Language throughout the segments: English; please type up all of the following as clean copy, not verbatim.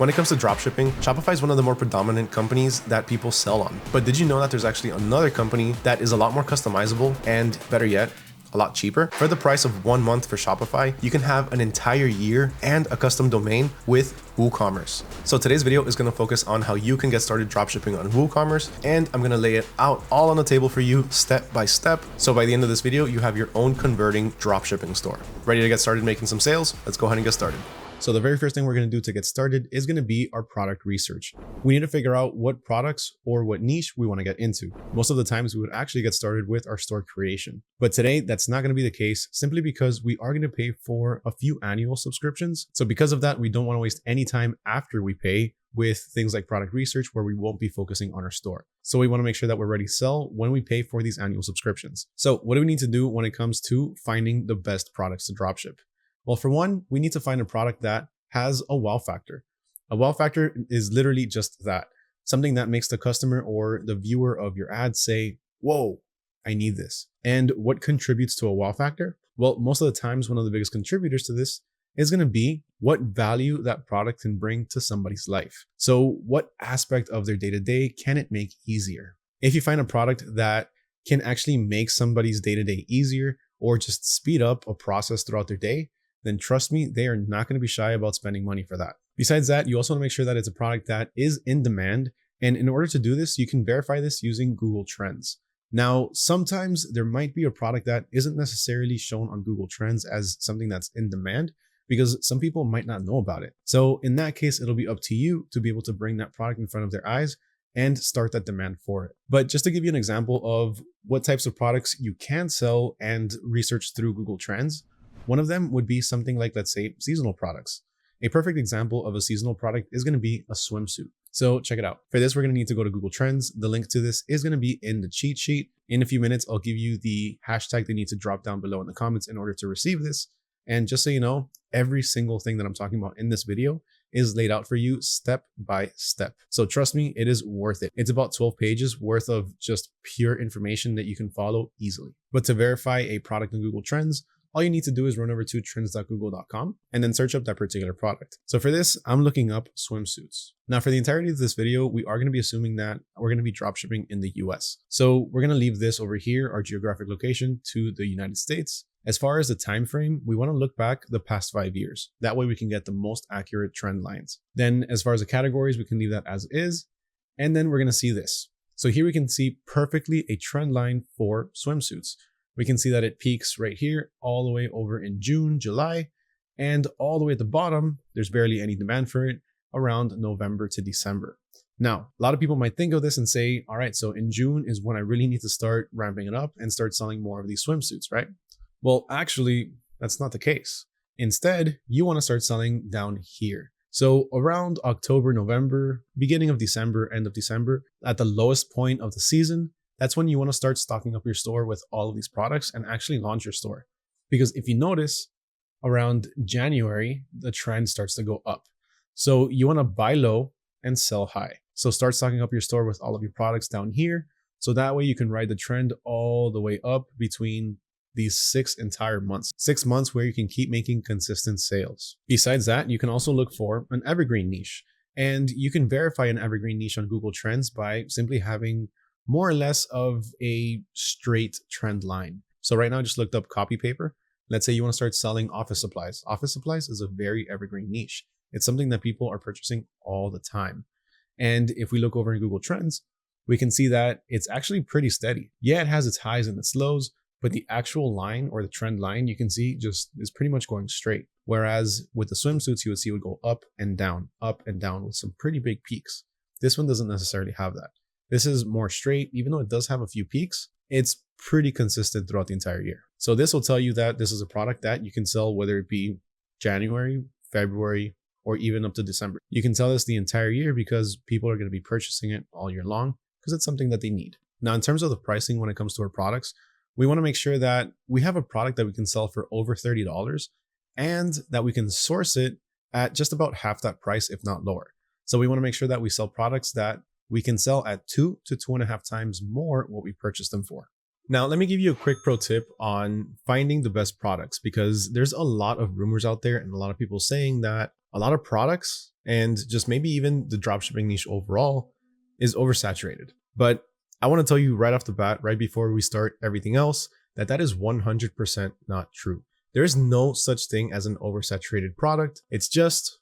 When it comes to dropshipping, Shopify is one of the more predominant companies that people sell on. But did you know that there's actually another company that is a lot more customizable and, better yet, a lot cheaper? For the price of 1 month for Shopify, you can have an entire year and a custom domain with WooCommerce. So today's video is going to focus on how you can get started dropshipping on WooCommerce, and I'm going to lay it out all on the table for you step by step. So by the end of this video, you have your own converting dropshipping store. Ready to get started making some sales? Let's go ahead and get started. So the very first thing we're going to do to get started is going to be our product research. We need to figure out what products or what niche we want to get into. Most of the times we would actually get started with our store creation. But today that's not going to be the case, simply because we are going to pay for a few annual subscriptions. So because of that, we don't want to waste any time after we pay with things like product research where we won't be focusing on our store. So we want to make sure that we're ready to sell when we pay for these annual subscriptions. So what do we need to do when it comes to finding the best products to dropship? Well, for one, we need to find a product that has a wow factor. A wow factor is literally just that, something that makes the customer or the viewer of your ad say, whoa, I need this. And what contributes to a wow factor? Well, most of the times, one of the biggest contributors to this is going to be what value that product can bring to somebody's life. So what aspect of their day-to-day can it make easier? If you find a product that can actually make somebody's day-to-day easier or just speed up a process throughout their day, then trust me, they are not going to be shy about spending money for that. Besides that, you also want to make sure that it's a product that is in demand. And in order to do this, you can verify this using Google Trends. Now, sometimes there might be a product that isn't necessarily shown on Google Trends as something that's in demand because some people might not know about it. So in that case, it'll be up to you to be able to bring that product in front of their eyes and start that demand for it. But just to give you an example of what types of products you can sell and research through Google Trends, one of them would be something like, let's say, seasonal products. A perfect example of a seasonal product is going to be a swimsuit. So check it out. For this, we're going to need to go to Google Trends. The link to this is going to be in the cheat sheet. In a few minutes, I'll give you the hashtag they need to drop down below in the comments in order to receive this. And just so you know, every single thing that I'm talking about in this video is laid out for you step by step. So trust me, it is worth it. It's about 12 pages worth of just pure information that you can follow easily. But to verify a product in Google Trends, all you need to do is run over to trends.google.com and then search up that particular product. So for this, I'm looking up swimsuits. Now for the entirety of this video, we are going to be assuming that we're going to be dropshipping in the US. So we're going to leave this over here, our geographic location, to the United States. As far as the time frame, we want to look back the past 5 years. That way we can get the most accurate trend lines. Then as far as the categories, we can leave that as is. And then we're going to see this. So here we can see perfectly a trend line for swimsuits. We can see that it peaks right here all the way over in June, July, and all the way at the bottom, there's barely any demand for it around November to December. Now, a lot of people might think of this and say, all right, so in June is when I really need to start ramping it up and start selling more of these swimsuits, right? Well, actually, that's not the case. Instead, you want to start selling down here. So around October, November, beginning of December, end of December, at the lowest point of the season, that's when you want to start stocking up your store with all of these products and actually launch your store. Because if you notice, around January, the trend starts to go up. So you want to buy low and sell high. So start stocking up your store with all of your products down here. So that way you can ride the trend all the way up between these 6 entire months. 6 months where you can keep making consistent sales. Besides that, you can also look for an evergreen niche. And you can verify an evergreen niche on Google Trends by simply having more or less of a straight trend line. So right now I just looked up copy paper. Let's say you want to start selling office supplies. Office supplies is a very evergreen niche. It's something that people are purchasing all the time. And if we look over in Google Trends, we can see that it's actually pretty steady. Yeah, it has its highs and its lows, but the actual line or the trend line you can see just is pretty much going straight. Whereas with the swimsuits, you would see it would go up and down with some pretty big peaks. This one doesn't necessarily have that. This is more straight, even though it does have a few peaks, it's pretty consistent throughout the entire year. So this will tell you that this is a product that you can sell whether it be January, February, or even up to December. You can sell this the entire year because people are going to be purchasing it all year long because it's something that they need. Now, in terms of the pricing when it comes to our products, we want to make sure that we have a product that we can sell for over $30 and that we can source it at just about half that price, if not lower. So we want to make sure that we sell products that we can sell at 2 to 2.5 times more what we purchased them for. Now, let me give you a quick pro tip on finding the best products, because there's a lot of rumors out there and a lot of people saying that a lot of products and just maybe even the dropshipping niche overall is oversaturated. But I want to tell you right off the bat, right before we start everything else, that is 100% not true. There is no such thing as an oversaturated product. It's just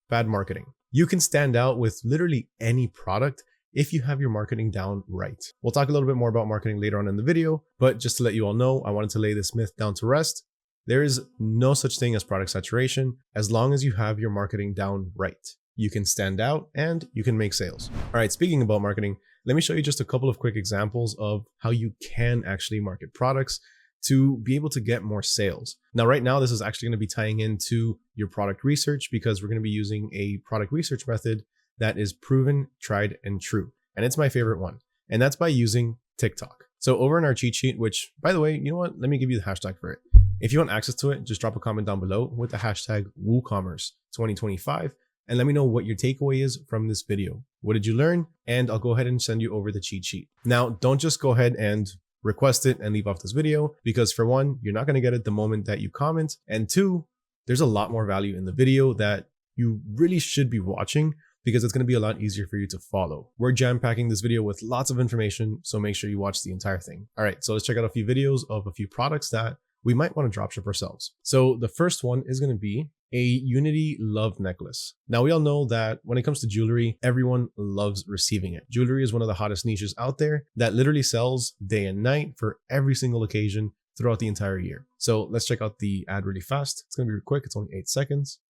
bad marketing. You can stand out with literally any product if you have your marketing down right. We'll talk a little bit more about marketing later on in the video, but just to let you all know, I wanted to lay this myth down to rest. There is no such thing as product saturation as long as you have your marketing down right. You can stand out and you can make sales. All right, speaking about marketing, let me show you just a couple of quick examples of how you can actually market products to be able to get more sales. Now, right now, this is actually going to be tying into your product research because we're going to be using a product research method that is proven, tried, and true. And it's my favorite one. And that's by using TikTok. So over in our cheat sheet, which by the way, you know what? Let me give you the hashtag for it. If you want access to it, just drop a comment down below with the hashtag WooCommerce 2025 and let me know what your takeaway is from this video. What did you learn? And I'll go ahead and send you over the cheat sheet. Now, don't just go ahead and request it and leave off this video because for one, you're not going to get it the moment that you comment. And two, there's a lot more value in the video that you really should be watching because it's going to be a lot easier for you to follow. We're jam-packing this video with lots of information, so make sure you watch the entire thing. All right, so let's check out a few videos of a few products that we might want to dropship ourselves. So the first one is going to be a Unity love necklace. Now we all know that when it comes to jewelry, everyone loves receiving it. Jewelry is one of the hottest niches out there that literally sells day and night for every single occasion throughout the entire year. So let's check out the ad really fast. It's going to be quick. It's only 8 seconds.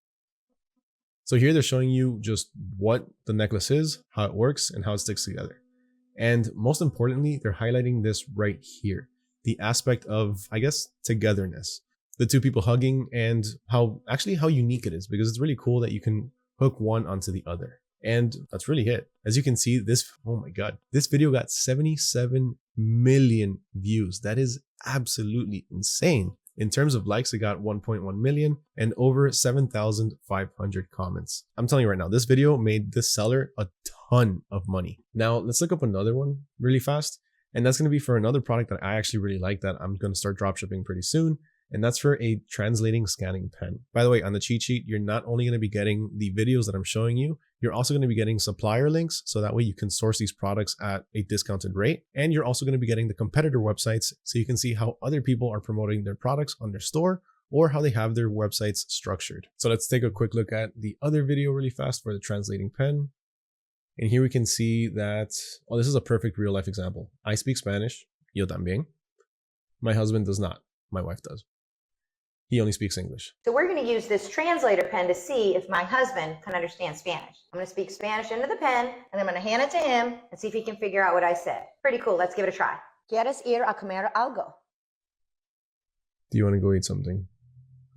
So here they're showing you just what the necklace is, how it works, and how it sticks together. And most importantly, they're highlighting this right here. The aspect of, I guess, togetherness. The two people hugging and how unique it is because it's really cool that you can hook one onto the other. And that's really it. As you can see, oh my God, this video got 77 million views. That is absolutely insane. In terms of likes, it got 1.1 million and over 7,500 comments. I'm telling you right now, this video made this seller a ton of money. Now let's look up another one really fast. And that's going to be for another product that I actually really like that I'm going to start dropshipping pretty soon. And that's for a translating scanning pen. By the way, on the cheat sheet, you're not only going to be getting the videos that I'm showing you, you're also going to be getting supplier links. So that way you can source these products at a discounted rate. And you're also going to be getting the competitor websites so you can see how other people are promoting their products on their store or how they have their websites structured. So let's take a quick look at the other video really fast for the translating pen. And here we can see that, oh, this is a perfect real life example. I speak Spanish, yo también. My husband does not, my wife does. He only speaks English. So we're going to use this translator pen to see if my husband can understand Spanish. I'm going to speak Spanish into the pen, and I'm going to hand it to him and see if he can figure out what I said. Pretty cool. Let's give it a try. ¿Quieres ir a comer algo? Do you want to go eat something?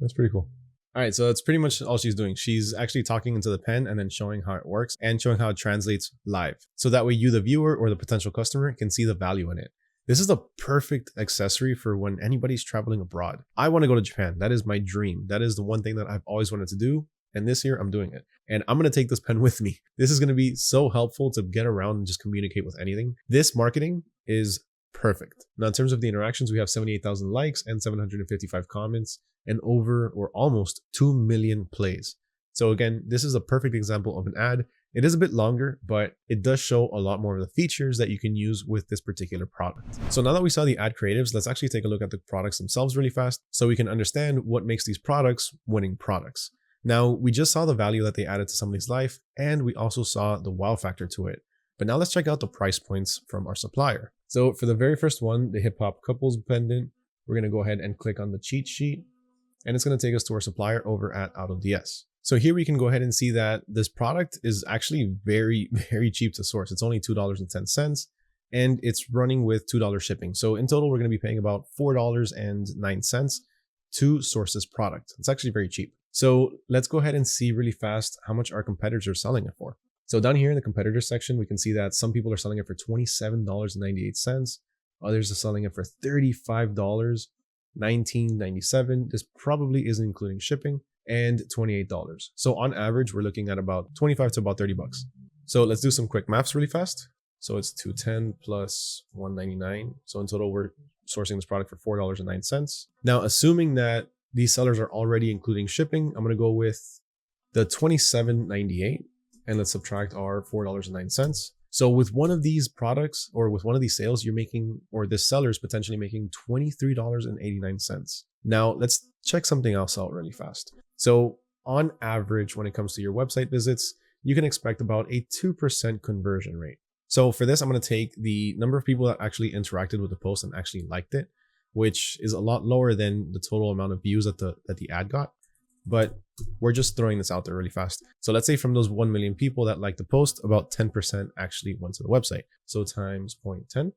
That's pretty cool. All right, so that's pretty much all she's doing. She's actually talking into the pen and then showing how it works and showing how it translates live. So that way you, the viewer or the potential customer, can see the value in it. This is the perfect accessory for when anybody's traveling abroad. I want to go to Japan. That is my dream. That is the one thing that I've always wanted to do. And this year I'm doing it. And I'm going to take this pen with me. This is going to be so helpful to get around and just communicate with anything. This marketing is perfect. Now, in terms of the interactions, we have 78,000 likes and 755 comments and over or almost 2 million plays. So again, this is a perfect example of an ad. It is a bit longer, but it does show a lot more of the features that you can use with this particular product. So now that we saw the ad creatives, let's actually take a look at the products themselves really fast so we can understand what makes these products winning products. Now, we just saw the value that they added to somebody's life, and we also saw the wow factor to it. But now let's check out the price points from our supplier. So for the very first one, the hip hop couples pendant, we're going to go ahead and click on the cheat sheet, and it's going to take us to our supplier over at AutoDS. So here we can go ahead and see that this product is actually very, very cheap to source. It's only $2.10 and it's running with $2 shipping. So in total, we're going to be paying about $4.09 to source this product. It's actually very cheap. So let's go ahead and see really fast how much our competitors are selling it for. So down here in the competitors section, we can see that some people are selling it for $27.98. Others are selling it for $35, $19.97. This probably isn't including shipping. And $28. So on average, we're looking at about 25 to about 30 bucks. So let's do some quick maths really fast. So it's 210 plus 199. So in total, we're sourcing this product for $4.09. Now, assuming that these sellers are already including shipping, I'm going to go with the $27.98, and let's subtract our $4.09. So with one of these products or with one of these sales, you're making, or this seller is potentially making $23.89. Now let's check something else out really fast. So on average, when it comes to your website visits, you can expect about a 2% conversion rate. So for this, I'm going to take the number of people that actually interacted with the post and actually liked it, which is a lot lower than the total amount of views that the ad got. But we're just throwing this out there really fast. So let's say from those 1 million people that liked the post, about 10% actually went to the website. So times 0.10,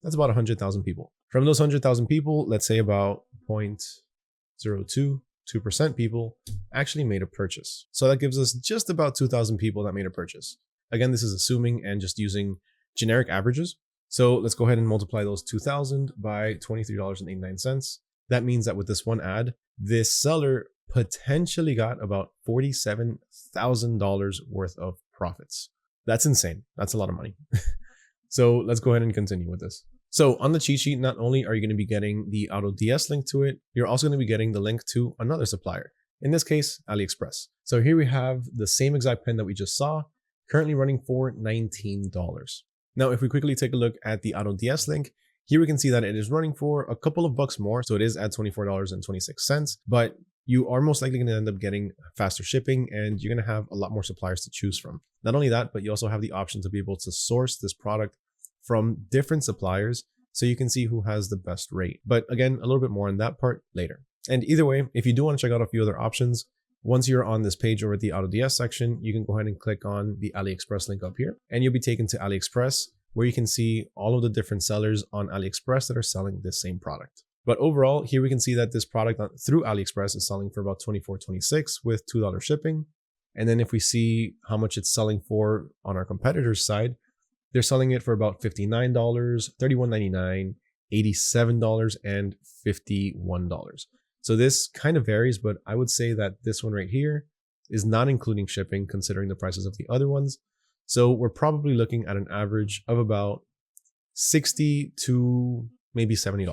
that's about 100,000 people. From those 100,000 people, let's say about 0.02% people actually made a purchase. So that gives us just about 2,000 people that made a purchase. Again, this is assuming and just using generic averages. So let's go ahead and multiply those 2,000 by $23.89. That means that with this one ad, this seller potentially got about $47,000 worth of profits. That's insane. That's a lot of money. So let's go ahead and continue with this. So on the cheat sheet, not only are you going to be getting the AutoDS link to it, you're also going to be getting the link to another supplier. In this case, AliExpress. So here we have the same exact pen that we just saw, currently running for $19. Now, if we quickly take a look at the AutoDS link, here we can see that it is running for a couple of bucks more. So it is at $24.26, but you are most likely going to end up getting faster shipping and you're going to have a lot more suppliers to choose from. Not only that, but you also have the option to be able to source this product from different suppliers so you can see who has the best rate. But again, a little bit more on that part later. And either way, if you do want to check out a few other options, once you're on this page over at the AutoDS section, you can go ahead and click on the AliExpress link up here, and you'll be taken to AliExpress, where you can see all of the different sellers on AliExpress that are selling this same product. But overall, here we can see that this product through AliExpress is selling for about $24.26 with $2 shipping. And then if we see how much it's selling for on our competitor's side, they're selling it for about $59, $31.99, $87, and $51. So this kind of varies, but I would say that this one right here is not including shipping considering the prices of the other ones. So we're probably looking at an average of about $60 to maybe $70.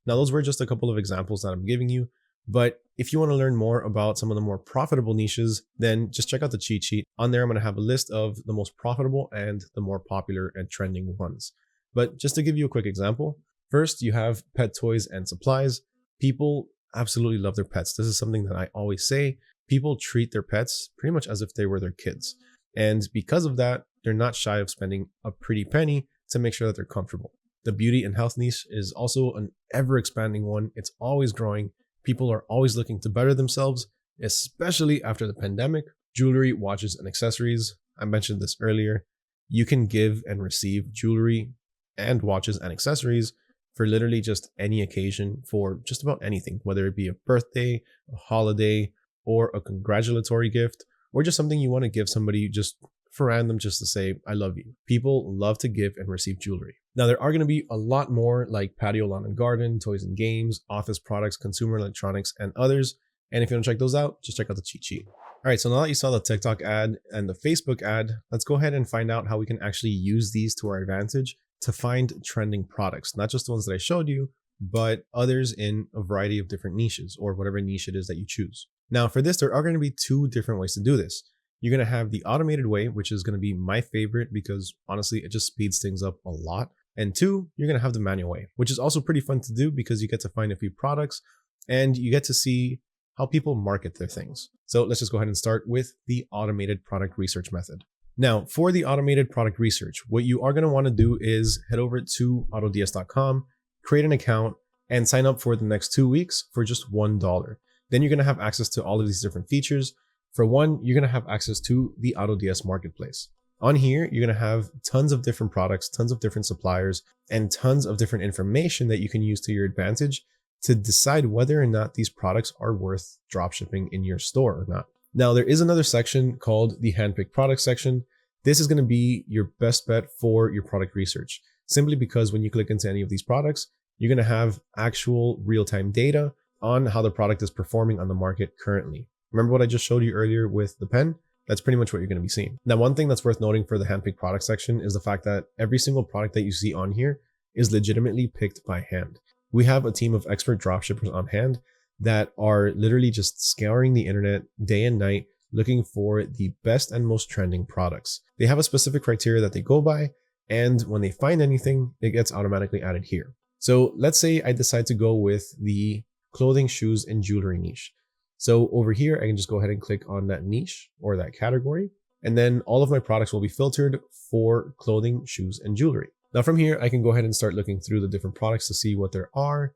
Now, those were just a couple of examples that I'm giving you, but if you want to learn more about some of the more profitable niches, then just check out the cheat sheet. On there, I'm going to have a list of the most profitable and the more popular and trending ones. But just to give you a quick example, first you have pet toys and supplies. People absolutely love their pets. This is something that I always say. People treat their pets pretty much as if they were their kids. And because of that, they're not shy of spending a pretty penny to make sure that they're comfortable. The beauty and health niche is also an ever expanding one. It's always growing. People are always looking to better themselves, especially after the pandemic. Jewelry, watches, and accessories. I mentioned this earlier. You can give and receive jewelry and watches and accessories for literally just any occasion, for just about anything, whether it be a birthday, a holiday, or a congratulatory gift, or just something you want to give somebody just for random, just to say, I love you. People love to give and receive jewelry. Now, there are going to be a lot more like patio, lawn and garden, toys and games, office products, consumer electronics, and others. And if you want to check those out, just check out the cheat sheet. All right, so now that you saw the TikTok ad and the Facebook ad, let's go ahead and find out how we can actually use these to our advantage to find trending products, not just the ones that I showed you, but others in a variety of different niches or whatever niche it is that you choose. Now, for this, there are going to be two different ways to do this. You're going to have the automated way, which is going to be my favorite because honestly, it just speeds things up a lot. And two, you're going to have the manual way, which is also pretty fun to do because you get to find a few products and you get to see how people market their things. So let's just go ahead and start with the automated product research method. Now, for the automated product research, what you are going to want to do is head over to autods.com, create an account, and sign up for the next 2 weeks for just $1. Then you're going to have access to all of these different features. For one, you're going to have access to the AutoDS marketplace. On here, you're going to have tons of different products, tons of different suppliers, and tons of different information that you can use to your advantage to decide whether or not these products are worth dropshipping in your store or not. Now, there is another section called the handpicked product section. This is going to be your best bet for your product research, simply because when you click into any of these products, you're going to have actual real-time data on how the product is performing on the market currently. Remember what I just showed you earlier with the pen? That's pretty much what you're going to be seeing. Now, one thing that's worth noting for the handpicked product section is the fact that every single product that you see on here is legitimately picked by hand. We have a team of expert dropshippers on hand that are literally just scouring the internet day and night, looking for the best and most trending products. They have a specific criteria that they go by, and when they find anything, it gets automatically added here. So let's say I decide to go with the clothing, shoes, and jewelry niche. So over here, I can just go ahead and click on that niche or that category, and then all of my products will be filtered for clothing, shoes, and jewelry. Now from here, I can go ahead and start looking through the different products to see what there are.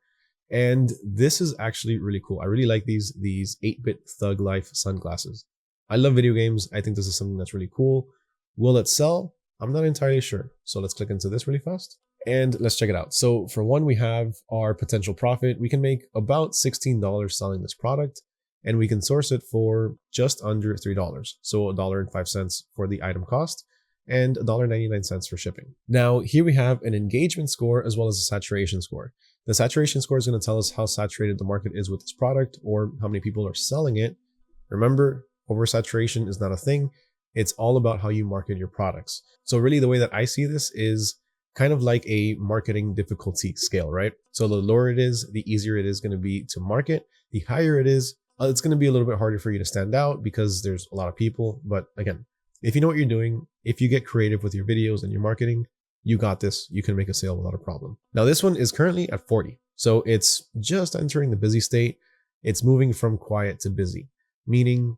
And this is actually really cool. I really like these 8-bit Thug Life sunglasses. I love video games. I think this is something that's really cool. Will it sell? I'm not entirely sure. So let's click into this really fast and let's check it out. So for one, we have our potential profit. We can make about $16 selling this product, and we can source it for just under $3. So $1.05 for the item cost and $1.99 for shipping. Now here we have an engagement score as well as a saturation score. The saturation score is going to tell us how saturated the market is with this product or how many people are selling it. Remember, oversaturation is not a thing. It's all about how you market your products. So really the way that I see this is kind of like a marketing difficulty scale, right? So the lower it is, the easier it is going to be to market. The higher it is, it's going to be a little bit harder for you to stand out because there's a lot of people. But again, if you know what you're doing, if you get creative with your videos and your marketing, you got this. You can make a sale without a problem. Now this one is currently at 40. So it's just entering the busy state. It's moving from quiet to busy, meaning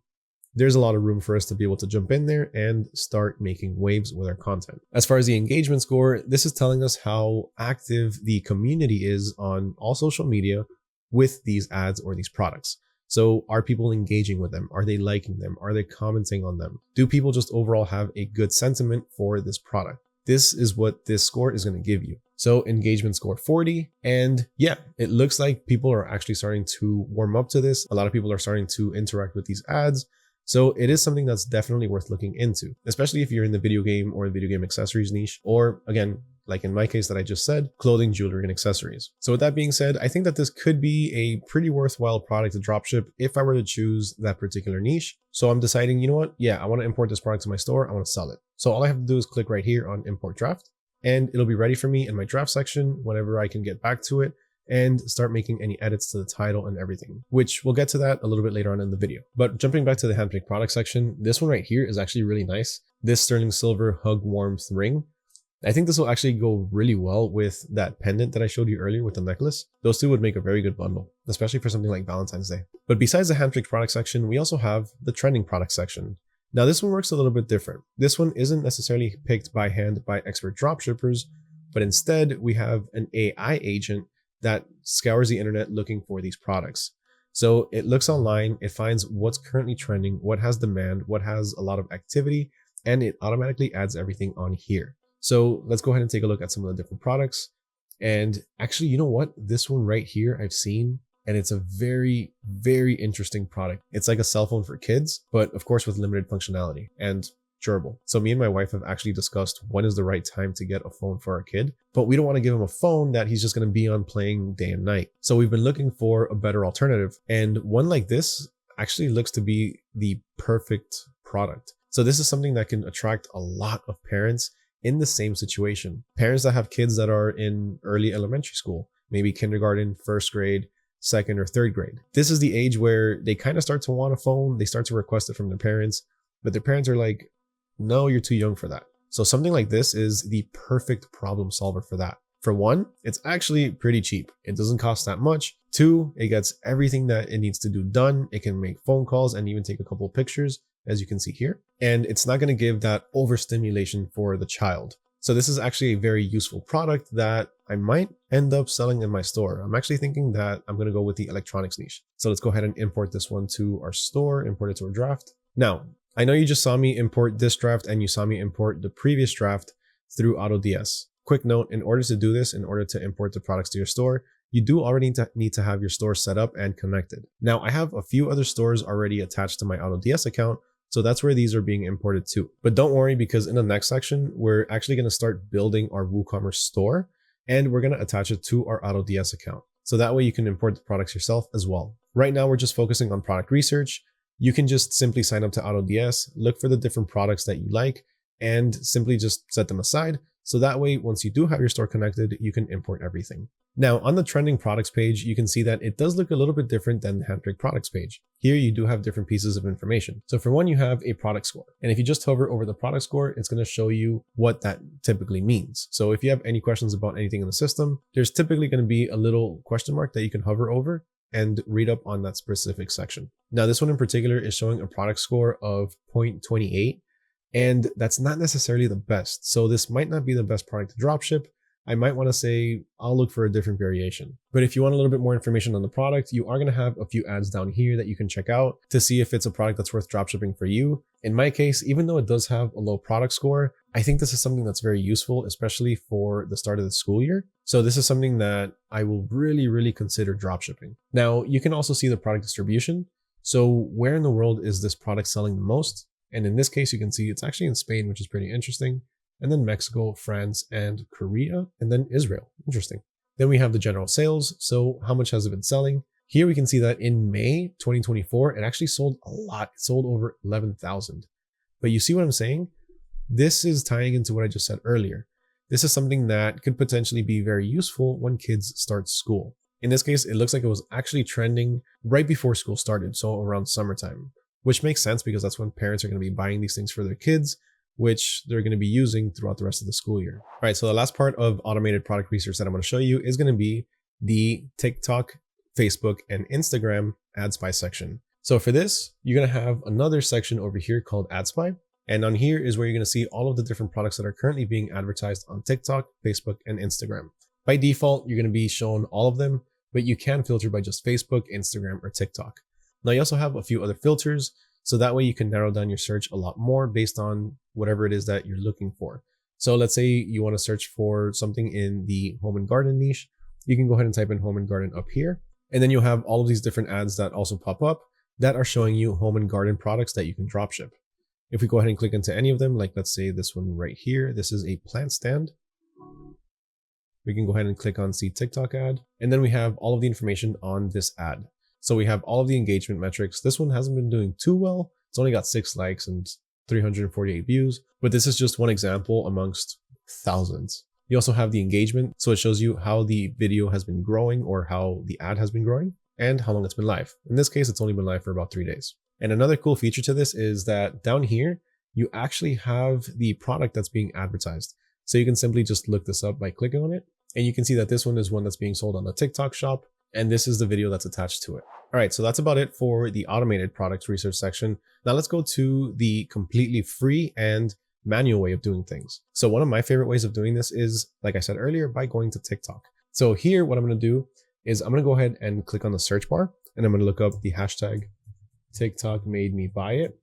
there's a lot of room for us to be able to jump in there and start making waves with our content. As far as the engagement score, this is telling us how active the community is on all social media with these ads or these products. So are people engaging with them? Are they liking them? Are they commenting on them? Do people just overall have a good sentiment for this product? This is what this score is going to give you. So engagement score 40. And yeah, it looks like people are actually starting to warm up to this. A lot of people are starting to interact with these ads. So it is something that's definitely worth looking into, especially if you're in the video game or video game accessories niche, or again, like in my case that I just said, clothing, jewelry, and accessories. So with that being said, I think that this could be a pretty worthwhile product to dropship if I were to choose that particular niche. So I'm deciding, you know what? Yeah, I want to import this product to my store. I want to sell it. So all I have to do is click right here on import draft, and it'll be ready for me in my draft section whenever I can get back to it and start making any edits to the title and everything, which we'll get to that a little bit later on in the video. But jumping back to the handpicked product section, this one right here is actually really nice. This sterling silver hug warmth ring. I think this will actually go really well with that pendant that I showed you earlier with the necklace. Those two would make a very good bundle, especially for something like Valentine's Day. But besides the handpicked product section, we also have the trending product section. Now this one works a little bit different. This one isn't necessarily picked by hand by expert dropshippers, but instead we have an AI agent that scours the internet looking for these products. So it looks online, it finds what's currently trending, what has demand, what has a lot of activity, and it automatically adds everything on here. So let's go ahead and take a look at some of the different products. And actually, you know what? This one right here I've seen, and it's a very, very interesting product. It's like a cell phone for kids, but of course with limited functionality and durable. So me and my wife have actually discussed when is the right time to get a phone for our kid, but we don't want to give him a phone that he's just going to be on playing day and night. So we've been looking for a better alternative. And one like this actually looks to be the perfect product. So this is something that can attract a lot of parents in the same situation. Parents that have kids that are in early elementary school, maybe kindergarten, first grade, second or third grade. This is the age where they kind of start to want a phone. They start to request it from their parents, but their parents are like, no, you're too young for that. So something like this is the perfect problem solver for that. For one, it's actually pretty cheap. It doesn't cost that much. Two, it gets everything that it needs to do done. It can make phone calls and even take a couple of pictures, as you can see here. And it's not going to give that overstimulation for the child. So this is actually a very useful product that I might end up selling in my store. I'm actually thinking that I'm going to go with the electronics niche. So let's go ahead and import this one to our store, import it to our draft. Now, I know you just saw me import this draft and you saw me import the previous draft through AutoDS. Quick note, in order to do this, in order to import the products to your store, you do already need to have your store set up and connected. Now, I have a few other stores already attached to my AutoDS account, so that's where these are being imported to. But don't worry, because in the next section, we're actually going to start building our WooCommerce store, and we're going to attach it to our AutoDS account. So that way you can import the products yourself as well. Right now, we're just focusing on product research. You can just simply sign up to AutoDS, look for the different products that you like, and simply just set them aside. So that way, once you do have your store connected, you can import everything. Now on the trending products page, you can see that it does look a little bit different than the handpicked products page. Here you do have different pieces of information. So for one, you have a product score. And if you just hover over the product score, it's going to show you what that typically means. So if you have any questions about anything in the system, there's typically going to be a little question mark that you can hover over and read up on that specific section. Now this one in particular is showing a product score of 0.28, and that's not necessarily the best. So this might not be the best product to dropship. I might want to say I'll look for a different variation. But if you want a little bit more information on the product, you are going to have a few ads down here that you can check out to see if it's a product that's worth dropshipping for you. In my case, even though it does have a low product score, I think this is something that's very useful, especially for the start of the school year. So this is something that I will really consider dropshipping. Now, you can also see the product distribution. So where in the world is this product selling the most? And in this case, you can see it's actually in Spain, which is pretty interesting. And then Mexico, France, and Korea, and then Israel. Interesting. Then we have the general sales. So how much has it been selling? Here we can see that in May 2024, it actually sold a lot. It sold over 11,000. But you see what I'm saying? This is tying into what I just said earlier. This is something that could potentially be very useful when kids start school. In this case, it looks like it was actually trending right before school started, so around summertime, which makes sense because that's when parents are going to be buying these things for their kids, which they're going to be using throughout the rest of the school year. All right, so the last part of automated product research that I'm going to show you is going to be the TikTok, Facebook, and Instagram ad spy section. So for this, you're going to have another section over here called Ad Spy. And on here is where you're going to see all of the different products that are currently being advertised on TikTok, Facebook, and Instagram. By default, you're going to be shown all of them, but you can filter by just Facebook, Instagram, or TikTok. Now you also have a few other filters, so that way you can narrow down your search a lot more based on whatever it is that you're looking for. So let's say you want to search for something in the home and garden niche. You can go ahead and type in home and garden up here. And then you'll have all of these different ads that also pop up that are showing you home and garden products that you can dropship. If we go ahead and click into any of them, like let's say this one right here, this is a plant stand. We can go ahead and click on see TikTok ad. And then we have all of the information on this ad. So we have all of the engagement metrics. This one hasn't been doing too well. It's only got 6 likes and 348 views, but this is just one example amongst thousands. You also have the engagement. So it shows you how the video has been growing or how the ad has been growing and how long it's been live. In this case, it's only been live for about 3 days. And another cool feature to this is that down here, you actually have the product that's being advertised. So you can simply just look this up by clicking on it. And you can see that this one is one that's being sold on the TikTok shop. And this is the video that's attached to it. All right, so that's about it for the automated products research section. Now let's go to the completely free and manual way of doing things. So one of my favorite ways of doing this is, like I said earlier, by going to TikTok. So here, what I'm going to do is I'm going to go ahead and click on the search bar, and I'm going to look up the hashtag TikTok made me buy it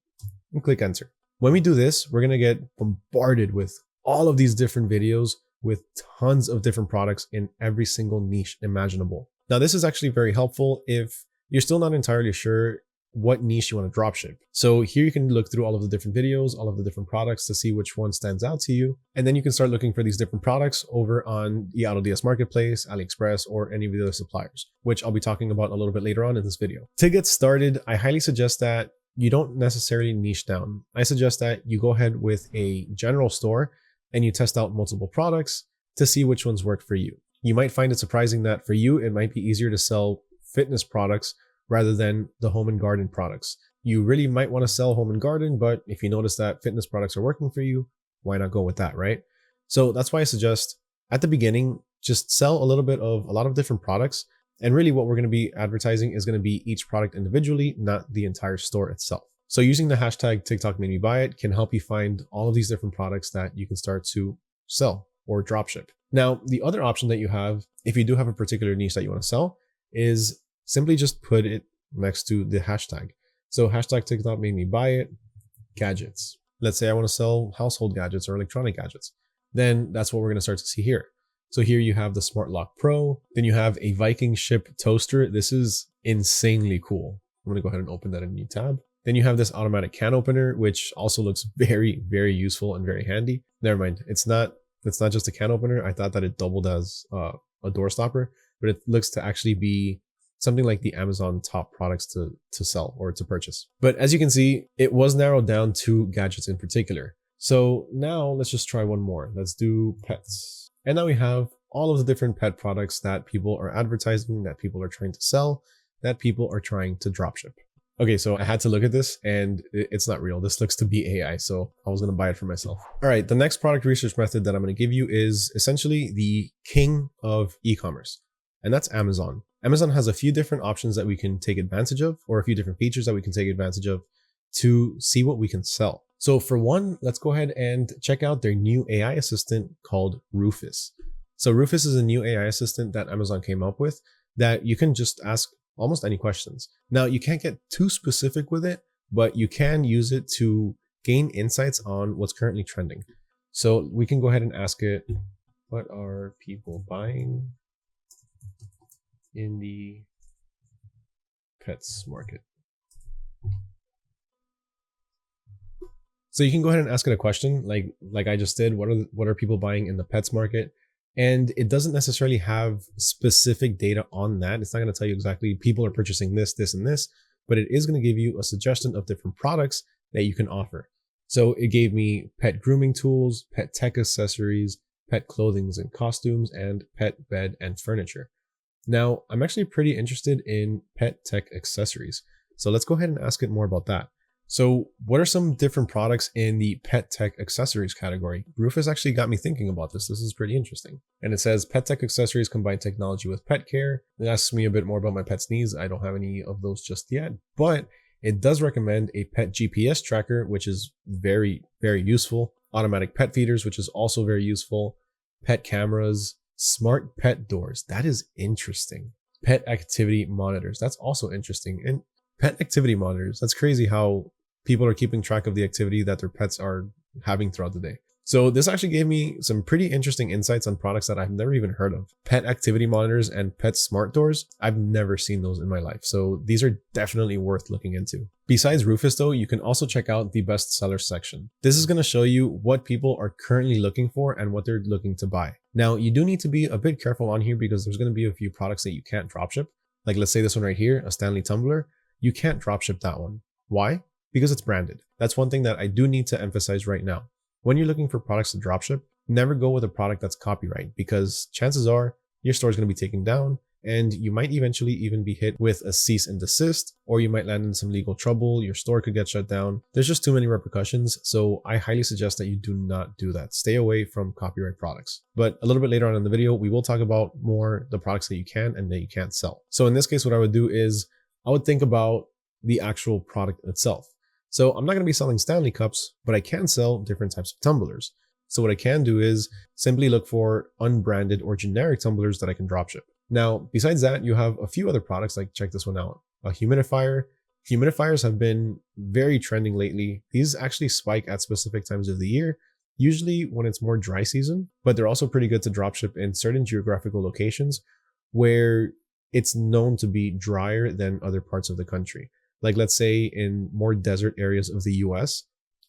and click enter. When we do this, we're going to get bombarded with all of these different videos with tons of different products in every single niche imaginable. Now, this is actually very helpful if you're still not entirely sure what niche you want to dropship. So here you can look through all of the different videos, all of the different products to see which one stands out to you. And then you can start looking for these different products over on the AutoDS Marketplace, AliExpress, or any of the other suppliers, which I'll be talking about a little bit later on in this video. To get started, I highly suggest that you don't necessarily niche down. I suggest that you go ahead with a general store and you test out multiple products to see which ones work for you. You might find it surprising that for you, it might be easier to sell fitness products rather than the home and garden products. You really might want to sell home and garden, but if you notice that fitness products are working for you, why not go with that, right? So that's why I suggest at the beginning, just sell a lot of different products. And really what we're going to be advertising is going to be each product individually, not the entire store itself. So using the hashtag TikTok made me buy it can help you find all of these different products that you can start to sell or dropship. Now, the other option that you have, if you do have a particular niche that you want to sell, is simply just put it next to the hashtag. So hashtag TikTok made me buy it, gadgets. Let's say I want to sell household gadgets or electronic gadgets. Then that's what we're going to start to see here. So here you have the Smart Lock Pro. Then you have a Viking ship toaster. This is insanely cool. I'm going to go ahead and open that in a new tab. Then you have this automatic can opener, which also looks very, very useful and very handy. Never mind. It's not just a can opener. I thought that it doubled as a door stopper, but it looks to actually be something like the Amazon top products to sell or to purchase. But as you can see, it was narrowed down to gadgets in particular. So now let's just try one more. Let's do pets. And now we have all of the different pet products that people are advertising, that people are trying to sell, that people are trying to dropship. Okay, so I had to look at this and it's not real. This looks to be AI, so I was going to buy it for myself. All right, the next product research method that I'm going to give you is essentially the king of e-commerce, and that's Amazon. Amazon has a few different options that we can take advantage of, or a few different features that we can take advantage of to see what we can sell. So for one, let's go ahead and check out their new AI assistant called Rufus. So Rufus is a new AI assistant that Amazon came up with that you can just ask almost any questions. Now, you can't get too specific with it, but you can use it to gain insights on what's currently trending. So we can go ahead and ask it, what are people buying in the pets market? So you can go ahead and ask it a question like I just did. What are people buying in the pets market? And it doesn't necessarily have specific data on that. It's not going to tell you exactly people are purchasing this, this, and this, but it is going to give you a suggestion of different products that you can offer. So it gave me pet grooming tools, pet tech accessories, pet clothing and costumes, and pet bed and furniture. Now, I'm actually pretty interested in pet tech accessories. So let's go ahead and ask it more about that. So what are some different products in the pet tech accessories category? Rufus actually got me thinking about this. This is pretty interesting. And it says pet tech accessories combine technology with pet care. It asks me a bit more about my pet's needs. I don't have any of those just yet, but it does recommend a pet GPS tracker, which is very, very useful. Automatic pet feeders, which is also very useful. Pet cameras, smart pet doors. That is interesting. Pet activity monitors. That's also interesting. And pet activity monitors. That's crazy how people are keeping track of the activity that their pets are having throughout the day. So this actually gave me some pretty interesting insights on products that I've never even heard of. Pet activity monitors and pet smart doors. I've never seen those in my life. So these are definitely worth looking into. Besides Rufus though, you can also check out the bestseller section. This is going to show you what people are currently looking for and what they're looking to buy. Now you do need to be a bit careful on here because there's going to be a few products that you can't dropship. Like let's say this one right here, a Stanley tumbler. You can't dropship that one. Why? Because it's branded. That's one thing that I do need to emphasize right now. When you're looking for products to dropship, never go with a product that's copyright because chances are your store is going to be taken down and you might eventually even be hit with a cease and desist, or you might land in some legal trouble. Your store could get shut down. There's just too many repercussions. So I highly suggest that you do not do that. Stay away from copyright products. But a little bit later on in the video, we will talk about more the products that you can and that you can't sell. So in this case, what I would do is I would think about the actual product itself. So I'm not going to be selling Stanley cups, but I can sell different types of tumblers. So what I can do is simply look for unbranded or generic tumblers that I can dropship. Now, besides that, you have a few other products, like check this one out, a humidifier. Humidifiers have been very trending lately. These actually spike at specific times of the year, usually when it's more dry season, but they're also pretty good to dropship in certain geographical locations where it's known to be drier than other parts of the country. Like let's say in more desert areas of the US,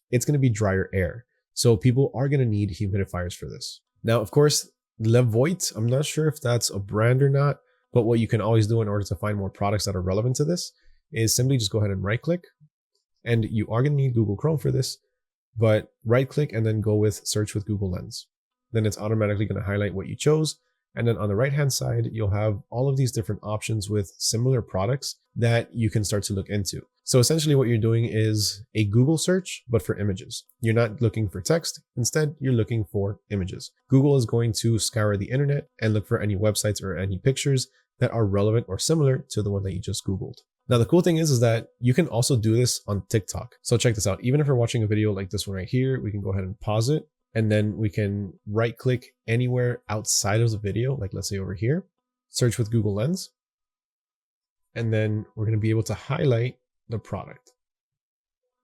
it's going to be drier air. So people are going to need humidifiers for this. Now, of course, Levoit, I'm not sure if that's a brand or not, but what you can always do in order to find more products that are relevant to this is simply just go ahead and right click. And you are going to need Google Chrome for this, but right click and then go with search with Google Lens. Then it's automatically going to highlight what you chose. And then on the right-hand side, you'll have all of these different options with similar products that you can start to look into. So essentially what you're doing is a Google search, but for images. You're not looking for text. Instead, you're looking for images. Google is going to scour the internet and look for any websites or any pictures that are relevant or similar to the one that you just Googled. Now, the cool thing is that you can also do this on TikTok. So check this out. Even if we're watching a video like this one right here, we can go ahead and pause it. And then we can right click anywhere outside of the video, like let's say over here, search with Google Lens. And then we're going to be able to highlight the product.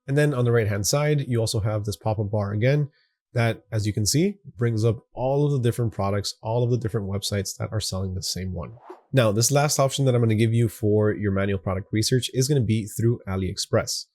And then on the right hand side, you also have this pop-up bar again that, as you can see, brings up all of the different products, all of the different websites that are selling the same one. Now, this last option that I'm going to give you for your manual product research is going to be through AliExpress.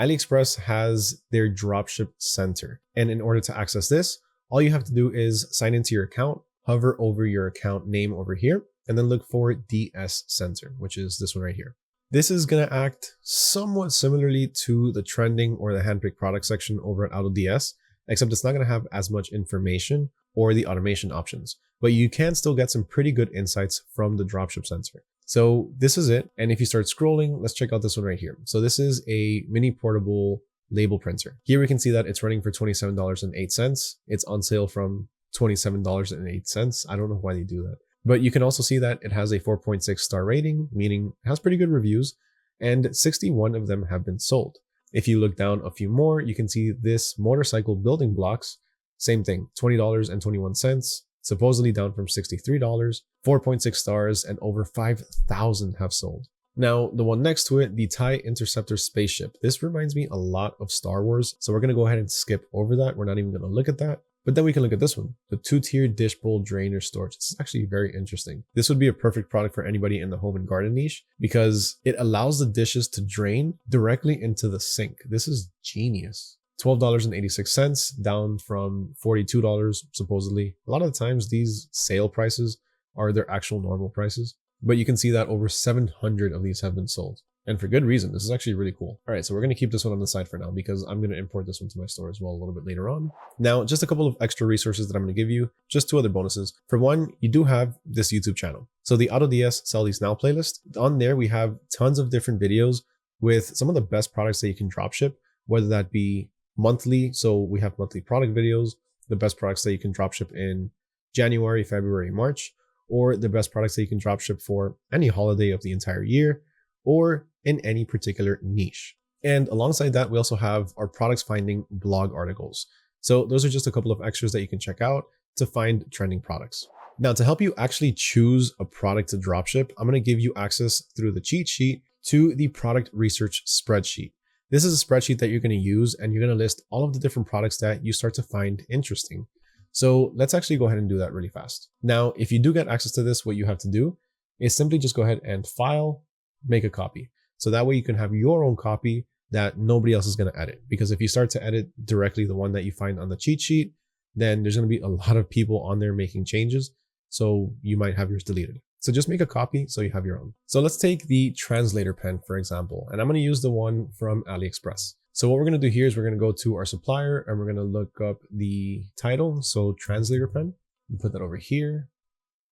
AliExpress has their dropship center. And in order to access this, all you have to do is sign into your account, hover over your account name over here, and then look for DS Center, which is this one right here. This is going to act somewhat similarly to the trending or the handpicked product section over at AutoDS, except it's not going to have as much information or the automation options, but you can still get some pretty good insights from the dropship sensor. So this is it. And if you start scrolling, let's check out this one right here. So this is a mini portable label printer. Here we can see that it's running for $27.08. It's on sale from $27.08. I don't know why they do that. But you can also see that it has a 4.6 star rating, meaning it has pretty good reviews, and 61 of them have been sold. If you look down a few more, you can see this motorcycle building blocks, same thing, $20.21, supposedly down from $63, 4.6 stars, and over 5,000 have sold. Now, the one next to it, the TIE Interceptor spaceship. This reminds me a lot of Star Wars, so we're going to go ahead and skip over that. We're not even going to look at that. But then we can look at this one, the 2-tier dish bowl drainer storage. This is actually very interesting. This would be a perfect product for anybody in the home and garden niche because it allows the dishes to drain directly into the sink. This is genius. $12.86, down from $42 supposedly. A lot of the times these sale prices are their actual normal prices, but you can see that over 700 of these have been sold. And for good reason. This is actually really cool. All right, so we're going to keep this one on the side for now because I'm going to import this one to my store as well a little bit later on. Now, just a couple of extra resources that I'm going to give you, just 2 other bonuses. For one, you do have this YouTube channel. So the AutoDS Sell These Now playlist, on there we have tons of different videos with some of the best products that you can dropship, whether that be monthly. So we have monthly product videos, the best products that you can dropship in January, February, March, or the best products that you can dropship for any holiday of the entire year, or in any particular niche. And alongside that, we also have our products finding blog articles. So those are just a couple of extras that you can check out to find trending products. Now, to help you actually choose a product to dropship, I'm going to give you access through the cheat sheet to the product research spreadsheet. This is a spreadsheet that you're going to use, and you're going to list all of the different products that you start to find interesting. So let's actually go ahead and do that really fast. Now, if you do get access to this, what you have to do is simply just go ahead and file, make a copy. So that way you can have your own copy that nobody else is going to edit. Because if you start to edit directly the one that you find on the cheat sheet, then there's going to be a lot of people on there making changes. So you might have yours deleted. So just make a copy so you have your own. So let's take the translator pen, for example, and I'm going to use the one from AliExpress. So what we're going to do here is we're going to go to our supplier and we're going to look up the title. So translator pen, and put that over here,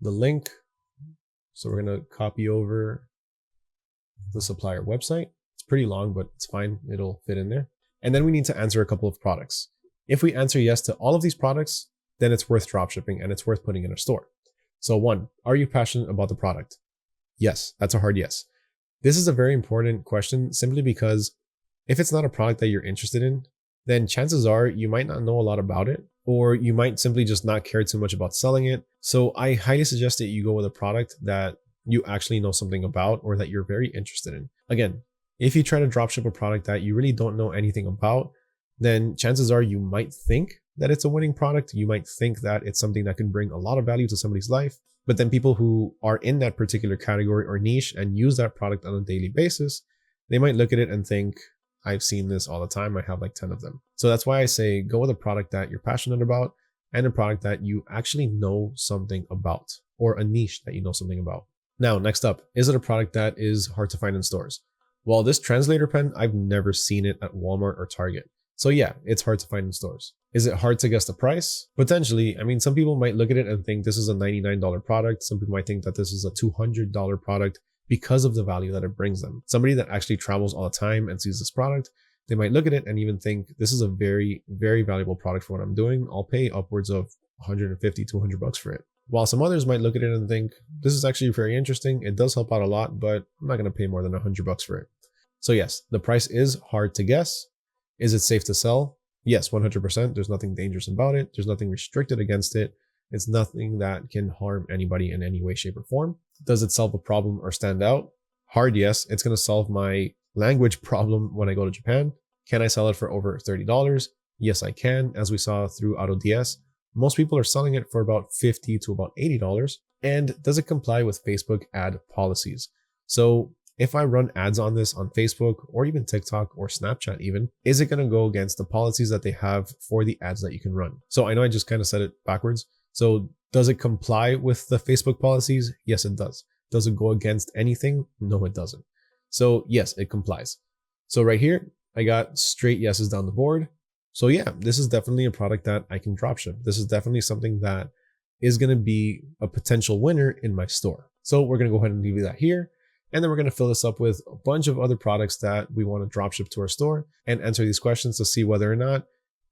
the link. So we're going to copy over the supplier website. It's pretty long, but it's fine. It'll fit in there. And then we need to answer a couple of products. If we answer yes to all of these products, then it's worth dropshipping and it's worth putting in a store. So 1, are you passionate about the product? Yes, that's a hard yes. This is a very important question simply because if it's not a product that you're interested in, then chances are you might not know a lot about it, or you might simply just not care too much about selling it. So I highly suggest that you go with a product that you actually know something about or that you're very interested in. Again, if you try to dropship a product that you really don't know anything about, then chances are you might think that it's a winning product. You might think that it's something that can bring a lot of value to somebody's life. But then people who are in that particular category or niche and use that product on a daily basis, they might look at it and think, I've seen this all the time. I have like 10 of them. So that's why I say go with a product that you're passionate about and a product that you actually know something about, or a niche that you know something about. Now, next up, is it a product that is hard to find in stores? Well, this translator pen, I've never seen it at Walmart or Target. So yeah, it's hard to find in stores. Is it hard to guess the price? Potentially. I mean, some people might look at it and think this is a $99 product. Some people might think that this is a $200 product because of the value that it brings them. Somebody that actually travels all the time and sees this product, they might look at it and even think this is a very, very valuable product for what I'm doing. I'll pay upwards of 150, 200 bucks for it. While some others might look at it and think, this is actually very interesting. It does help out a lot, but I'm not going to pay more than 100 bucks for it. So yes, the price is hard to guess. Is it safe to sell? Yes, 100%. There's nothing dangerous about it. There's nothing restricted against it. It's nothing that can harm anybody in any way, shape, or form. Does it solve a problem or stand out? Hard yes. It's going to solve my language problem when I go to Japan. Can I sell it for over $30? Yes, I can. As we saw through AutoDS, most people are selling it for about $50 to about $80. And does it comply with Facebook ad policies? So if I run ads on this on Facebook or even TikTok or Snapchat even, is it going to go against the policies that they have for the ads that you can run? So I know I just kind of said it backwards. So does it comply with the Facebook policies? Yes, it does. Does it go against anything? No, it doesn't. So yes, it complies. So right here, I got straight yeses down the board. So yeah, this is definitely a product that I can dropship. This is definitely something that is going to be a potential winner in my store. So we're going to go ahead and leave that here. And then we're going to fill this up with a bunch of other products that we want to dropship to our store and answer these questions to see whether or not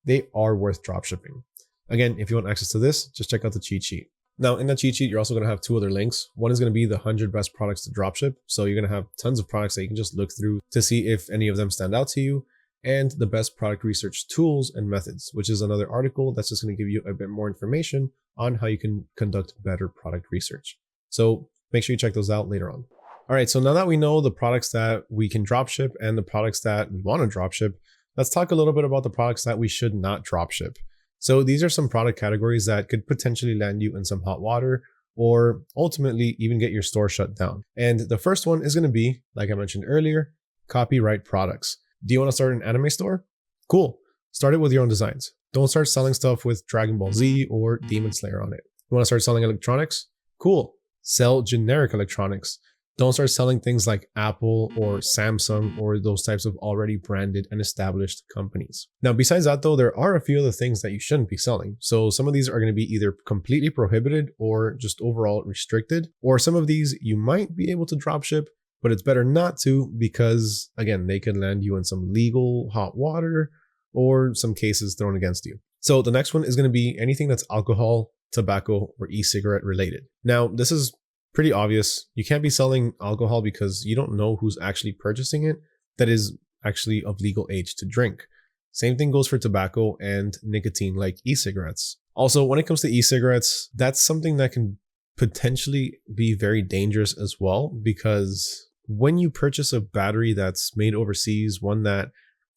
they are worth dropshipping. Again, if you want access to this, just check out the cheat sheet. Now in that cheat sheet, you're also going to have two other links. One is going to be the 100 best products to dropship. So you're going to have tons of products that you can just look through to see if any of them stand out to you, and the best product research tools and methods, which is another article that's just going to give you a bit more information on how you can conduct better product research. So make sure you check those out later on. All right, so now that we know the products that we can dropship and the products that we want to dropship, let's talk a little bit about the products that we should not dropship. So these are some product categories that could potentially land you in some hot water or ultimately even get your store shut down. And the first one is going to be, like I mentioned earlier, copyright products. Do you want to start an anime store? Cool. Start it with your own designs. Don't start selling stuff with Dragon Ball Z or Demon Slayer on it. You want to start selling electronics? Cool. Sell generic electronics. Don't start selling things like Apple or Samsung or those types of already branded and established companies. Now, besides that though, there are a few other things that you shouldn't be selling. So some of these are going to be either completely prohibited or just overall restricted, or some of these you might be able to dropship, but it's better not to because, again, they can land you in some legal hot water or some cases thrown against you. So the next one is going to be anything that's alcohol, tobacco, or e-cigarette related. Now, this is pretty obvious. You can't be selling alcohol because you don't know who's actually purchasing it that is actually of legal age to drink. Same thing goes for tobacco and nicotine like e-cigarettes. Also, when it comes to e-cigarettes, that's something that can potentially be very dangerous as well, because when you purchase a battery that's made overseas, one that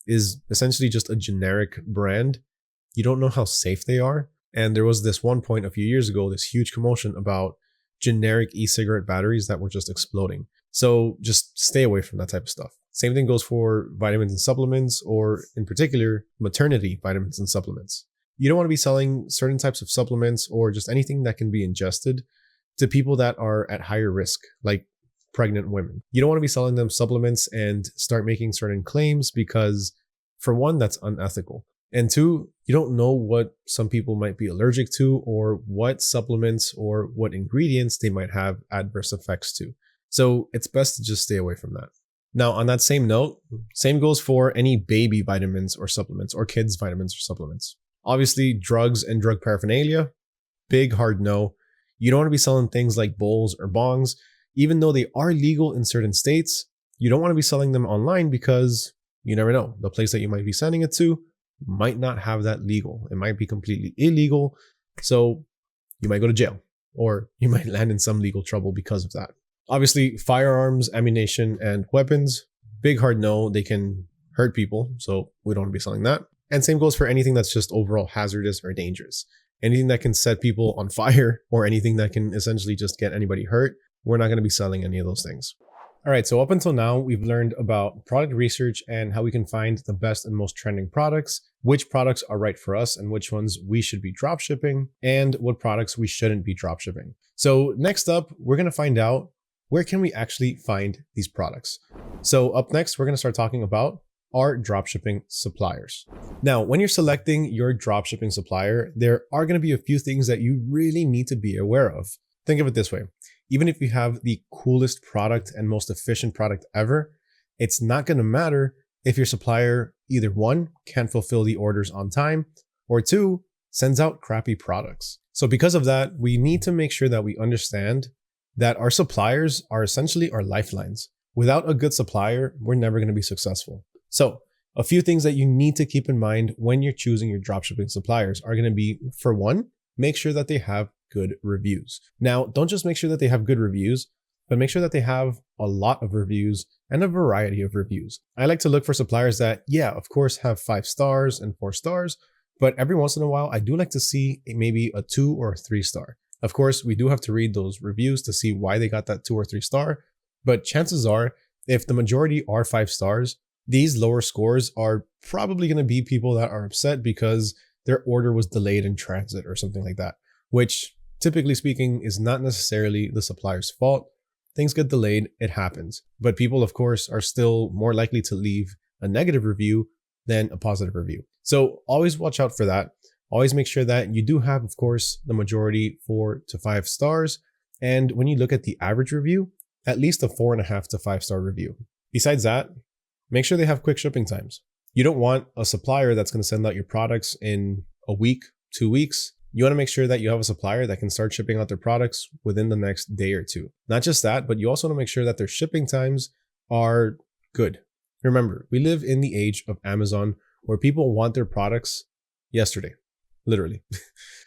is essentially just a generic brand, you don't know how safe they are. And there was this one point a few years ago, this huge commotion about generic e-cigarette batteries that were just exploding. So just stay away from that type of stuff. Same thing goes for vitamins and supplements, or in particular, maternity vitamins and supplements. You don't want to be selling certain types of supplements or just anything that can be ingested to people that are at higher risk, like pregnant women. You don't want to be selling them supplements and start making certain claims because, for one, that's unethical. And two, you don't know what some people might be allergic to or what supplements or what ingredients they might have adverse effects to. So it's best to just stay away from that. Now, on that same note, same goes for any baby vitamins or supplements or kids vitamins or supplements. Obviously, drugs and drug paraphernalia, big hard no. You don't want to be selling things like bowls or bongs. Even though they are legal in certain states, you don't want to be selling them online because you never know. The place that you might be sending it to might not have that legal. It might be completely illegal. So you might go to jail or you might land in some legal trouble because of that. Obviously, firearms, ammunition, and weapons, big hard no. They can hurt people. So we don't want to be selling that. And same goes for anything that's just overall hazardous or dangerous. Anything that can set people on fire or anything that can essentially just get anybody hurt, we're not going to be selling any of those things. All right, so up until now, we've learned about product research and how we can find the best and most trending products, which products are right for us and which ones we should be dropshipping, and what products we shouldn't be dropshipping. So next up, we're going to find out where can we actually find these products. So up next, we're going to start talking about our dropshipping suppliers. Now, when you're selecting your dropshipping supplier, there are going to be a few things that you really need to be aware of. Think of it this way. Even if you have the coolest product and most efficient product ever, it's not going to matter if your supplier either one, can't fulfill the orders on time, or two, sends out crappy products. So because of that, we need to make sure that we understand that our suppliers are essentially our lifelines. Without a good supplier, we're never going to be successful. So a few things that you need to keep in mind when you're choosing your dropshipping suppliers are going to be, for one, make sure that they have good reviews. Now, don't just make sure that they have good reviews, but make sure that they have a lot of reviews and a variety of reviews. I like to look for suppliers that, yeah, of course, have 5 stars and 4 stars, but every once in a while, I do like to see maybe a 2 or a 3 star. Of course, we do have to read those reviews to see why they got that 2 or 3 star, but chances are, if the majority are 5 stars, these lower scores are probably going to be people that are upset because their order was delayed in transit or something like that, which typically speaking is not necessarily the supplier's fault. Things get delayed, it happens. But people, of course, are still more likely to leave a negative review than a positive review. So always watch out for that. Always make sure that you do have, of course, the majority 4 to 5 stars. And when you look at the average review, at least a 4.5 to 5 star review. Besides that, make sure they have quick shipping times. You don't want a supplier that's going to send out your products in a week, 2 weeks. You want to make sure that you have a supplier that can start shipping out their products within the next day or two. Not just that, but you also want to make sure that their shipping times are good. Remember, we live in the age of Amazon where people want their products yesterday, literally.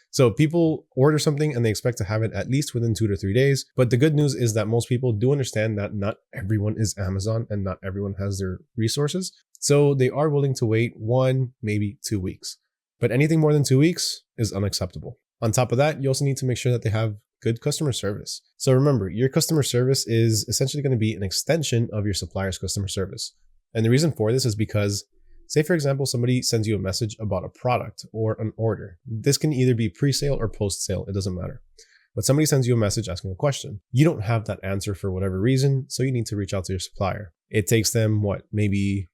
So people order something and they expect to have it at least within 2 to 3 days. But the good news is that most people do understand that not everyone is Amazon and not everyone has their resources. So they are willing to wait 1, maybe 2 weeks. But anything more than 2 weeks is unacceptable. On top of that, you also need to make sure that they have good customer service. So remember, your customer service is essentially going to be an extension of your supplier's customer service. And the reason for this is because, say for example, somebody sends you a message about a product or an order. This can either be pre-sale or post-sale, it doesn't matter. But somebody sends you a message asking a question. You don't have that answer for whatever reason, so you need to reach out to your supplier. It takes them, maybe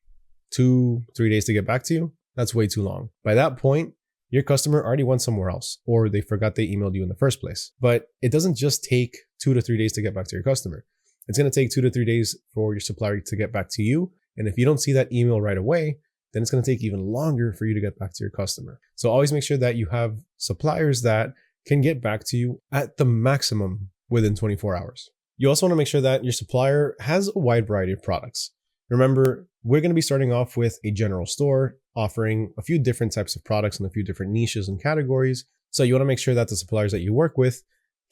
2-3 days to get back to you? That's way too long. By that point, your customer already went somewhere else, or they forgot they emailed you in the first place. But it doesn't just take 2 to 3 days to get back to your customer. It's going to take 2 to 3 days for your supplier to get back to you. And if you don't see that email right away, then it's going to take even longer for you to get back to your customer. So always make sure that you have suppliers that can get back to you at the maximum within 24 hours. You also want to make sure that your supplier has a wide variety of products. Remember, we're going to be starting off with a general store offering a few different types of products in a few different niches and categories. So you want to make sure that the suppliers that you work with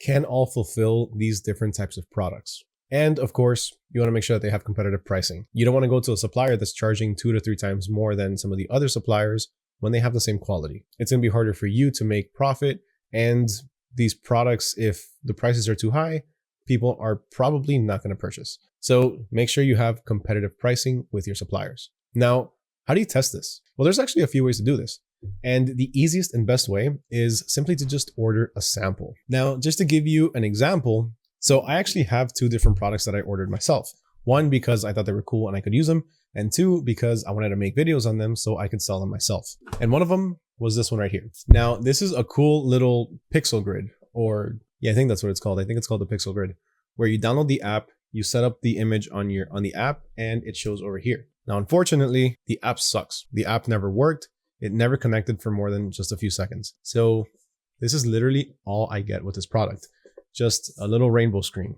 can all fulfill these different types of products. And of course, you want to make sure that they have competitive pricing. You don't want to go to a supplier that's charging 2 to 3 times more than some of the other suppliers when they have the same quality. It's going to be harder for you to make profit. And these products, if the prices are too high, people are probably not going to purchase. So make sure you have competitive pricing with your suppliers. Now, how do you test this? Well, there's actually a few ways to do this. And the easiest and best way is simply to just order a sample. Now, just to give you an example, so I actually have 2 different products that I ordered myself. 1, because I thought they were cool and I could use them. And 2, because I wanted to make videos on them so I could sell them myself. And one of them was this one right here. Now, this is a cool little pixel grid, or I think that's what it's called. I think it's called the pixel grid, where you download the app, you set up the image on the app, and it shows over here. Now, unfortunately, the app sucks. The app never worked. It never connected for more than just a few seconds. So this is literally all I get with this product. Just a little rainbow screen.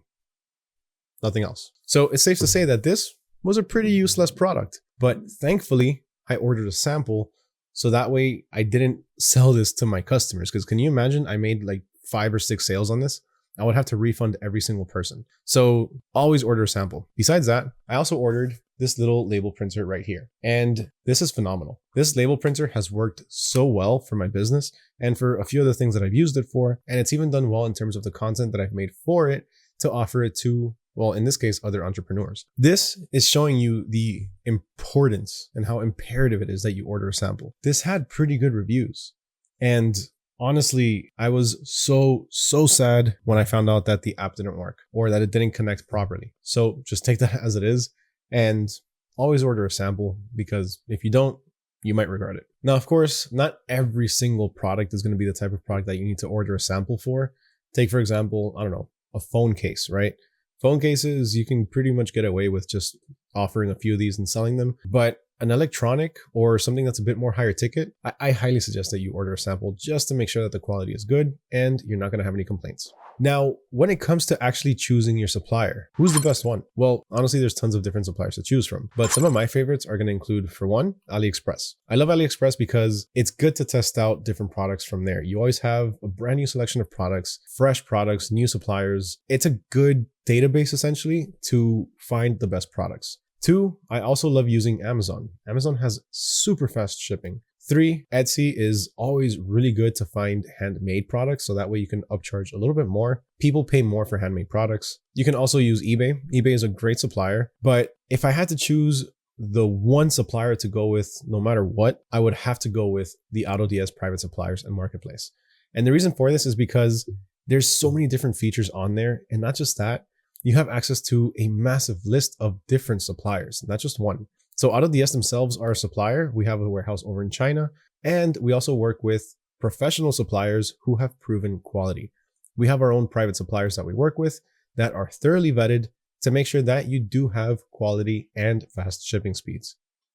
Nothing else. So it's safe to say that this was a pretty useless product. But thankfully, I ordered a sample so that way I didn't sell this to my customers. Because can you imagine I made like 5 or 6 sales on this? I would have to refund every single person. So always order a sample. Besides that, I also ordered this little label printer right here. And this is phenomenal. This label printer has worked so well for my business and for a few other things that I've used it for. And it's even done well in terms of the content that I've made for it to offer it to, well, in this case, other entrepreneurs. This is showing you the importance and how imperative it is that you order a sample. This had pretty good reviews. And honestly, I was so sad when I found out that the app didn't work or that it didn't connect properly. So just take that as it is and always order a sample, because if you don't, you might regret it. Now, of course, not every single product is going to be the type of product that you need to order a sample for. Take, for example, I don't know, a phone case, right? Phone cases, you can pretty much get away with just offering a few of these and selling them. But an electronic or something that's a bit more higher ticket, I highly suggest that you order a sample just to make sure that the quality is good and you're not going to have any complaints. Now, when it comes to actually choosing your supplier, who's the best one? Well, honestly, there's tons of different suppliers to choose from, but some of my favorites are going to include, for one, AliExpress. I love AliExpress because it's good to test out different products from there. You always have a brand new selection of products, fresh products, new suppliers. It's a good database essentially to find the best products. 2, I also love using Amazon. Amazon has super fast shipping. 3, Etsy is always really good to find handmade products, so that way you can upcharge a little bit more. People pay more for handmade products. You can also use eBay. eBay is a great supplier, but if I had to choose the one supplier to go with no matter what, I would have to go with the AutoDS private suppliers and marketplace. And the reason for this is because there's so many different features on there, and not just that, you have access to a massive list of different suppliers, not just one. So AutoDS themselves are a supplier. We have a warehouse over in China, and we also work with professional suppliers who have proven quality. We have our own private suppliers that we work with that are thoroughly vetted to make sure that you do have quality and fast shipping speeds.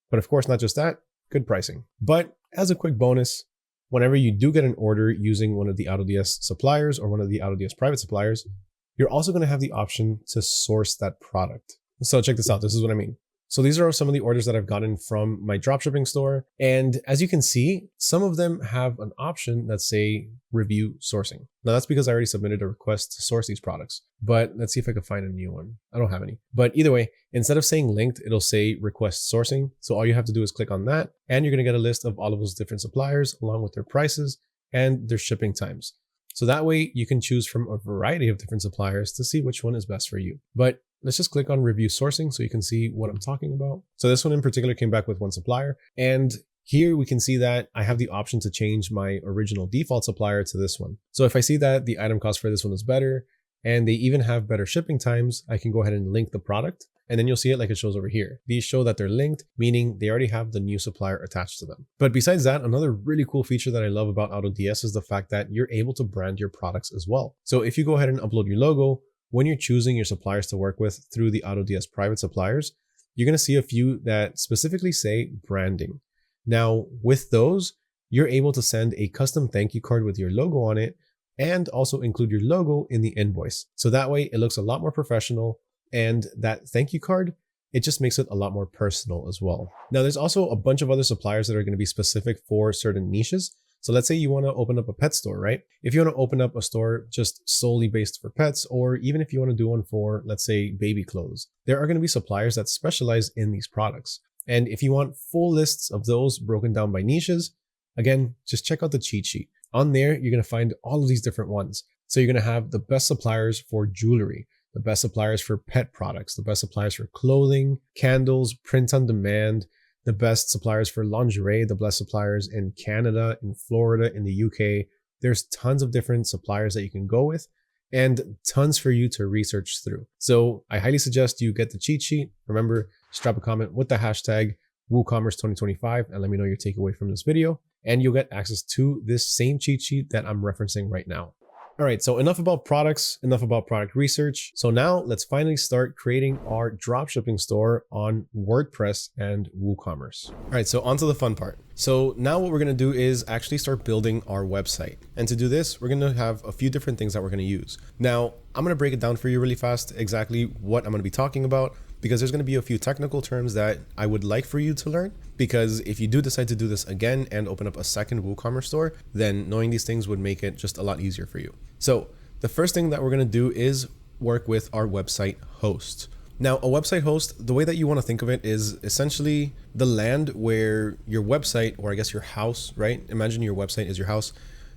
But of course, not just that, good pricing. But as a quick bonus, whenever you do get an order using one of the AutoDS suppliers or one of the AutoDS private suppliers, you're also going to have the option to source that product. So check this out. This is what I mean. So these are some of the orders that I've gotten from my dropshipping store. And as you can see, some of them have an option that say review sourcing. Now that's because I already submitted a request to source these products, but let's see if I can find a new one. I don't have any, but either way, instead of saying linked, it'll say request sourcing. So all you have to do is click on that and you're going to get a list of all of those different suppliers along with their prices and their shipping times. So that way you can choose from a variety of different suppliers to see which one is best for you. But let's just click on review sourcing so you can see what I'm talking about. So this one in particular came back with one supplier. And here we can see that I have the option to change my original default supplier to this one. So if I see that the item cost for this one is better, and they even have better shipping times, I can go ahead and link the product. And then you'll see it like it shows over here. These show that they're linked, meaning they already have the new supplier attached to them. But besides that, another really cool feature that I love about AutoDS is the fact that you're able to brand your products as well. So if you go ahead and upload your logo, when you're choosing your suppliers to work with through the AutoDS private suppliers, you're going to see a few that specifically say branding. Now, with those, you're able to send a custom thank you card with your logo on it and also include your logo in the invoice. So that way it looks a lot more professional, and that thank you card, it just makes it a lot more personal as well. Now, there's also a bunch of other suppliers that are going to be specific for certain niches. So let's say you want to open up a pet store, right? If you want to open up a store just solely based for pets, or even if you want to do one for, let's say, baby clothes, there are going to be suppliers that specialize in these products. And if you want full lists of those broken down by niches, again, just check out the cheat sheet. On there, you're going to find all of these different ones. So you're going to have the best suppliers for jewelry, the best suppliers for pet products, the best suppliers for clothing, candles, print on demand, the best suppliers for lingerie, the best suppliers in Canada, in Florida, in the UK. There's tons of different suppliers that you can go with and tons for you to research through. So I highly suggest you get the cheat sheet. Remember, just drop a comment with the hashtag WooCommerce 2025 and let me know your takeaway from this video. And you'll get access to this same cheat sheet that I'm referencing right now. All right, so enough about products, enough about product research. So now let's finally start creating our dropshipping store on WordPress and WooCommerce. All right, so on to the fun part. So now what we're gonna do is actually start building our website. And to do this, we're gonna have a few different things that we're gonna use. Now, I'm gonna break it down for you really fast, exactly what I'm gonna be talking about, because there's going to be a few technical terms that I would like for you to learn, because if you do decide to do this again and open up a second WooCommerce store, then knowing these things would make it just a lot easier for you. So the first thing that we're going to do is work with our website host. Now, a website host, the way that you want to think of it is essentially the land where your website, or I guess your house, right? Imagine your website is your house,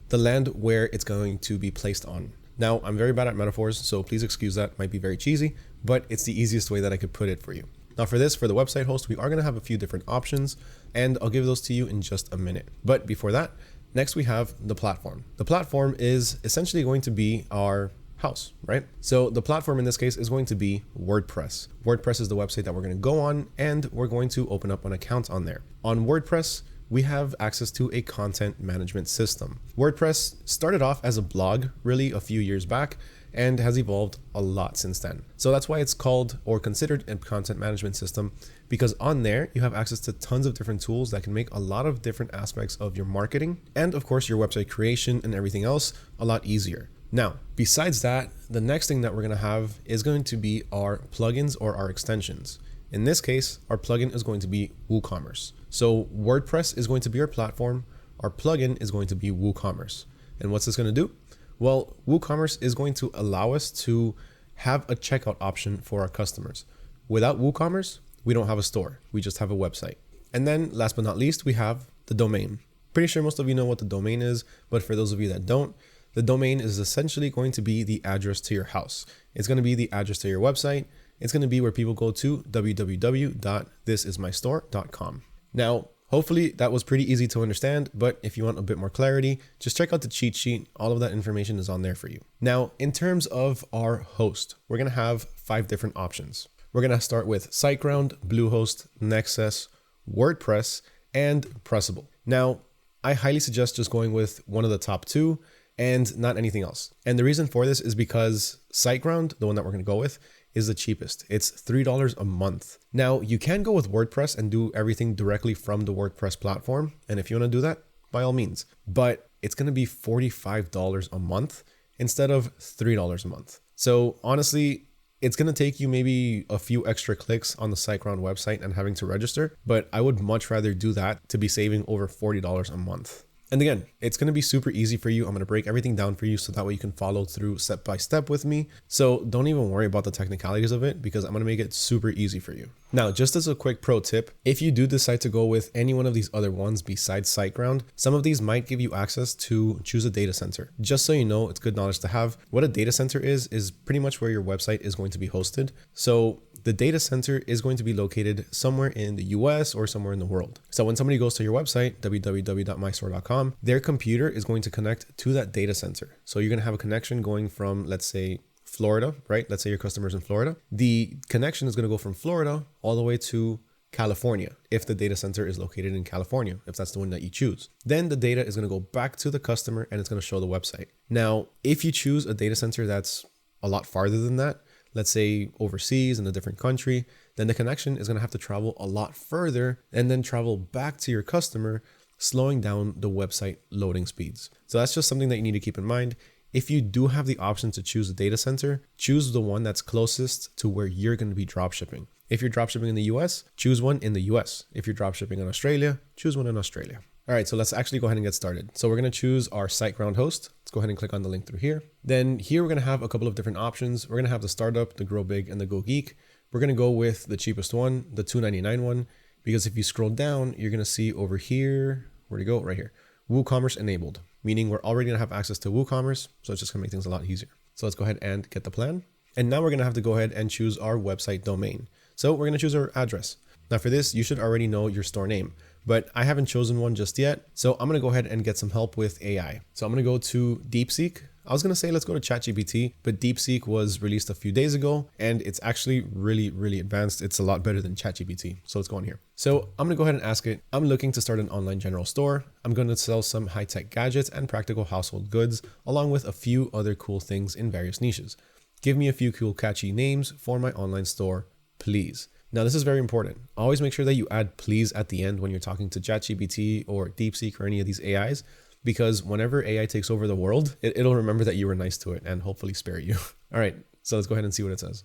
the land where it's going to be placed on. Now, I'm very bad at metaphors, so please excuse that. It might be very cheesy, but it's the easiest way that I could put it for you. Now for this, for the website host, we are going to have a few different options, and I'll give those to you in just a minute. But before that, next we have the platform. The platform is essentially going to be our house, right? So the platform in this case is going to be WordPress. WordPress is the website that we're going to go on, and we're going to open up an account on there. On WordPress, we have access to a content management system. WordPress started off as a blog really a few years back and has evolved a lot since then. So that's why it's called or considered a content management system, because on there you have access to tons of different tools that can make a lot of different aspects of your marketing and of course your website creation and everything else a lot easier. Now, besides that, the next thing that we're going to have is going to be our plugins or our extensions. In this case, our plugin is going to be WooCommerce. So WordPress is going to be our platform. Our plugin is going to be WooCommerce. And what's this going to do? Well, WooCommerce is going to allow us to have a checkout option for our customers. Without WooCommerce, we don't have a store. We just have a website. And then last but not least, we have the domain. Pretty sure most of you know what the domain is, but for those of you that don't, the domain is essentially going to be the address to your house. It's going to be the address to your website. It's going to be where people go to www.thisismystore.com. Now, hopefully that was pretty easy to understand, but if you want a bit more clarity, just check out the cheat sheet. All of that information is on there for you. Now, in terms of our host, we're going to have 5 different options. We're going to start with SiteGround, Bluehost, Nexus, WordPress, and Pressable. Now, I highly suggest just going with one of the top two and not anything else. And the reason for this is because SiteGround, the one that we're going to go with, is the cheapest. It's $3 a month. Now, you can go with WordPress and do everything directly from the WordPress platform. And if you want to do that, by all means. But it's going to be $45 a month instead of $3 a month. So honestly, it's going to take you maybe a few extra clicks on the SiteGround website and having to register, but I would much rather do that to be saving over $40 a month. And again, it's going to be super easy for you. I'm going to break everything down for you so that way you can follow through step by step with me. So don't even worry about the technicalities of it because I'm going to make it super easy for you. Now, just as a quick pro tip, if you do decide to go with any one of these other ones besides SiteGround, some of these might give you access to choose a data center. Just so you know, it's good knowledge to have. What a data center is pretty much where your website is going to be hosted. So the data center is going to be located somewhere in the US or somewhere in the world. So when somebody goes to your website, www.mystore.com, their computer is going to connect to that data center. So you're going to have a connection going from, let's say, Florida, right? Let's say your customer's in Florida. The connection is going to go from Florida all the way to California, if the data center is located in California, if that's the one that you choose. Then the data is going to go back to the customer and it's going to show the website. Now, if you choose a data center that's a lot farther than that, let's say overseas in a different country, then the connection is going to have to travel a lot further and then travel back to your customer, slowing down the website loading speeds. So that's just something that you need to keep in mind. If you do have the option to choose a data center, choose the one that's closest to where you're going to be dropshipping. If you're dropshipping in the US, choose one in the US. If you're dropshipping in Australia, choose one in Australia. All right, so let's actually go ahead and get started. So we're going to choose our SiteGround host. Let's go ahead and click on the link through here. Then here we're going to have a couple of different options. We're going to have the startup, the grow big, and the go geek. We're going to go with the cheapest one, the $2.99 one, because if you scroll down, you're going to see over here, where'd it go? Right here, WooCommerce enabled, meaning we're already going to have access to WooCommerce. So it's just going to make things a lot easier. So let's go ahead and get the plan. And now we're going to have to go ahead and choose our website domain. So we're going to choose our address. Now for this, you should already know your store name, but I haven't chosen one just yet. So I'm going to go ahead and get some help with AI. So I'm going to go to DeepSeek. I was going to say, let's go to ChatGPT, but DeepSeek was released a few days ago and it's actually really, really advanced. It's a lot better than ChatGPT. So let's go on here. So I'm going to go ahead and ask it. I'm looking to start an online general store. I'm going to sell some high-tech gadgets and practical household goods, along with a few other cool things in various niches. Give me a few cool, catchy names for my online store, please. Now, this is very important. Always make sure that you add please at the end when you're talking to ChatGPT or DeepSeek or any of these AIs, because whenever AI takes over the world, it'll remember that you were nice to it and hopefully spare you. All right, so let's go ahead and see what it says.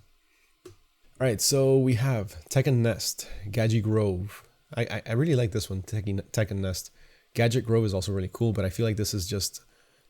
All right, so we have Tech and Nest, Gadget Grove. I really like this one, Tech and Nest. Gadget Grove is also really cool, but I feel like this is just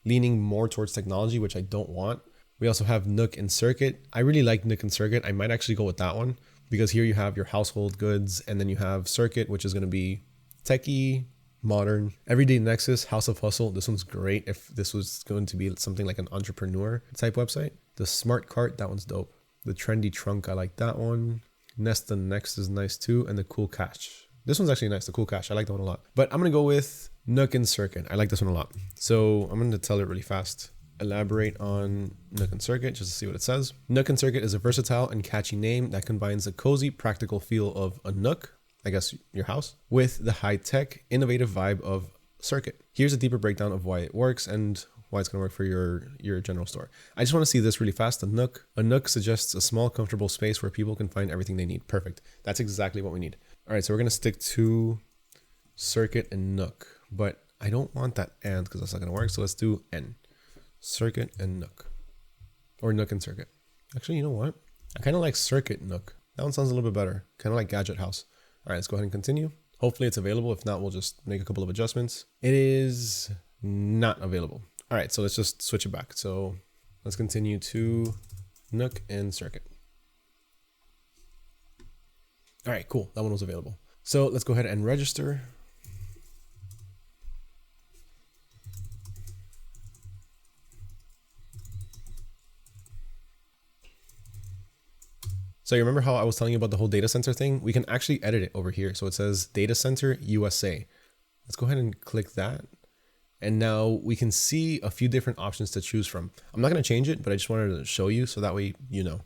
leaning more towards technology, which I don't want. We also have Nook and Circuit. I really like Nook and Circuit. I might actually go with that one, because here you have your household goods and then you have Circuit, which is going to be techie, modern. Everyday Nexus, House of Hustle. This one's great if this was going to be something like an entrepreneur type website. The Smart Cart, that one's dope. The Trendy Trunk, I like that one. Nest and Next is nice too. And the Cool Cache. This one's actually nice, the Cool Cache. I like that one a lot. But I'm going to go with Nook and Circuit. I like this one a lot. So I'm going to tell it really fast. Elaborate on Nook and Circuit just to see what it says. Nook and Circuit is a versatile and catchy name that combines the cozy, practical feel of a nook, I guess your house, with the high-tech, innovative vibe of Circuit. Here's a deeper breakdown of why it works and why it's going to work for your general store. I just want to see this really fast. A nook suggests a small, comfortable space where people can find everything they need. Perfect. That's exactly what we need. All right, so we're going to stick to Circuit and Nook, but I don't want that and because that's not going to work. So let's do N. Circuit and Nook, or Nook and Circuit. Actually, you know what? I kind of like Circuit Nook. That one sounds a little bit better. Kind of like Gadget House. All right, let's go ahead and continue. Hopefully it's available. If not, we'll just make a couple of adjustments. It is not available. All right, so let's just switch it back. So let's continue to Nook and Circuit. All right, cool. That one was available. So let's go ahead and register. So you remember how I was telling you about the whole data center thing? We can actually edit it over here. So it says Data Center USA. Let's go ahead and click that. And now we can see a few different options to choose from. I'm not going to change it, but I just wanted to show you so that way you know.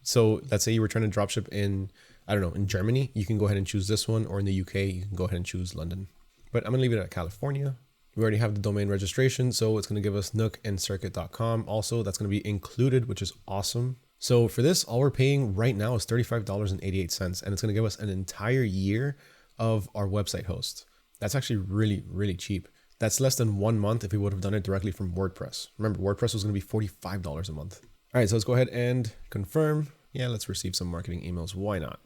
So let's say you were trying to dropship in, I don't know, in Germany, you can go ahead and choose this one, or in the UK, you can go ahead and choose London. But I'm gonna leave it at California. We already have the domain registration, so it's gonna give us nookandcircuit.com. Also, that's gonna be included, which is awesome. So for this, all we're paying right now is $35.88, and it's gonna give us an entire year of our website host. That's actually really, really cheap. That's less than 1 month if we would have done it directly from WordPress. Remember, WordPress was gonna be $45 a month. All right, so let's go ahead and confirm. Yeah, let's receive some marketing emails. Why not?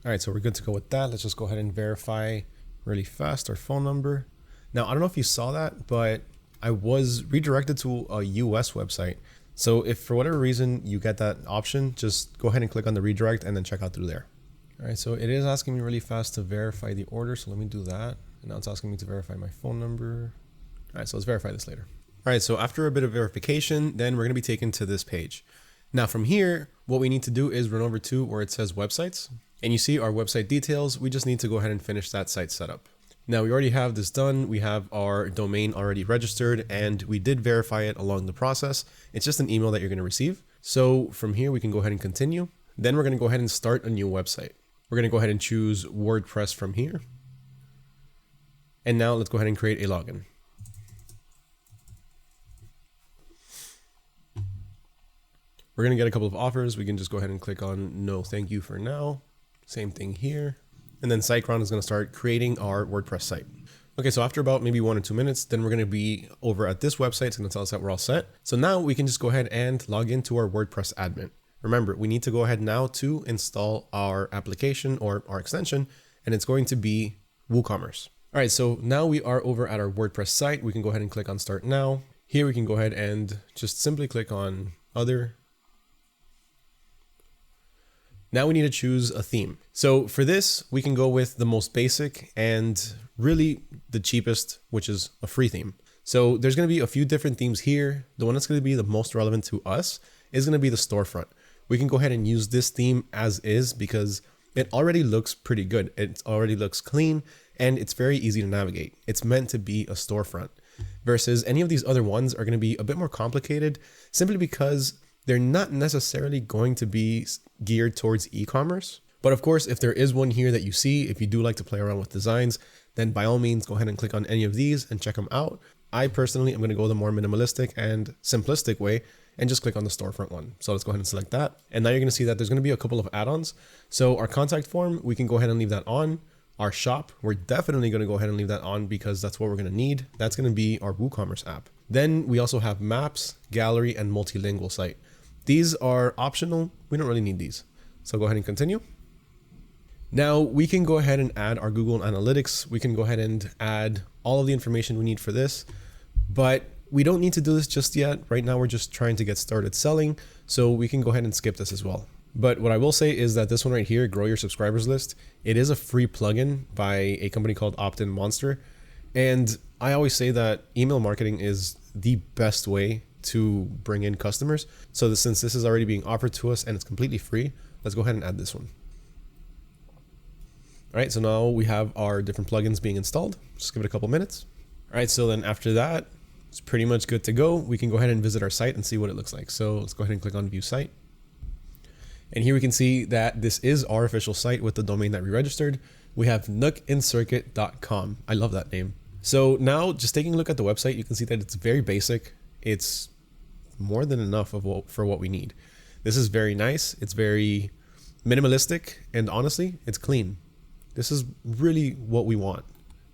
All right, so we're good to go with that. Let's just go ahead and verify really fast our phone number. Now, I don't know if you saw that, but I was redirected to a US website. So if for whatever reason you get that option, just go ahead and click on the redirect and then check out through there. All right, so it is asking me really fast to verify the order. So let me do that. And now it's asking me to verify my phone number. All right, so let's verify this later. All right, so after a bit of verification, then we're gonna be taken to this page. Now from here, what we need to do is run over to where it says websites. And you see our website details. We just need to go ahead and finish that site setup. Now we already have this done. We have our domain already registered and we did verify it along the process. It's just an email that you're gonna receive. So from here, we can go ahead and continue. Then we're gonna go ahead and start a new website. We're gonna go ahead and choose WordPress from here. And now let's go ahead and create a login. We're gonna get a couple of offers. We can just go ahead and click on no thank you for now. Same thing here. And then SiteGround is gonna start creating our WordPress site. Okay, so after about maybe 1 or 2 minutes, then we're gonna be over at this website. It's gonna tell us that we're all set. So now we can just go ahead and log into our WordPress admin. Remember, we need to go ahead now to install our application or our extension, and it's going to be WooCommerce. All right, so now we are over at our WordPress site. We can go ahead and click on Start Now. Here we can go ahead and just simply click on Other. Now we need to choose a theme. So for this, we can go with the most basic and really the cheapest, which is a free theme. So there's gonna be a few different themes here. The one that's gonna be the most relevant to us is gonna be the storefront. We can go ahead and use this theme as is because it already looks pretty good. It already looks clean and it's very easy to navigate. It's meant to be a storefront versus any of these other ones are gonna be a bit more complicated simply because they're not necessarily going to be geared towards e-commerce. But of course, if there is one here that you see, if you do like to play around with designs, then by all means, go ahead and click on any of these and check them out. I personally am going to go the more minimalistic and simplistic way and just click on the storefront one. So let's go ahead and select that. And now you're going to see that there's going to be a couple of add-ons. So our contact form, we can go ahead and leave that on. Our shop, we're definitely going to go ahead and leave that on because that's what we're going to need. That's going to be our WooCommerce app. Then we also have maps, gallery, and multilingual site. These are optional. We don't really need these. So go ahead and continue. Now we can go ahead and add our Google Analytics. We can go ahead and add all of the information we need for this, but we don't need to do this just yet. Right now, we're just trying to get started selling. So we can go ahead and skip this as well. But what I will say is that this one right here, Grow Your Subscribers List, it is a free plugin by a company called Opt-in Monster. And I always say that email marketing is the best way to bring in customers. So since this is already being offered to us and it's completely free, let's go ahead and add this one. All right, so now we have our different plugins being installed. Just give it a couple minutes. All right, so then after that, it's pretty much good to go. We can go ahead and visit our site and see what it looks like. So let's go ahead and click on View Site. And here we can see that this is our official site with the domain that we registered. We have nookandcircuit.com. I love that name. So now just taking a look at the website, you can see that it's very basic. It's more than enough for what we need. This is very nice. It's very minimalistic and honestly, it's clean. This is really what we want.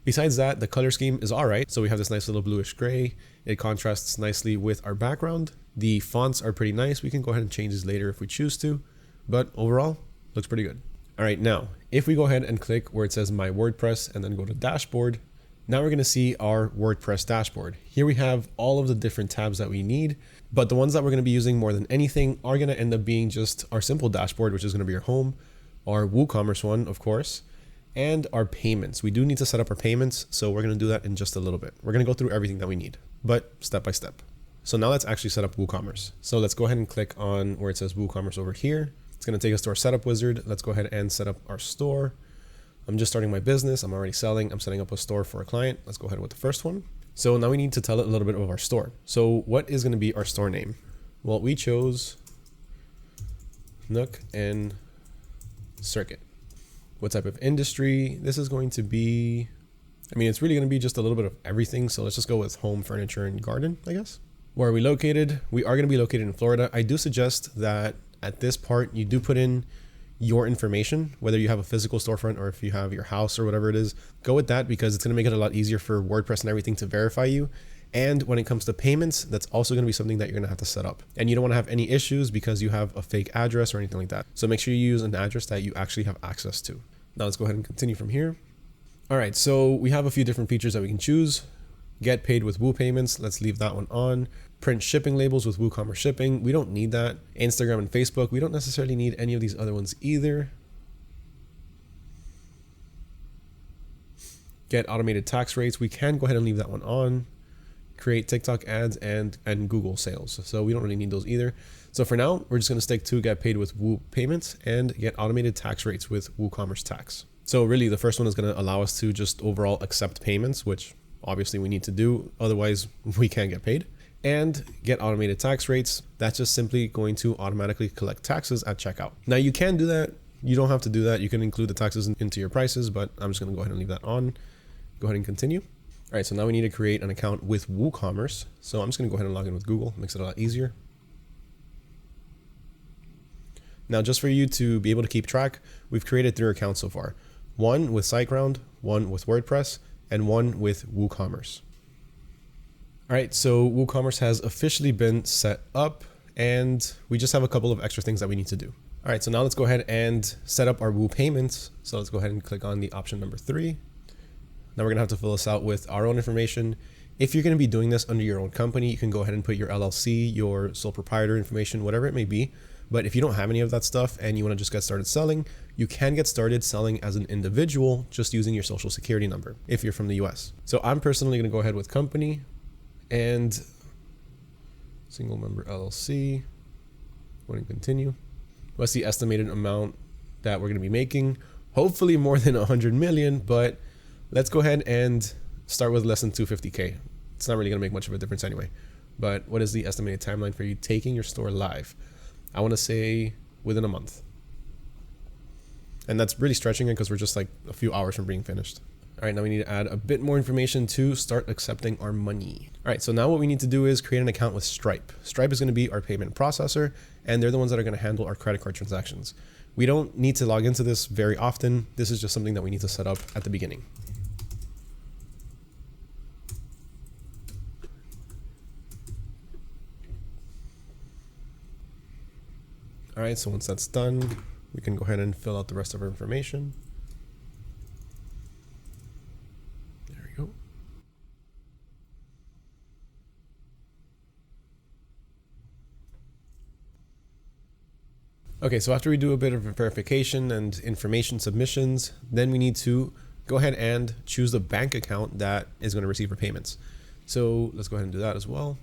Besides that, the color scheme is all right. So we have this nice little bluish gray. It contrasts nicely with our background. The fonts are pretty nice. We can go ahead and change these later if we choose to, but overall, looks pretty good. All right, now, if we go ahead and click where it says My WordPress and then go to Dashboard, now we're gonna see our WordPress dashboard. Here we have all of the different tabs that we need, but the ones that we're gonna be using more than anything are gonna end up being just our simple dashboard, which is gonna be our home, our WooCommerce one, of course, and our payments. We do need to set up our payments, so we're gonna do that in just a little bit. We're gonna go through everything that we need, but step by step. So now let's actually set up WooCommerce. So let's go ahead and click on where it says WooCommerce over here. It's gonna take us to our setup wizard. Let's go ahead and set up our store. I'm just starting my business. I'm already selling. I'm setting up a store for a client. Let's go ahead with the first one. So now we need to tell it a little bit of our store. So what is going to be our store name? Well, we chose Nook and Circuit. What type of industry? This is going to be, I mean, it's really going to be just a little bit of everything. So let's just go with home, furniture, and garden, I guess. Where are we located? We are going to be located in Florida. I do suggest that at this part, you do put in your information, whether you have a physical storefront or if you have your house or whatever it is. Go with that because it's going to make it a lot easier for WordPress and everything to verify you. And when it comes to payments, that's also going to be something that you're going to have to set up. And you don't want to have any issues because you have a fake address or anything like that. So make sure you use an address that you actually have access to. Now let's go ahead and continue from here. All right, so we have a few different features that we can choose. Get paid with Woo payments. Let's leave that one on. Print shipping labels with WooCommerce shipping. We don't need that. Instagram and Facebook. We don't necessarily need any of these other ones either. Get automated tax rates. We can go ahead and leave that one on. Create TikTok ads and Google sales. So we don't really need those either. So for now, we're just going to stick to get paid with Woo payments and get automated tax rates with WooCommerce tax. So really the first one is going to allow us to just overall accept payments, which obviously we need to do. Otherwise we can't get paid. And get automated tax rates. That's just simply going to automatically collect taxes at checkout. Now you can do that. You don't have to do that. You can include the taxes into your prices, but I'm just going to go ahead and leave that on. Go ahead and continue. All right, so now we need to create an account with WooCommerce. So I'm just going to go ahead and log in with Google. Makes it a lot easier. Now, just for you to be able to keep track, we've created 3 accounts so far. One with SiteGround, one with WordPress, and one with WooCommerce. All right, so WooCommerce has officially been set up, and we just have a couple of extra things that we need to do. All right, so now let's go ahead and set up our Woo payments. So let's go ahead and click on the option number 3. Now we're gonna have to fill this out with our own information. If you're gonna be doing this under your own company, you can go ahead and put your LLC, your sole proprietor information, whatever it may be. But if you don't have any of that stuff and you wanna just get started selling, you can get started selling as an individual just using your social security number if you're from the US. So I'm personally gonna go ahead with company and single member LLC. Go ahead and continue. What's the estimated amount that we're gonna be making? Hopefully more than 100 million, but let's go ahead and start with less than 250K. It's not really gonna make much of a difference anyway. But what is the estimated timeline for you taking your store live? I wanna say within a month. And that's really stretching it because we're just like a few hours from being finished. All right, now we need to add a bit more information to start accepting our money. All right, so now what we need to do is create an account with Stripe. Stripe is gonna be our payment processor, and they're the ones that are gonna handle our credit card transactions. We don't need to log into this very often. This is just something that we need to set up at the beginning. All right, so once that's done, we can go ahead and fill out the rest of our information. There we go. Okay, so after we do a bit of verification and information submissions, then we need to go ahead and choose the bank account that is going to receive our payments. So let's go ahead and do that as well.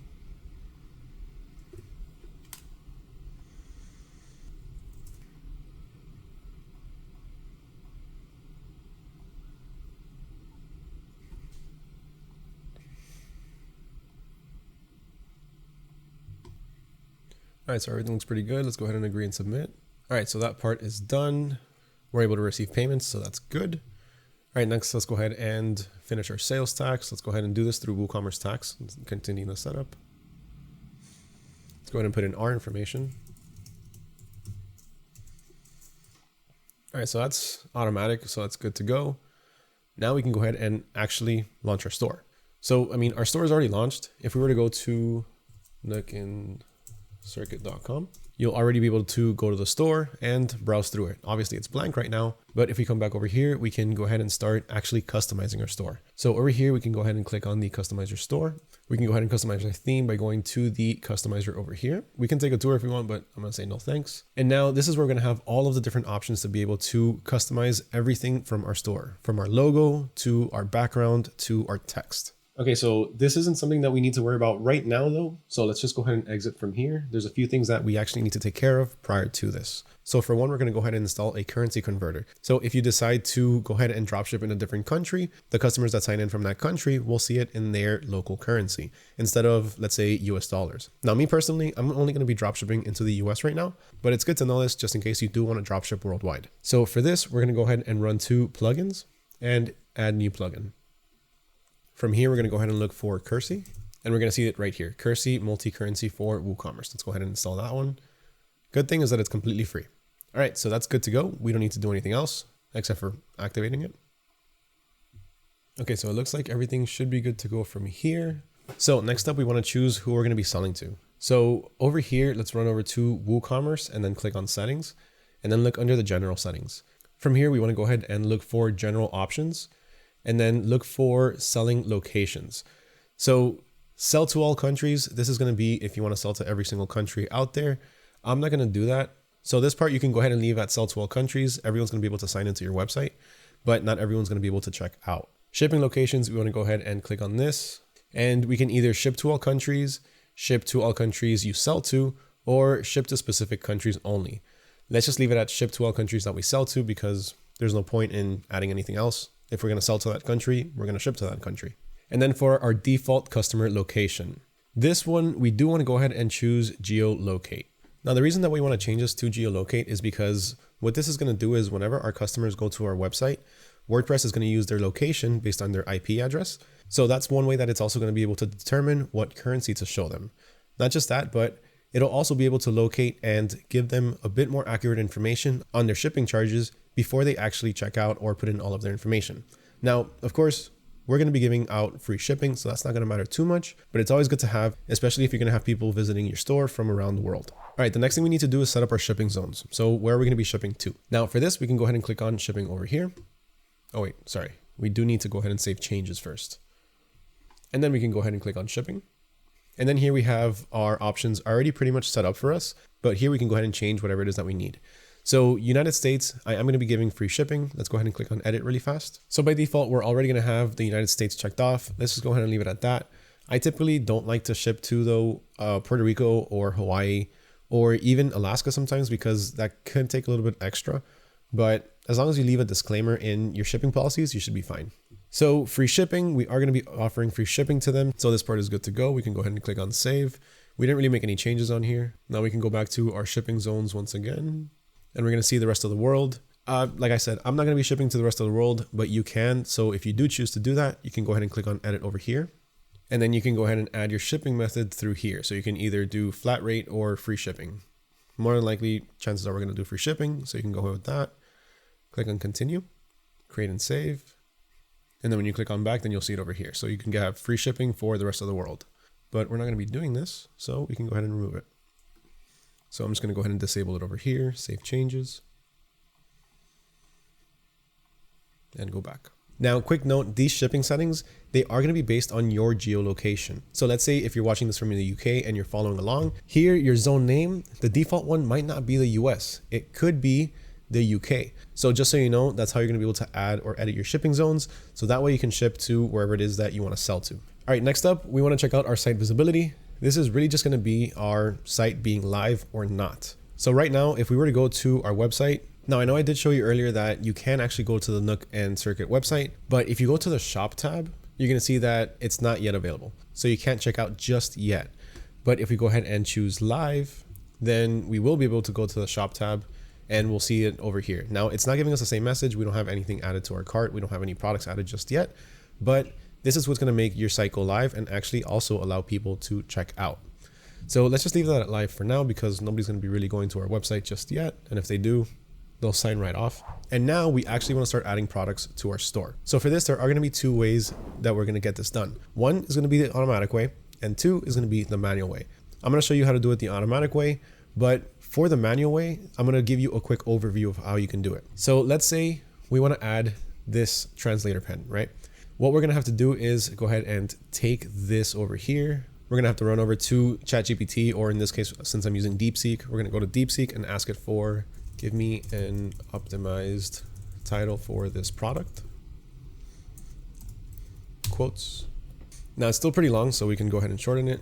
All right, so everything looks pretty good. Let's go ahead and agree and submit. All right, so that part is done. We're able to receive payments, so that's good. All right, next, let's go ahead and finish our sales tax. Let's go ahead and do this through WooCommerce tax. Let's continue the setup. Let's go ahead and put in our information. All right, so that's automatic, so that's good to go. Now we can go ahead and actually launch our store. So, I mean, our store is already launched. If we were to go to circuit.com, you'll already be able to go to the store and browse through it. Obviously it's blank right now, but if we come back over here, we can go ahead and start actually customizing our store. So over here, we can go ahead and click on the customize your store. We can go ahead and customize our theme by going to the customizer over here. We can take a tour if we want, but I'm gonna say no thanks. And now this is where we're gonna have all of the different options to be able to customize everything from our store, from our logo to our background to our text. Okay, so this isn't something that we need to worry about right now though. So let's just go ahead and exit from here. There's a few things that we actually need to take care of prior to this. So for one, we're going to go ahead and install a currency converter. So if you decide to go ahead and dropship in a different country, the customers that sign in from that country will see it in their local currency instead of, let's say, US dollars. Now, me personally, I'm only going to be dropshipping into the US right now, but it's good to know this just in case you do want to dropship worldwide. So for this, we're going to go ahead and run 2 plugins and add new plugin. From here, we're going to go ahead and look for Currency, and we're going to see it right here, Currency multi-currency for WooCommerce. Let's go ahead and install that one. Good thing is that it's completely free. All right, so that's good to go. We don't need to do anything else except for activating it. Okay, so it looks like everything should be good to go from here. So next up, we want to choose who we're going to be selling to. So over here, let's run over to WooCommerce and then click on settings and then look under the general settings. From here, we want to go ahead and look for general options and then look for selling locations. So sell to all countries. This is going to be if you want to sell to every single country out there. I'm not going to do that. So this part you can go ahead and leave at sell to all countries. Everyone's going to be able to sign into your website, but not everyone's going to be able to check out. Shipping locations, we want to go ahead and click on this, and we can either ship to all countries you sell to, or ship to specific countries only. Let's just leave it at ship to all countries that we sell to because there's no point in adding anything else. If we're going to sell to that country, we're going to ship to that country. And then for our default customer location, this one, we do want to go ahead and choose geolocate. Now, the reason that we want to change this to geolocate is because what this is going to do is whenever our customers go to our website, WordPress is going to use their location based on their IP address. So that's one way that it's also going to be able to determine what currency to show them. Not just that, but it'll also be able to locate and give them a bit more accurate information on their shipping charges before they actually check out or put in all of their information. Now, of course, we're going to be giving out free shipping, so that's not going to matter too much, but it's always good to have, especially if you're going to have people visiting your store from around the world. All right, the next thing we need to do is set up our shipping zones. So where are we going to be shipping to? Now for this, we can go ahead and click on shipping over here. Oh wait, sorry. We do need to go ahead and save changes first. And then we can go ahead and click on shipping. And then here we have our options already pretty much set up for us, but here we can go ahead and change whatever it is that we need. So United States, I am going to be giving free shipping. Let's go ahead and click on edit really fast. So by default, we're already going to have the United States checked off. Let's just go ahead and leave it at that. I typically don't like to ship to though Puerto Rico or Hawaii or even Alaska sometimes because that could take a little bit extra. But as long as you leave a disclaimer in your shipping policies, you should be fine. So free shipping, we are going to be offering free shipping to them. So this part is good to go. We can go ahead and click on save. We didn't really make any changes on here. Now we can go back to our shipping zones once again. And we're going to see the rest of the world. Like I said, I'm not going to be shipping to the rest of the world, but you can. So if you do choose to do that, you can go ahead and click on edit over here. And then you can go ahead and add your shipping method through here. So you can either do flat rate or free shipping. More than likely, chances are we're going to do free shipping. So you can go ahead with that. Click on continue, create and save. And then when you click on back, then you'll see it over here. So you can have free shipping for the rest of the world. But we're not going to be doing this, so we can go ahead and remove it. So I'm just going to go ahead and disable it over here, save changes, and go back. Now, quick note, these shipping settings, they are going to be based on your geolocation. So let's say if you're watching this from the UK and you're following along, here your zone name, the default one might not be the US. It could be the UK. So just so you know, that's how you're going to be able to add or edit your shipping zones. So that way you can ship to wherever it is that you want to sell to. All right, next up, we want to check out our site visibility. This is really just going to be our site being live or not. So right now, if we were to go to our website, now I know I did show you earlier that you can actually go to the Nook and Circuit website, but if you go to the shop tab, you're going to see that it's not yet available. So you can't check out just yet. But if we go ahead and choose live, then we will be able to go to the shop tab and we'll see it over here. Now it's not giving us the same message. We don't have anything added to our cart. We don't have any products added just yet, but this is what's going to make your site go live and actually also allow people to check out. So let's just leave that at live for now because nobody's going to be really going to our website just yet. And if they do, they'll sign right off. And now we actually want to start adding products to our store. So for this, there are going to be 2 ways that we're going to get this done. One is going to be the automatic way and 2 is going to be the manual way. I'm going to show you how to do it the automatic way, but for the manual way, I'm going to give you a quick overview of how you can do it. So let's say we want to add this translator pen, right? What we're going to have to do is go ahead and take this over here. We're going to have to run over to ChatGPT, or in this case, since I'm using DeepSeek, we're going to go to DeepSeek and ask it for, give me an optimized title for this product. Quotes. Now it's still pretty long, so we can go ahead and shorten it.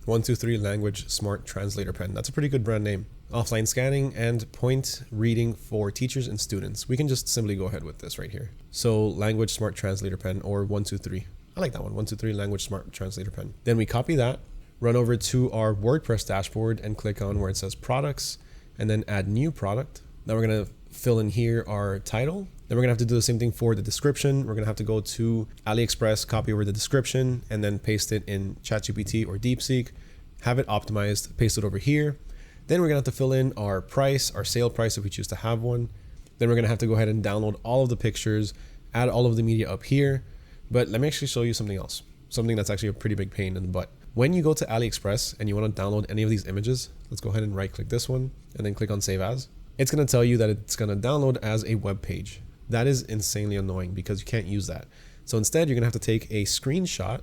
123 Language Smart Translator Pen. That's a pretty good brand name. Offline scanning and point reading for teachers and students. We can just simply go ahead with this right here. So Language Smart Translator Pen, or 123. I like that one, 123 Language Smart Translator Pen. Then we copy that, run over to our WordPress dashboard and click on where it says products, and then add new product. Now we're gonna fill in here our title. Then we're gonna have to do the same thing for the description. We're gonna have to go to AliExpress, copy over the description, and then paste it in ChatGPT or DeepSeek, have it optimized, paste it over here. Then we're gonna have to fill in our price, our sale price if we choose to have one. Then we're gonna have to go ahead and download all of the pictures, add all of the media up here. But let me actually show you something else, something that's actually a pretty big pain in the butt. When you go to AliExpress and you wanna download any of these images, let's go ahead and right click this one and then click on Save As. It's gonna tell you that it's gonna download as a web page. That is insanely annoying because you can't use that. So instead, you're gonna have to take a screenshot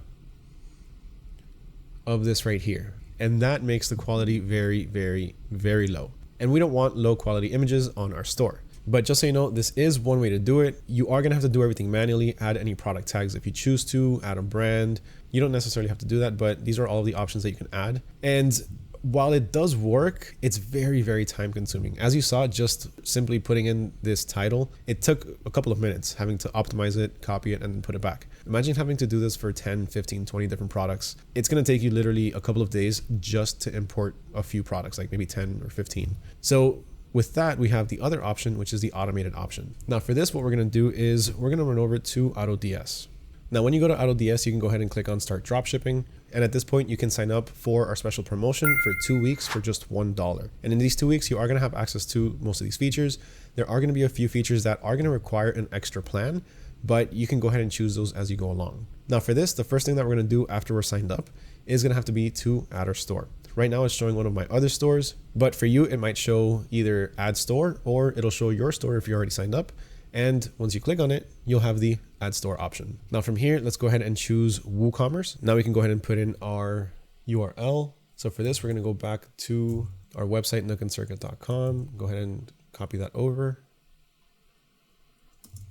of this right here. And that makes the quality very, very, very low. And we don't want low quality images on our store. But just so you know, this is one way to do it. You are gonna have to do everything manually, add any product tags if you choose to, add a brand. You don't necessarily have to do that, but these are all the options that you can add. And while it does work, it's very, very time consuming. As you saw, just simply putting in this title, it took a couple of minutes having to optimize it, copy it, and then put it back. Imagine having to do this for 10, 15, 20 different products. It's gonna take you literally a couple of days just to import a few products, like maybe 10 or 15. So with that, we have the other option, which is the automated option. Now for this, what we're gonna do is we're gonna run over to AutoDS. Now, when you go to AutoDS, you can go ahead and click on Start Dropshipping. And at this point, you can sign up for our special promotion for 2 weeks for just $1. And in these 2 weeks, you are going to have access to most of these features. There are going to be a few features that are going to require an extra plan, but you can go ahead and choose those as you go along. Now for this, the first thing that we're going to do after we're signed up is going to have to be to add our store. Right now it's showing one of my other stores, but for you, it might show either add store or it'll show your store if you're already signed up. And once you click on it, you'll have the add store option. Now from here, let's go ahead and choose WooCommerce. Now we can go ahead and put in our URL. So for this, we're gonna go back to our website, nookandcircuit.com. Go ahead and copy that over.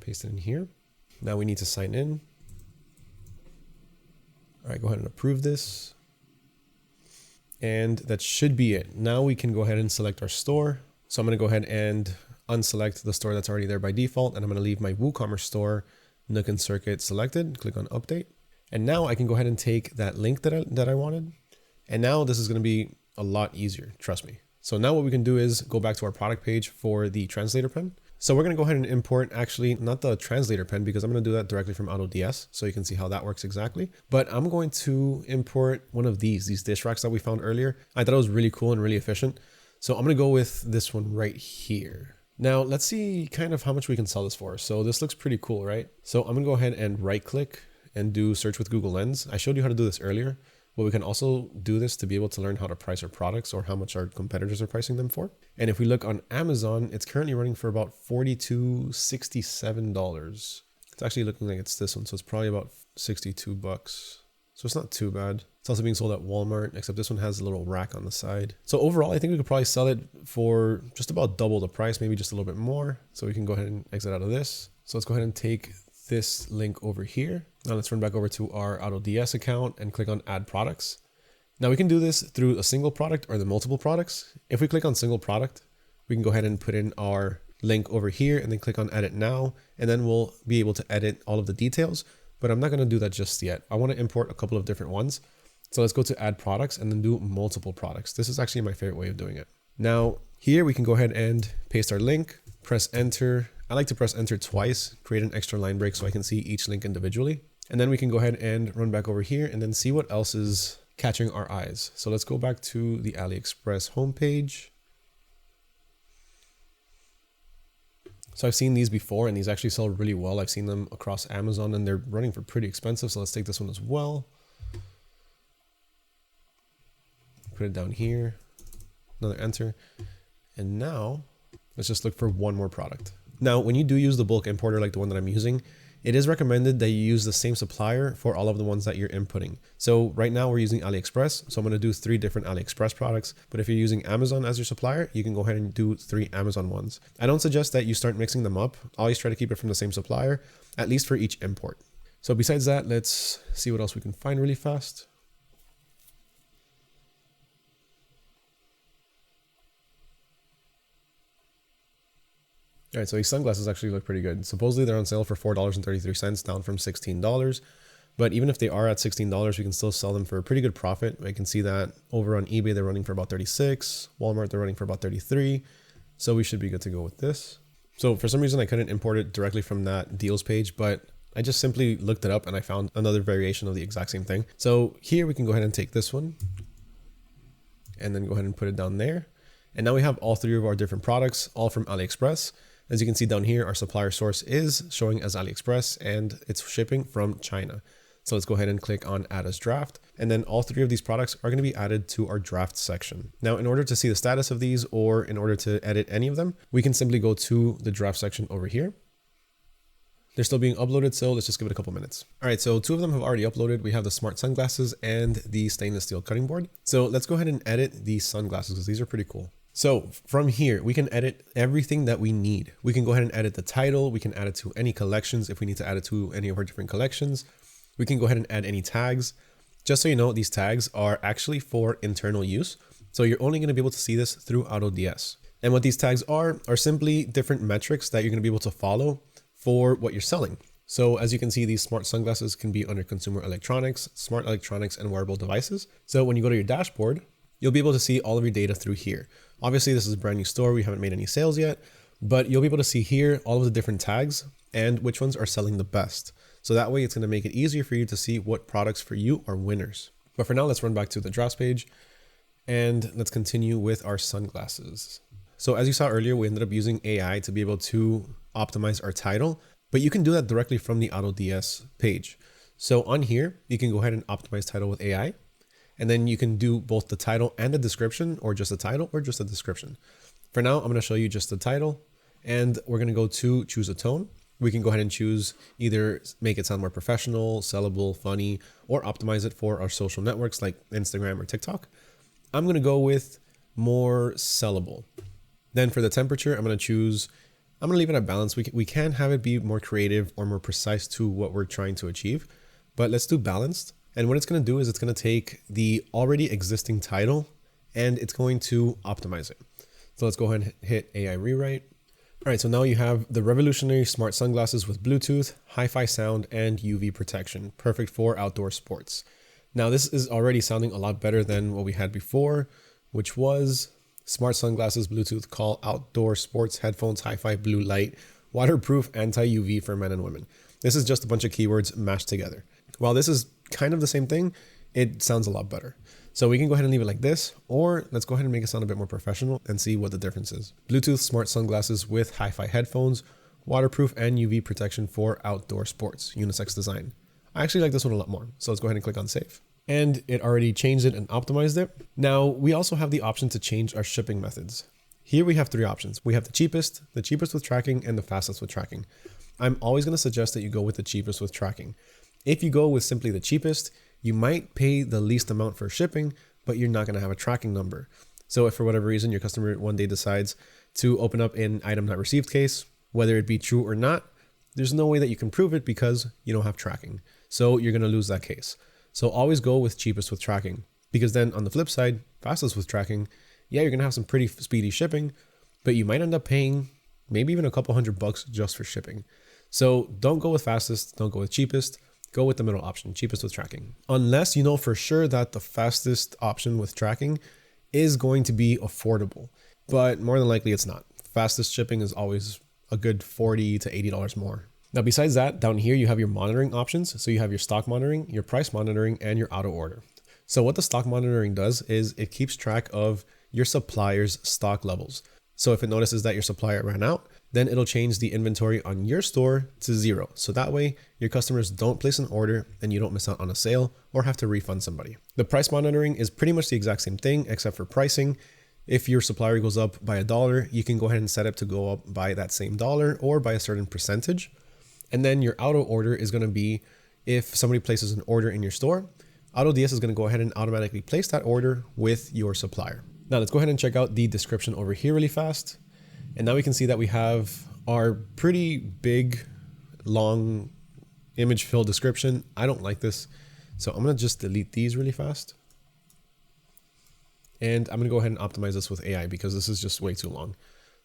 Paste it in here. Now we need to sign in. All right, go ahead and approve this. And that should be it. Now we can go ahead and select our store. So I'm gonna go ahead and unselect the store that's already there by default, and I'm going to leave my WooCommerce store, Nook and Circuit, selected. Click on update, and now I can go ahead and take that link that I wanted, and now this is going to be a lot easier, trust me. So now what we can do is go back to our product page for the translator pen. So we're going to go ahead and import, actually not the translator pen, because I'm going to do that directly from AutoDS, so you can see how that works exactly. But I'm going to import one of these dish racks that we found earlier. I thought it was really cool and really efficient, so I'm going to go with this one right here. Now let's see kind of how much we can sell this for. So this looks pretty cool, right? So I'm gonna go ahead and right click and do search with Google Lens. I showed you how to do this earlier, but we can also do this to be able to learn how to price our products or how much our competitors are pricing them for. And if we look on Amazon, it's currently running for about $42.67. It's actually looking like it's this one. So it's probably about 62 bucks. So it's not too bad. It's also being sold at Walmart, except this one has a little rack on the side. So overall, I think we could probably sell it for just about double the price, maybe just a little bit more. So we can go ahead and exit out of this. So let's go ahead and take this link over here. Now let's run back over to our AutoDS account and click on Add Products. Now we can do this through a single product or the multiple products. If we click on single product, we can go ahead and put in our link over here and then click on Edit Now, and then we'll be able to edit all of the details. But I'm not going to do that just yet. I want to import a couple of different ones. So let's go to add products and then do multiple products. This is actually my favorite way of doing it. Now here we can go ahead and paste our link, press enter. I like to press enter twice, create an extra line break so I can see each link individually. And then we can go ahead and run back over here and then see what else is catching our eyes. So let's go back to the AliExpress homepage. So I've seen these before and these actually sell really well. I've seen them across Amazon and they're running for pretty expensive. So let's take this one as well. Put it down here, another enter. And now let's just look for one more product. Now, when you do use the bulk importer like the one that I'm using, it is recommended that you use the same supplier for all of the ones that you're inputting. So right now we're using AliExpress. So I'm going to do 3 different AliExpress products. But if you're using Amazon as your supplier, you can go ahead and do 3 Amazon ones. I don't suggest that you start mixing them up. Always try to keep it from the same supplier, at least for each import. So besides that, let's see what else we can find really fast. All right, so these sunglasses actually look pretty good. Supposedly they're on sale for $4.33, down from $16. But even if they are at $16, we can still sell them for a pretty good profit. I can see that over on eBay, they're running for about 36. Walmart, they're running for about 33. So we should be good to go with this. So for some reason, I couldn't import it directly from that deals page, but I just simply looked it up and I found another variation of the exact same thing. So here we can go ahead and take this one and then go ahead and put it down there. And now we have all three of our different products, all from AliExpress. As you can see down here, our supplier source is showing as AliExpress and it's shipping from China. So let's go ahead and click on add as draft. And then all three of these products are going to be added to our draft section. Now, in order to see the status of these or in order to edit any of them, we can simply go to the draft section over here. They're still being uploaded, so let's just give it a couple minutes. All right, so two of them have already uploaded. We have the smart sunglasses and the stainless steel cutting board. So let's go ahead and edit these sunglasses because these are pretty cool. So from here, we can edit everything that we need. We can go ahead and edit the title. We can add it to any collections if we need to add it to any of our different collections. We can go ahead and add any tags. Just so you know, these tags are actually for internal use. So you're only going to be able to see this through AutoDS. And what these tags are simply different metrics that you're going to be able to follow for what you're selling. So as you can see, these smart sunglasses can be under consumer electronics, smart electronics, and wearable devices. So when you go to your dashboard, you'll be able to see all of your data through here. Obviously, this is a brand new store. We haven't made any sales yet, but you'll be able to see here all of the different tags and which ones are selling the best. So that way it's going to make it easier for you to see what products for you are winners. But for now, let's run back to the drafts page and let's continue with our sunglasses. So as you saw earlier, we ended up using AI to be able to optimize our title, but you can do that directly from the AutoDS page. So on here, you can go ahead and optimize title with AI, and then you can do both the title and the description, or just the title or just the description. For now, I'm going to show you just the title, and we're going to go to choose a tone. We can go ahead and choose either make it sound more professional, sellable, funny, or optimize it for our social networks like Instagram or TikTok. I'm going to go with more sellable. Then for the temperature, I'm going to leave it at balance. We can have it be more creative or more precise to what we're trying to achieve, but let's do balanced. And what it's going to do is it's going to take the already existing title and it's going to optimize it. So let's go ahead and hit AI rewrite. All right, so now you have the revolutionary smart sunglasses with Bluetooth, hi-fi sound, and UV protection, perfect for outdoor sports. Now this is already sounding a lot better than what we had before, which was smart sunglasses, Bluetooth, call, outdoor sports, headphones, hi-fi, blue light, waterproof, anti-UV for men and women. This is just a bunch of keywords mashed together. While this is kind of the same thing, it sounds a lot better. So we can go ahead and leave it like this, or let's go ahead and make it sound a bit more professional and see what the difference is. Bluetooth smart sunglasses with hi-fi headphones, waterproof and UV protection for outdoor sports, unisex design. I actually like this one a lot more. So let's go ahead and click on save. And it already changed it and optimized it. Now we also have the option to change our shipping methods. Here we have three options. We have the cheapest with tracking, and the fastest with tracking. I'm always going to suggest that you go with the cheapest with tracking. If you go with simply the cheapest, you might pay the least amount for shipping, but you're not going to have a tracking number. So if for whatever reason your customer one day decides to open up an item not received case, whether it be true or not, there's no way that you can prove it because you don't have tracking. So you're going to lose that case. So always go with cheapest with tracking, because then on the flip side, fastest with tracking, yeah, you're going to have some pretty speedy shipping, but you might end up paying maybe even a couple $100 just for shipping. So don't go with fastest, don't go with cheapest. Go with the middle option, cheapest with tracking. Unless you know for sure that the fastest option with tracking is going to be affordable, but more than likely it's not. Fastest shipping is always a good $40 to $80 more. Now, besides that, down here, you have your monitoring options. So you have your stock monitoring, your price monitoring, and your auto order. So what the stock monitoring does is it keeps track of your supplier's stock levels. So if it notices that your supplier ran out, then it'll change the inventory on your store to 0. So that way your customers don't place an order and you don't miss out on a sale or have to refund somebody. The price monitoring is pretty much the exact same thing, except for pricing. If your supplier goes up by $1, you can go ahead and set it to go up by that same dollar or by a certain percentage. And then your auto order is going to be if somebody places an order in your store, AutoDS is going to go ahead and automatically place that order with your supplier. Now let's go ahead and check out the description over here really fast. And now we can see that we have our pretty big, long image fill description. I don't like this. So I'm going to just delete these really fast. And I'm going to go ahead and optimize this with AI because this is just way too long.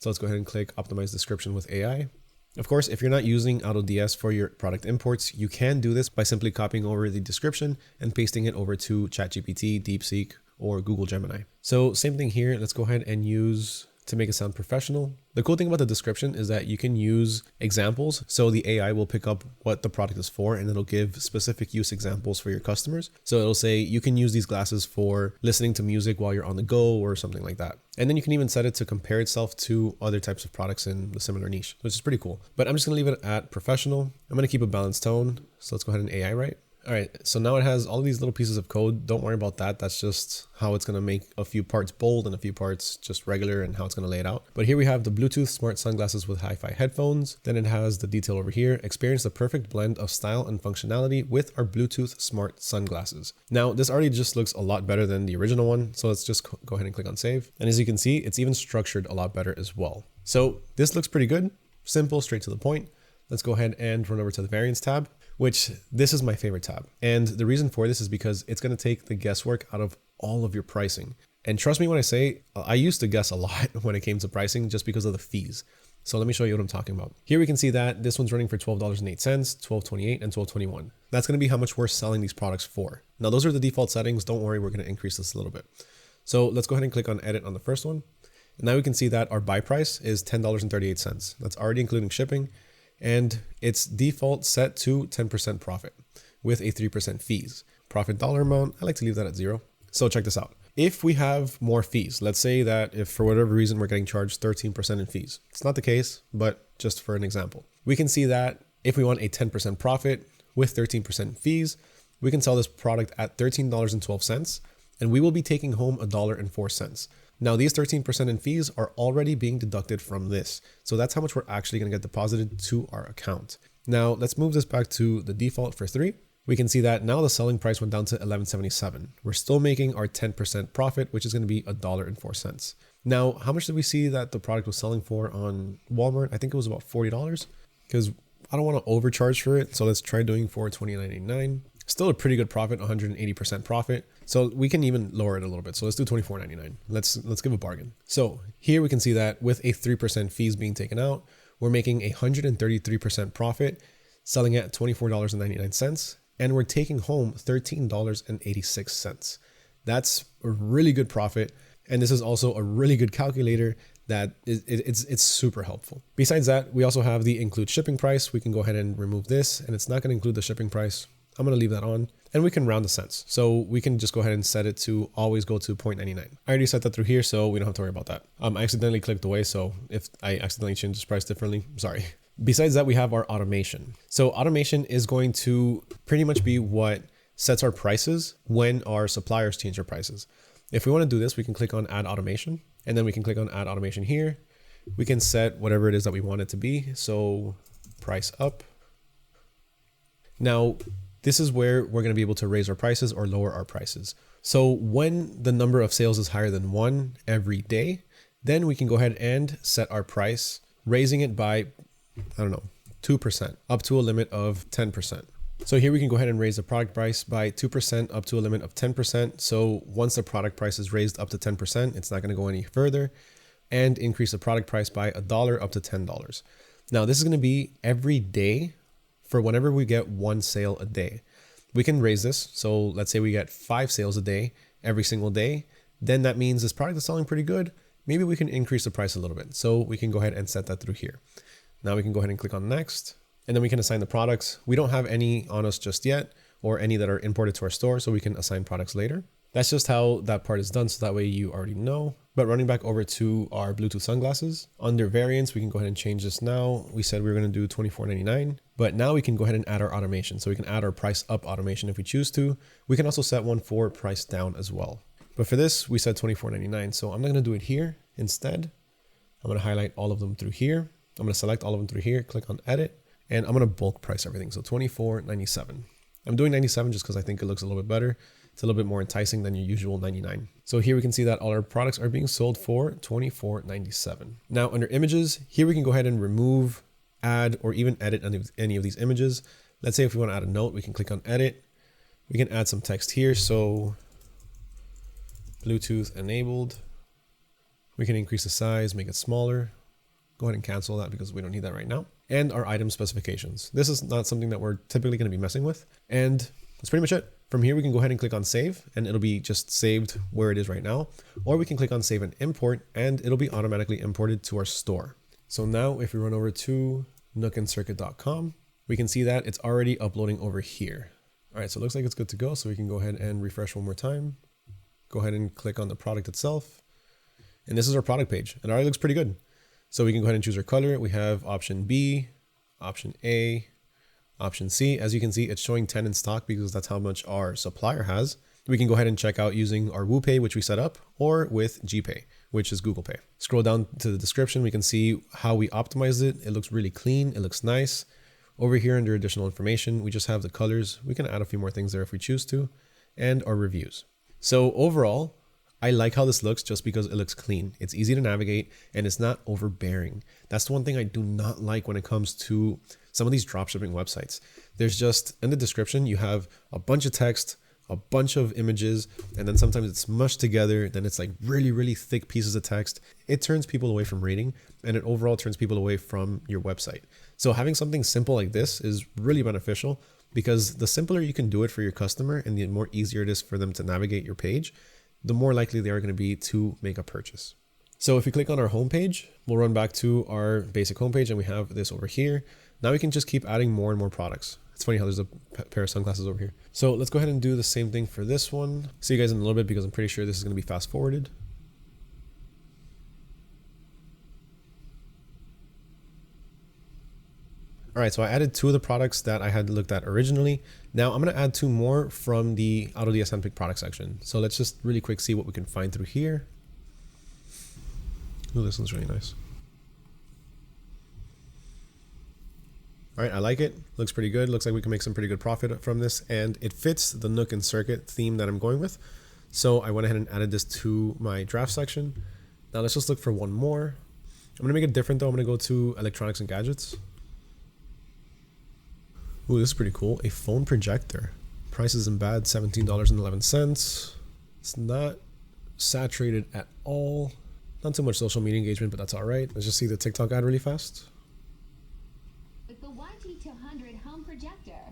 So let's go ahead and click optimize description with AI. Of course, if you're not using AutoDS for your product imports, you can do this by simply copying over the description and pasting it over to ChatGPT, DeepSeek, or Google Gemini. So same thing here. Let's go ahead and use to make it sound professional. The cool thing about the description is that you can use examples. So the AI will pick up what the product is for and it'll give specific use examples for your customers. So it'll say you can use these glasses for listening to music while you're on the go or something like that. And then you can even set it to compare itself to other types of products in the similar niche, which is pretty cool. But I'm just gonna leave it at professional. I'm gonna keep a balanced tone. So let's go ahead and AI write. All right, so now it has all of these little pieces of code. Don't worry about that. That's just how it's gonna make a few parts bold and a few parts just regular and how it's gonna lay it out. But here we have the Bluetooth smart sunglasses with hi-fi headphones. Then it has the detail over here. Experience the perfect blend of style and functionality with our Bluetooth smart sunglasses. Now, this already just looks a lot better than the original one. So let's just go ahead and click on save. And as you can see, it's even structured a lot better as well. So this looks pretty good. Simple, straight to the point. Let's go ahead and run over to the variants tab, which this is my favorite tab. And the reason for this is because it's going to take the guesswork out of all of your pricing. And trust me when I say, I used to guess a lot when it came to pricing just because of the fees. So let me show you what I'm talking about. Here we can see that this one's running for $12.08, $12.28, and $12.21. That's going to be how much we're selling these products for. Now, those are the default settings. Don't worry, we're going to increase this a little bit. So let's go ahead and click on edit on the first one. And now we can see that our buy price is $10.38. That's already including shipping. And it's default set to 10% profit with a 3% fees. Profit dollar amount, I like to leave that at 0. So check this out. If we have more fees, let's say that if for whatever reason we're getting charged 13% in fees. It's not the case, but just for an example. We can see that if we want a 10% profit with 13% fees, we can sell this product at $13.12 and we will be taking home $1.04. Now these 13% in fees are already being deducted from this. So that's how much we're actually going to get deposited to our account. Now let's move this back to the default for 3. We can see that now the selling price went down to $11.77. We're still making our 10% profit, which is going to be $1.04. Now, how much did we see that the product was selling for on Walmart? I think it was about $40 because I don't want to overcharge for it. So let's try doing for $29.99. Still a pretty good profit, 180% profit. So we can even lower it a little bit. So let's do $24.99. Let's give a bargain. So here we can see that with a 3% fees being taken out, we're making a 133% profit, selling at $24.99, and we're taking home $13.86. That's a really good profit. And this is also a really good calculator that it's super helpful. Besides that, we also have the include shipping price. We can go ahead and remove this, and it's not going to include the shipping price. I'm going to leave that on, and we can round the cents. So we can just go ahead and set it to always go to 0.99. I already set that through here, so we don't have to worry about that. I accidentally clicked away. So if I accidentally change this price differently, sorry. Besides that, we have our automation. So automation is going to pretty much be what sets our prices when our suppliers change their prices. If we want to do this, we can click on add automation, and then we can click on add automation here. We can set whatever it is that we want it to be. So price up. Now, this is where we're going to be able to raise our prices or lower our prices. So when the number of sales is higher than 1 every day, then we can go ahead and set our price, raising it by, 2% up to a limit of 10%. So here we can go ahead and raise the product price by 2% up to a limit of 10%. So once the product price is raised up to 10%, it's not going to go any further, and increase the product price by $1 up to $10. Now this is going to be every day for whenever we get 1 sale a day. We can raise this. So let's say we get 5 sales a day every single day. Then that means this product is selling pretty good. Maybe we can increase the price a little bit. So we can go ahead and set that through here. Now we can go ahead and click on next, and then we can assign the products. We don't have any on us just yet, or any that are imported to our store, so we can assign products later. That's just how that part is done, so that way you already know. But running back over to our Bluetooth sunglasses, under variants, we can go ahead and change this now. We said we were going to do $24.99, but now we can go ahead and add our automation. So we can add our price up automation if we choose to. We can also set one for price down as well. But for this, we said $24.99. So I'm not going to do it here. Instead, I'm going to highlight all of them through here. I'm going to select all of them through here, click on edit, and I'm going to bulk price everything. So $24.97. I'm doing 97 just because I think it looks a little bit better. It's a little bit more enticing than your usual 99. So here we can see that all our products are being sold for $24.97. Now under images, here we can go ahead and remove, add, or even edit any of these images. Let's say if we want to add a note, we can click on edit. We can add some text here. So Bluetooth enabled. We can increase the size, make it smaller. Go ahead and cancel that because we don't need that right now. And our item specifications. This is not something that we're typically going to be messing with. And that's pretty much it. From here, we can go ahead and click on save and it'll be just saved where it is right now. Or we can click on save and import and it'll be automatically imported to our store. So now if we run over to nookandscircuit.com, we can see that it's already uploading over here. All right, so it looks like it's good to go. So we can go ahead and refresh one more time. Go ahead and click on the product itself. And this is our product page. It already looks pretty good. So we can go ahead and choose our color. We have option B, option A, option C. As you can see, it's showing 10 in stock because that's how much our supplier has. We can go ahead and check out using our WooPay, which we set up, or with GPay, which is Google Pay. Scroll down to the description. We can see how we optimized it. It looks really clean. It looks nice. Over here under additional information, we just have the colors. We can add a few more things there if we choose to, and our reviews. So overall, I like how this looks just because it looks clean. It's easy to navigate and it's not overbearing. That's the one thing I do not like when it comes to some of these dropshipping websites. There's just, in the description, you have a bunch of text, a bunch of images, and then sometimes it's mushed together. Then it's like really, really thick pieces of text. It turns people away from reading and it overall turns people away from your website. So having something simple like this is really beneficial because the simpler you can do it for your customer and the more easier it is for them to navigate your page, the more likely they are going to be to make a purchase. So if we click on our homepage, we'll run back to our basic homepage and we have this over here. Now we can just keep adding more and more products. It's funny how there's a pair of sunglasses over here. So let's go ahead and do the same thing for this one. See you guys in a little bit because I'm pretty sure this is going to be fast forwarded. All right, so I added 2 of the products that I had looked at originally. Now I'm going to add 2 more from the out of the handpicked product section. So let's just really quick see what we can find through here. Oh, this one's really nice. All right, I like it. Looks pretty good. Looks like we can make some pretty good profit from this, and it fits the Nook and Circuit theme that I'm going with. So I went ahead and added this to my draft section. Now let's just look for one more. I'm going to make it different though. I'm going to go to electronics and gadgets. Ooh, this is pretty cool. A phone projector. Price isn't bad, $17.11. It's not saturated at all. Not too much social media engagement, but that's all right. Let's just see the TikTok ad really fast. With the YT200 home projector,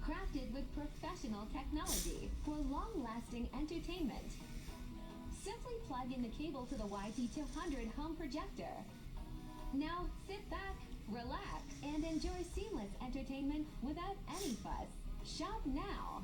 crafted with professional technology for long-lasting entertainment. Simply plug in the cable to the YT200 home projector. Now sit back, relax, and enjoy seamless entertainment without any fuss. Shop now. All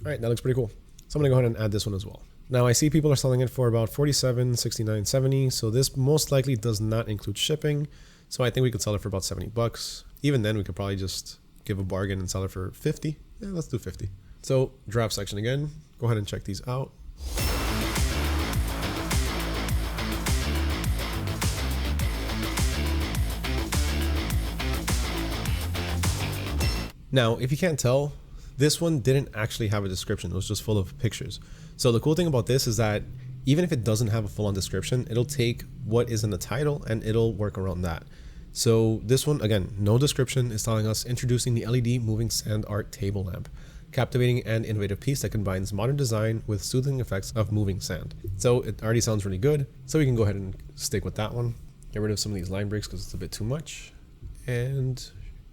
right, that looks pretty cool. So I'm gonna go ahead and add this one as well. Now I see people are selling it for about $47, $69, $70. So this most likely does not include shipping. So I think we could sell it for about $70. Even then we could probably just give a bargain and sell it for 50. Yeah, let's do 50. So draft section again, go ahead and check these out. Now, if you can't tell, this one didn't actually have a description. It was just full of pictures. So the cool thing about this is that even if it doesn't have a full-on description, it'll take what is in the title and it'll work around that. So this one, again, no description, is telling us introducing the LED moving sand art table lamp. Captivating and innovative piece that combines modern design with soothing effects of moving sand. So it already sounds really good. So we can go ahead and stick with that one. Get rid of some of these line breaks because it's a bit too much. And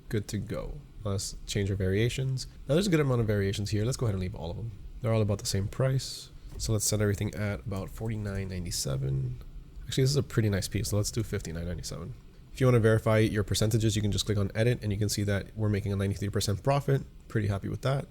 good to go. Let's change our variations. Now there's a good amount of variations here. Let's go ahead and leave all of them. They're all about the same price. So let's set everything at about $49.97. Actually, this is a pretty nice piece. So let's do $59.97. If you want to verify your percentages, you can just click on edit and you can see that we're making a 93% profit. Pretty happy with that.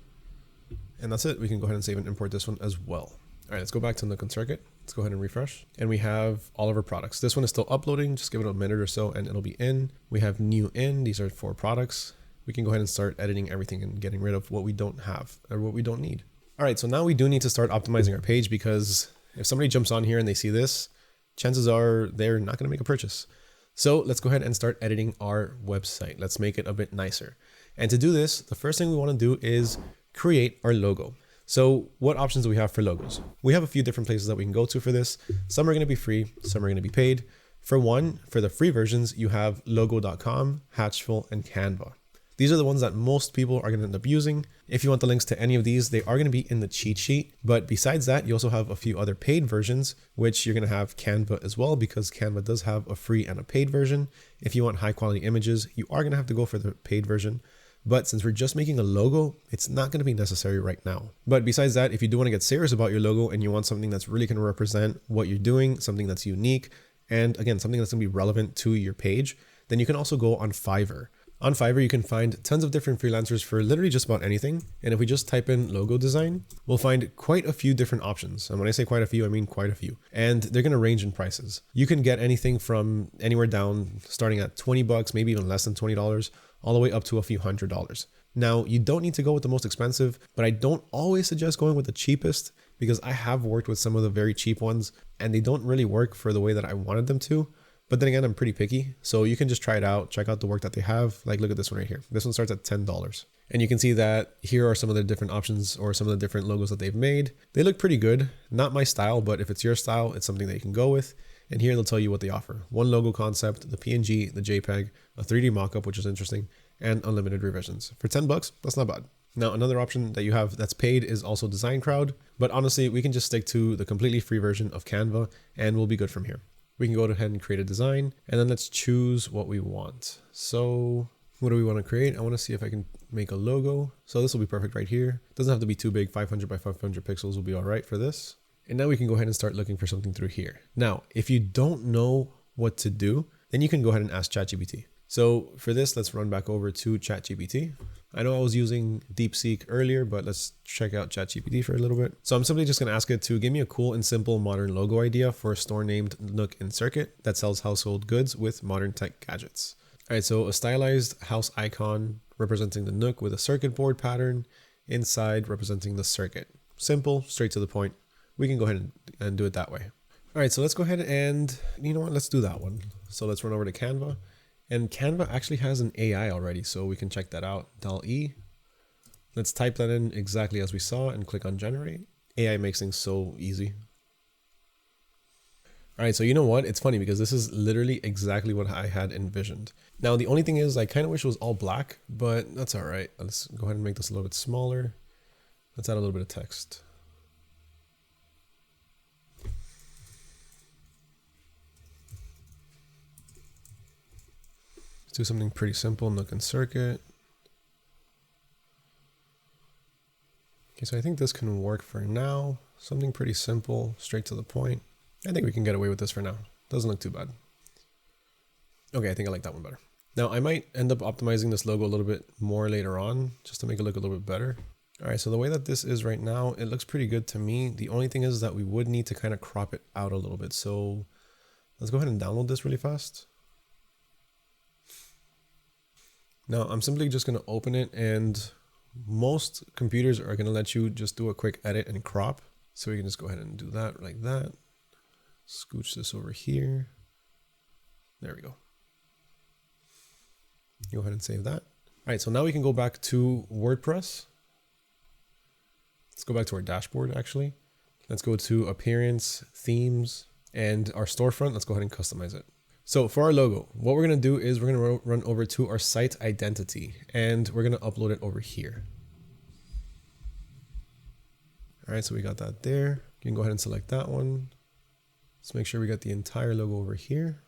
And that's it. We can go ahead and save and import this one as well. All right, let's go back to Nook and Circuit. Let's go ahead and refresh. And we have all of our products. This one is still uploading. Just give it a minute or so and it'll be in. We have new in. These are 4 products. We can go ahead and start editing everything and getting rid of what we don't have or what we don't need. All right, so now we do need to start optimizing our page because if somebody jumps on here and they see this, chances are they're not gonna make a purchase. So let's go ahead and start editing our website. Let's make it a bit nicer. And to do this, the first thing we wanna do is create our logo. So what options do we have for logos? We have a few different places that we can go to for this. Some are gonna be free, some are gonna be paid. For the free versions, you have logo.com, Hatchful, and Canva. These are the ones that most people are going to end up using. If you want the links to any of these, they are going to be in the cheat sheet. But besides that, you also have a few other paid versions, which you're going to have Canva as well, because Canva does have a free and a paid version. If you want high quality images, you are going to have to go for the paid version. But since we're just making a logo, it's not going to be necessary right now. But besides that, if you do want to get serious about your logo and you want something that's really going to represent what you're doing, something that's unique, and again, something that's going to be relevant to your page, then you can also go on Fiverr. On Fiverr, you can find tons of different freelancers for literally just about anything. And if we just type in logo design, we'll find quite a few different options. And when I say quite a few, I mean quite a few. And they're going to range in prices. You can get anything from anywhere down, starting at 20 bucks, maybe even less than $20, all the way up to a few $100s. Now, you don't need to go with the most expensive, but I don't always suggest going with the cheapest, because I have worked with some of the very cheap ones and they don't really work for the way that I wanted them to. But then again, I'm pretty picky. So you can just try it out, check out the work that they have. Like, look at this one right here. This one starts at $10. And you can see that here are some of the different options or some of the different logos that they've made. They look pretty good. Not my style, but if it's your style, it's something that you can go with. And here they'll tell you what they offer. One logo concept, the PNG, the JPEG, a 3D mockup, which is interesting, and unlimited revisions. For 10 bucks, that's not bad. Now, another option that you have that's paid is also Design Crowd. But honestly, we can just stick to the completely free version of Canva and we'll be good from here. We can go ahead and create a design, and then let's choose what we want. So what do we want to create? I want to see if I can make a logo. So this will be perfect right here. It doesn't have to be too big. 500 by 500 pixels will be all right for this. And now we can go ahead and start looking for something through here. Now, if you don't know what to do, then you can go ahead and ask ChatGPT. So for this, let's run back over to ChatGPT. I know I was using DeepSeek earlier, but let's check out ChatGPT for a little bit. So I'm simply just going to ask it to give me a cool and simple modern logo idea for a store named Nook and Circuit that sells household goods with modern tech gadgets. All right, so a stylized house icon representing the Nook with a circuit board pattern inside representing the circuit. Simple, straight to the point. We can go ahead and do it that way. All right, so let's go ahead and, you know what, let's do that one. So let's run over to Canva. And Canva actually has an AI already, so we can check that out. DALL-E. Let's type that in exactly as we saw and click on generate. AI makes things so easy. All right, so you know what? It's funny because this is literally exactly what I had envisioned. Now, the only thing is I kind of wish it was all black, but that's all right. Let's go ahead and make this a little bit smaller. Let's add a little bit of text. Let's do something pretty simple, Nook and Circuit. Okay, so I think this can work for now. Something pretty simple, straight to the point. I think we can get away with this for now. Doesn't look too bad. Okay, I think I like that one better. Now, I might end up optimizing this logo a little bit more later on, just to make it look a little bit better. All right, so the way that this is right now, it looks pretty good to me. The only thing is that we would need to kind of crop it out a little bit. So let's go ahead and download this really fast. Now, I'm simply just going to open it, and most computers are going to let you just do a quick edit and crop. So we can just go ahead and do that like that. Scooch this over here. There we go. Go ahead and save that. All right, so now we can go back to WordPress. Let's go back to our dashboard, actually. Let's go to Appearance, Themes, and our storefront. Let's go ahead and customize it. So for our logo, what we're going to do is we're going to run over to our site identity, and we're going to upload it over here. All right, so we got that there. You can go ahead and select that one. Let's make sure we got the entire logo over here.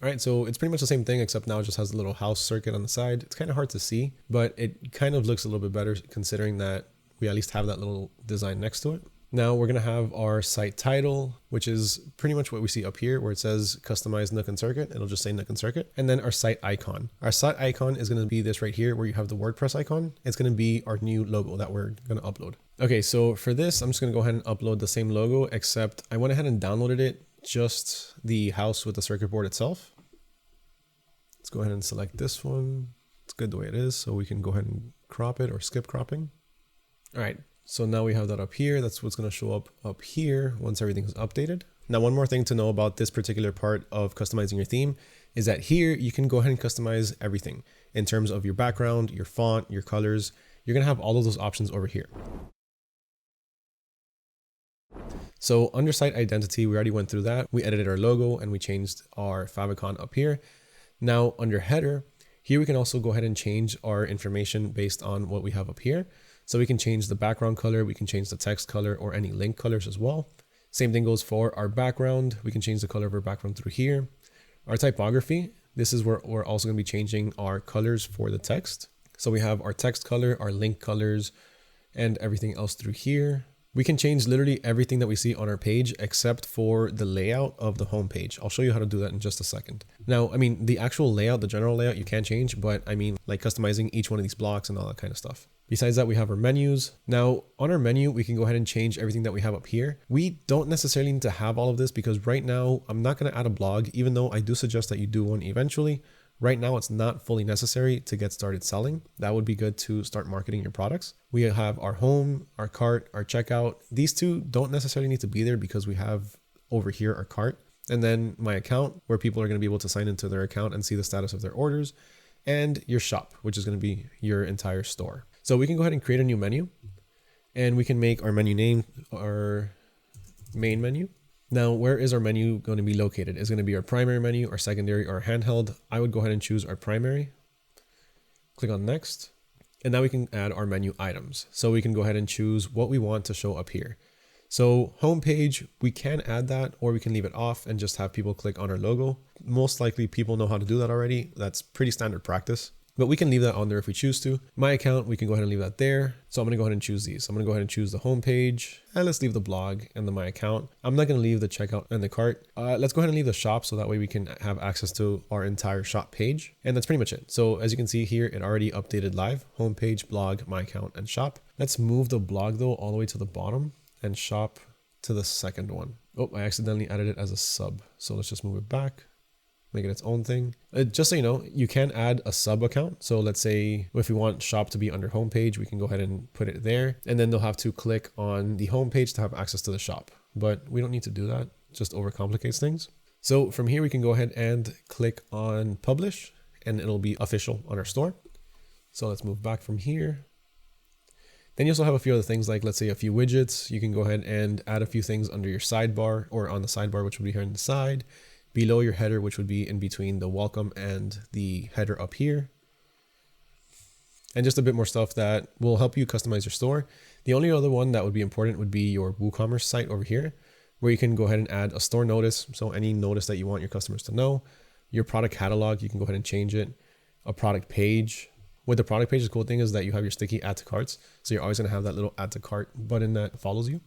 All right, so it's pretty much the same thing, except now it just has a little house circuit on the side. It's kind of hard to see, but it kind of looks a little bit better considering that we at least have that little design next to it. Now we're going to have our site title, which is pretty much what we see up here where it says customize Nook and Circuit. It'll just say Nook and Circuit. And then our site icon. Our site icon is going to be this right here where you have the WordPress icon. It's going to be our new logo that we're going to upload. Okay, so for this, I'm just going to go ahead and upload the same logo, except I went ahead and downloaded it, just the house with the circuit board itself. Let's go ahead and select this one. It's good the way it is, so we can go ahead and crop it or skip cropping. All right. So now we have that up here. That's what's going to show up here once everything is updated. Now, one more thing to know about this particular part of customizing your theme is that here you can go ahead and customize everything in terms of your background, your font, your colors. You're going to have all of those options over here. So under site identity, we already went through that. We edited our logo and we changed our favicon up here. Now under header, here we can also go ahead and change our information based on what we have up here. So we can change the background color, we can change the text color or any link colors as well. Same thing goes for our background. We can change the color of our background through here. Our typography, this is where we're also going to be changing our colors for the text. So we have our text color, our link colors, and everything else through here. We can change literally everything that we see on our page except for the layout of the home page. I'll show you how to do that in just a second. Now, I mean, the actual layout, the general layout, you can change, but I mean, like customizing each one of these blocks and all that kind of stuff. Besides that, we have our menus. Now, on our menu, we can go ahead and change everything that we have up here. We don't necessarily need to have all of this because right now, I'm not going to add a blog, even though I do suggest that you do one eventually. Right now, it's not fully necessary to get started selling. That would be good to start marketing your products. We have our home, our cart, our checkout. These two don't necessarily need to be there because we have over here our cart. And then my account, where people are going to be able to sign into their account and see the status of their orders. And your shop, which is going to be your entire store. So we can go ahead and create a new menu. And we can make our menu name our main menu. Now, where is our menu going to be located? Is it going to be our primary menu, our secondary, or handheld? I would go ahead and choose our primary. Click on next. And now we can add our menu items. So we can go ahead and choose what we want to show up here. So homepage, we can add that or we can leave it off and just have people click on our logo. Most likely people know how to do that already. That's pretty standard practice. But we can leave that on there if we choose to. My account, we can go ahead and leave that there. So I'm going to go ahead and choose these. I'm going to go ahead and choose the home page, and let's leave the blog and the my account. I'm not going to leave the checkout and the cart. Let's go ahead and leave the shop so that way we can have access to our entire shop page. And that's pretty much it. So as you can see here, it already updated live. Home page, blog, my account, and shop. Let's move the blog though all the way to the bottom and shop to the second one. Oh, I accidentally added it as a sub. So let's just move it back. Make it its own thing. Just so you know, you can add a sub account. So let's say if we want shop to be under homepage, we can go ahead and put it there. And then they'll have to click on the homepage to have access to the shop. But we don't need to do that. It just overcomplicates things. So from here, we can go ahead and click on publish and it'll be official on our store. So let's move back from here. Then you also have a few other things like, let's say a few widgets. You can go ahead and add a few things under your sidebar or on the sidebar, which will be here on the side. Below your header, which would be in between the welcome and the header up here. And just a bit more stuff that will help you customize your store. The only other one that would be important would be your WooCommerce site over here, where you can go ahead and add a store notice. So any notice that you want your customers to know. Your product catalog, you can go ahead and change it. A product page. With the product page, the cool thing is that you have your sticky add to carts. So you're always going to have that little add to cart button that follows you.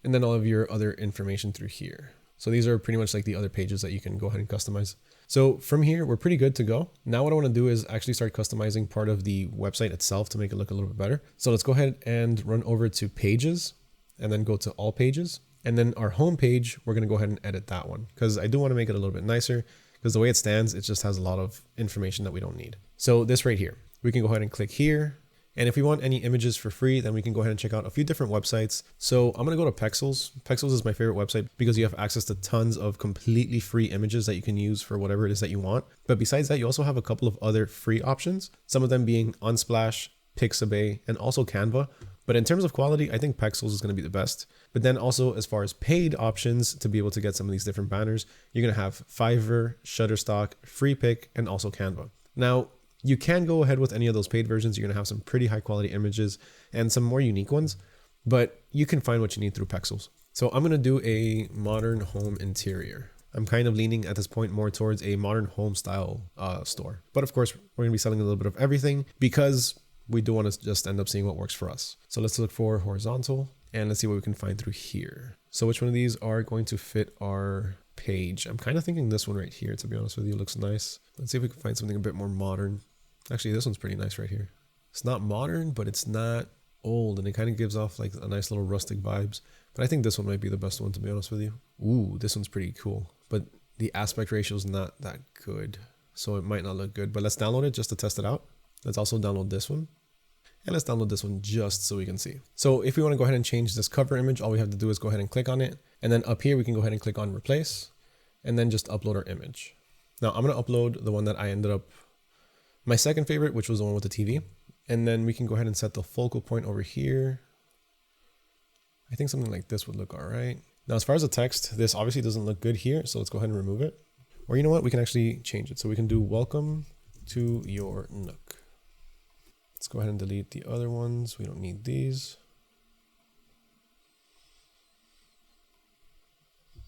And then all of your other information through here. So these are pretty much like the other pages that you can go ahead and customize. So from here, we're pretty good to go. Now what I want to do is actually start customizing part of the website itself to make it look a little bit better. So let's go ahead and run over to pages and then go to all pages. And then our home page, we're going to go ahead and edit that one because I do want to make it a little bit nicer because the way it stands, it just has a lot of information that we don't need. So this right here, we can go ahead and click here. And if we want any images for free, then we can go ahead and check out a few different websites. So I'm going to go to Pexels. Pexels is my favorite website because you have access to tons of completely free images that you can use for whatever it is that you want. But besides that, you also have a couple of other free options, some of them being Unsplash, Pixabay, and also Canva. But in terms of quality, I think Pexels is going to be the best. But then also as far as paid options to be able to get some of these different banners, you're going to have Fiverr, Shutterstock, Freepik, and also Canva. Now, you can go ahead with any of those paid versions. You're going to have some pretty high quality images and some more unique ones, but you can find what you need through Pexels. So I'm going to do a modern home interior. I'm kind of leaning at this point more towards a modern home style store. But of course, we're going to be selling a little bit of everything because we do want to just end up seeing what works for us. So let's look for horizontal and let's see what we can find through here. So which one of these are going to fit our page? I'm kind of thinking this one right here, to be honest with you. It looks nice. Let's see if we can find something a bit more modern. Actually, this one's pretty nice right here. It's not modern, but it's not old, and it kind of gives off like a nice little rustic vibes. But I think this one might be the best one, to be honest with you. Ooh, this one's pretty cool, but the aspect ratio is not that good, so it might not look good. But let's download it just to test it out. Let's also download this one, and let's download this one just so we can see. So if we want to go ahead and change this cover image, all we have to do is go ahead and click on it, and then up here we can go ahead and click on replace, and then just upload our image. Now I'm going to upload the one that I ended up my second favorite, which was the one with the TV. And then we can go ahead and set the focal point over here. I think something like this would look all right. Now, as far as the text, this obviously doesn't look good here. So let's go ahead and remove it. Or you know what? We can actually change it. So we can do welcome to your Nook. Let's go ahead and delete the other ones. We don't need these. I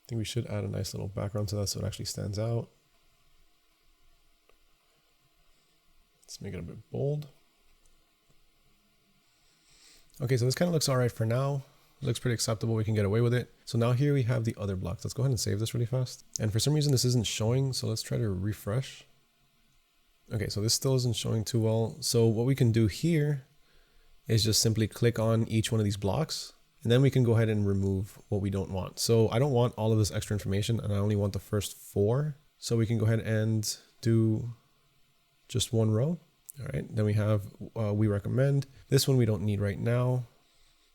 think we should add a nice little background to that so it actually stands out. Let's make it a bit bold. Okay, so this kind of looks all right for now. It looks pretty acceptable. We can get away with it. So now here we have the other blocks. Let's go ahead and save this really fast. And for some reason this isn't showing, so let's try to refresh. Okay, so this still isn't showing too well. So what we can do here is just simply click on each one of these blocks, and then we can go ahead and remove what we don't want. So I don't want all of this extra information, and I only want the first 4. So we can go ahead and do just 1 row. All right, then we have we recommend. This one we don't need right now.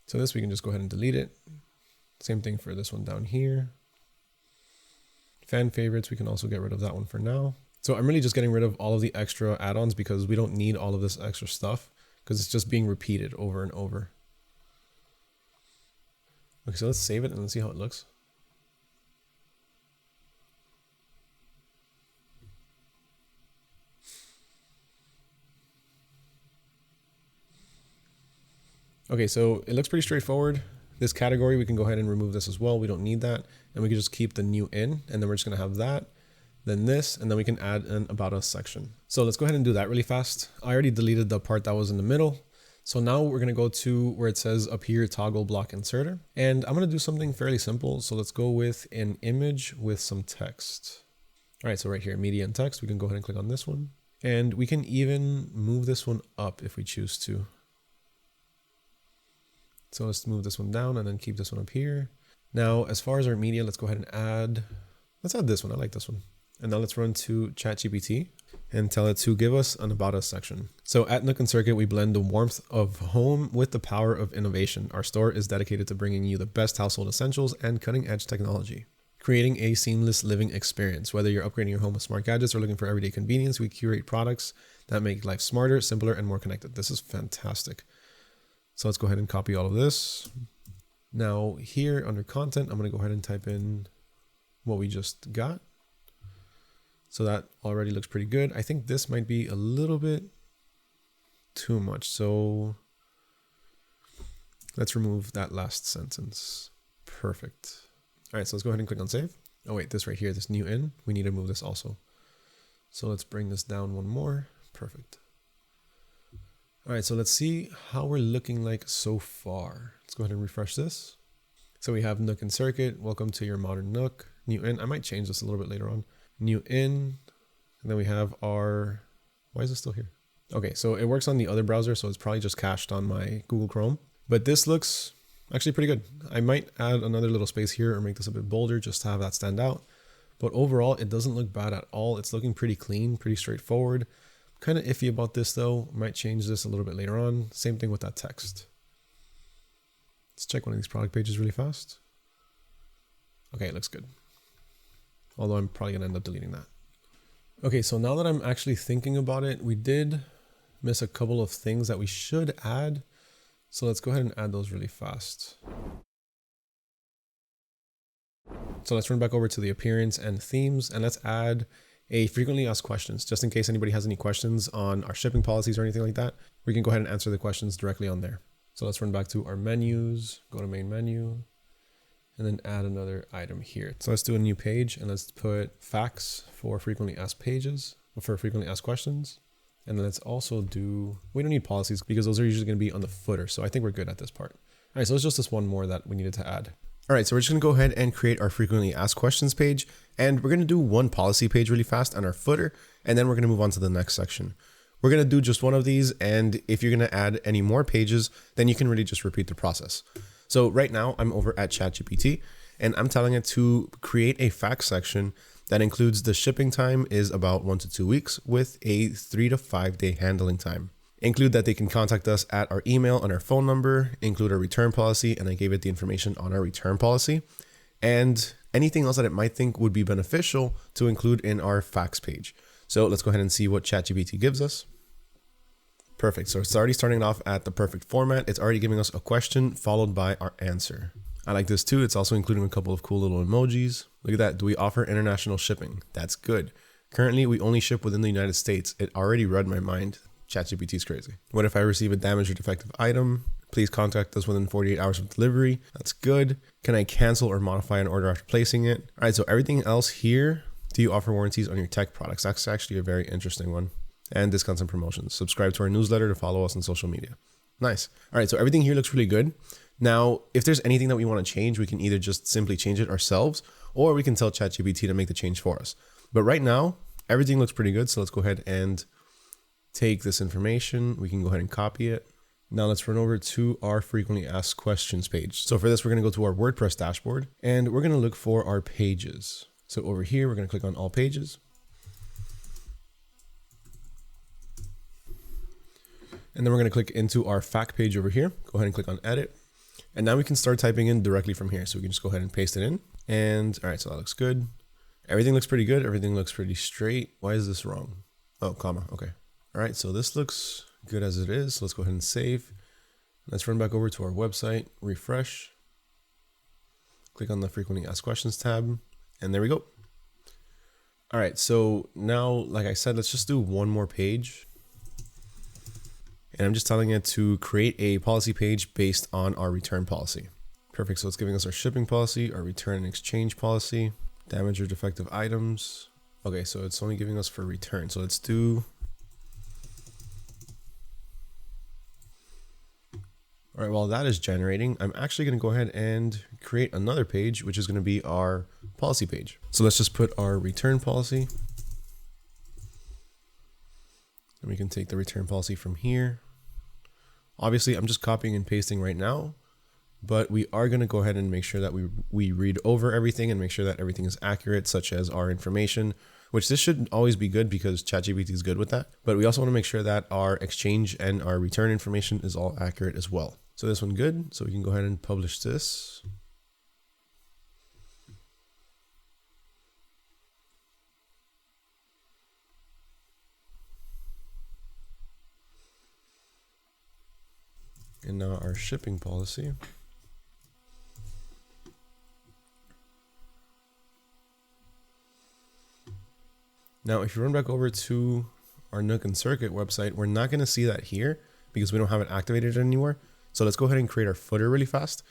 So this we can just go ahead and delete it. Same thing for this one down here. Fan favorites, we can also get rid of that one for now. So I'm really just getting rid of all of the extra add-ons because we don't need all of this extra stuff because it's just being repeated over and over. Okay, so let's save it and let's see how it looks. Okay, so it looks pretty straightforward. This category, we can go ahead and remove this as well. We don't need that. And we can just keep the new in, and then we're just gonna have that, then this, and then we can add an about us section. So let's go ahead and do that really fast. I already deleted the part that was in the middle. So now we're gonna go to where it says up here, toggle block inserter. And I'm gonna do something fairly simple. So let's go with an image with some text. All right, so right here, media and text, we can go ahead and click on this one. And we can even move this one up if we choose to. So let's move this one down and then keep this one up here. Now, as far as our media, let's go ahead and let's add this one. I like this one. And now let's run to ChatGPT and tell it to give us an about us section. So at Nook and Circuit, we blend the warmth of home with the power of innovation. Our store is dedicated to bringing you the best household essentials and cutting edge technology, creating a seamless living experience. Whether you're upgrading your home with smart gadgets or looking for everyday convenience, we curate products that make life smarter, simpler, and more connected. This is fantastic. So let's go ahead and copy all of this. Now here under content, I'm going to go ahead and type in what we just got. So that already looks pretty good. I think this might be a little bit too much. So let's remove that last sentence. Perfect. All right, so let's go ahead and click on save. Oh wait, this right here, this new in, we need to move this also. So let's bring this down one more. Perfect. All right, so let's see how we're looking like so far. Let's go ahead and refresh this. So we have Nook and Circuit. Welcome to your modern Nook. New in. I might change this a little bit later on. New in. And then we have our, why is it still here? Okay, so it works on the other browser, so it's probably just cached on my Google Chrome. But this looks actually pretty good. I might add another little space here or make this a bit bolder just to have that stand out. But overall, it doesn't look bad at all. It's looking pretty clean, pretty straightforward. Kind of iffy about this though. Might change this a little bit later on. Same thing with that text. Let's check one of these product pages really fast. Okay, it looks good. Although I'm probably gonna end up deleting that. Okay, so now that I'm actually thinking about it, we did miss a couple of things that we should add. So let's go ahead and add those really fast. So let's run back over to the appearance and themes, and let's add a frequently asked questions, just in case anybody has any questions on our shipping policies or anything like that. We can go ahead and answer the questions directly on there. So let's run back to our menus, go to main menu, and then add another item here. So let's do a new page and let's put facts for frequently asked pages, for frequently asked questions. And then let's also do, we don't need policies because those are usually going to be on the footer. So I think we're good at this part. All right, so it's just this one more that we needed to add. All right, so we're just gonna go ahead and create our frequently asked questions page, and we're gonna do one policy page really fast on our footer, and then we're gonna move on to the next section. We're gonna do just one of these, and if you're gonna add any more pages, then you can really just repeat the process. So right now I'm over at ChatGPT, and I'm telling it to create a fact section that includes the shipping time is about 1 to 2 weeks with a 3 to 5 day handling time. Include that they can contact us at our email and our phone number, include our return policy, and I gave it the information on our return policy, and anything else that it might think would be beneficial to include in our facts page. So let's go ahead and see what ChatGPT gives us. Perfect. So it's already starting off at the perfect format. It's already giving us a question followed by our answer. I like this too. It's also including a couple of cool little emojis. Look at that. Do we offer international shipping? That's good. Currently, we only ship within the United States. It already read my mind. ChatGPT is crazy. What if I receive a damaged or defective item? Please contact us within 48 hours of delivery. That's good. Can I cancel or modify an order after placing it? All right, so everything else here, do you offer warranties on your tech products? That's actually a very interesting one. And discounts and promotions. Subscribe to our newsletter to follow us on social media. Nice. All right, so everything here looks really good. Now, if there's anything that we want to change, we can either just simply change it ourselves, or we can tell ChatGPT to make the change for us. But right now, everything looks pretty good. So let's go ahead and take this information. We can go ahead and copy it. Now let's run over to our frequently asked questions page. So for this, we're going to go to our WordPress dashboard and we're going to look for our pages. So over here, we're going to click on all pages. And then we're going to click into our fact page over here. Go ahead and click on edit. And now we can start typing in directly from here. So we can just go ahead and paste it in. And all right, so that looks good. Everything looks pretty good. Everything looks pretty straight. Why is this wrong? Oh, comma. Okay. All right. So this looks good as it is. So let's go ahead and save. Let's run back over to our website, refresh, click on the frequently asked questions tab, and there we go. All right. So now, like I said, let's just do one more page. And I'm just telling it to create a policy page based on our return policy. Perfect. So it's giving us our shipping policy, our return and exchange policy, damage or defective items. Okay, so it's only giving us for return. So let's do. All right, while that is generating, I'm actually going to go ahead and create another page, which is going to be our policy page. So let's just put our return policy. And we can take the return policy from here. Obviously, I'm just copying and pasting right now, but we are going to go ahead and make sure that we read over everything and make sure that everything is accurate, such as our information, which this should always be good because ChatGPT is good with that. But we also want to make sure that our exchange and our return information is all accurate as well. So this one good. So we can go ahead and publish this. And now our shipping policy. Now, if you run back over to our Nook and Circuit website, we're not going to see that here because we don't have it activated anymore. So let's go ahead and create our footer really fast.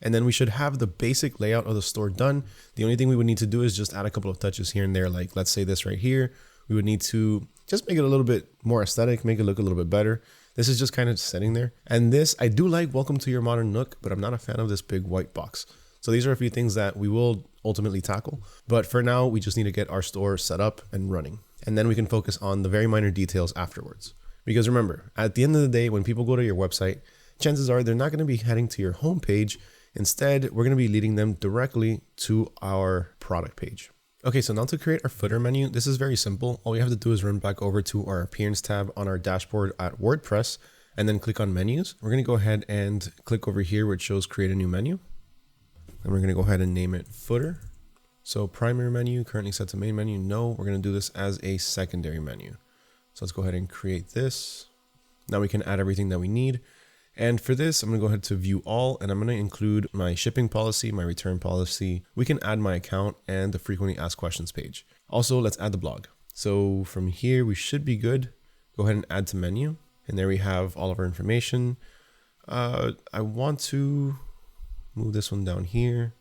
And then we should have the basic layout of the store done. The only thing we would need to do is just add a couple of touches here and there. Like let's say this right here, we would need to just make it a little bit more aesthetic, make it look a little bit better. This is just kind of sitting there. And this, I do like Welcome to Your Modern Nook, but I'm not a fan of this big white box. So these are a few things that we will ultimately tackle. But for now, we just need to get our store set up and running. And then we can focus on the very minor details afterwards. Because remember, at the end of the day, when people go to your website, chances are they're not going to be heading to your homepage. Instead, we're going to be leading them directly to our product page. Okay, so now to create our footer menu, this is very simple. All we have to do is run back over to our appearance tab on our dashboard at WordPress and then click on menus. We're going to go ahead and click over here where it shows create a new menu. And we're going to go ahead and name it footer. So primary menu, currently set to main menu. No, we're going to do this as a secondary menu. So let's go ahead and create this. Now we can add everything that we need. And for this, I'm going to go ahead to view all, and I'm going to include my shipping policy, my return policy. We can add my account and the frequently asked questions page. Also, let's add the blog. So from here, we should be good. Go ahead and add to menu. And there we have all of our information. I want to move this one down here.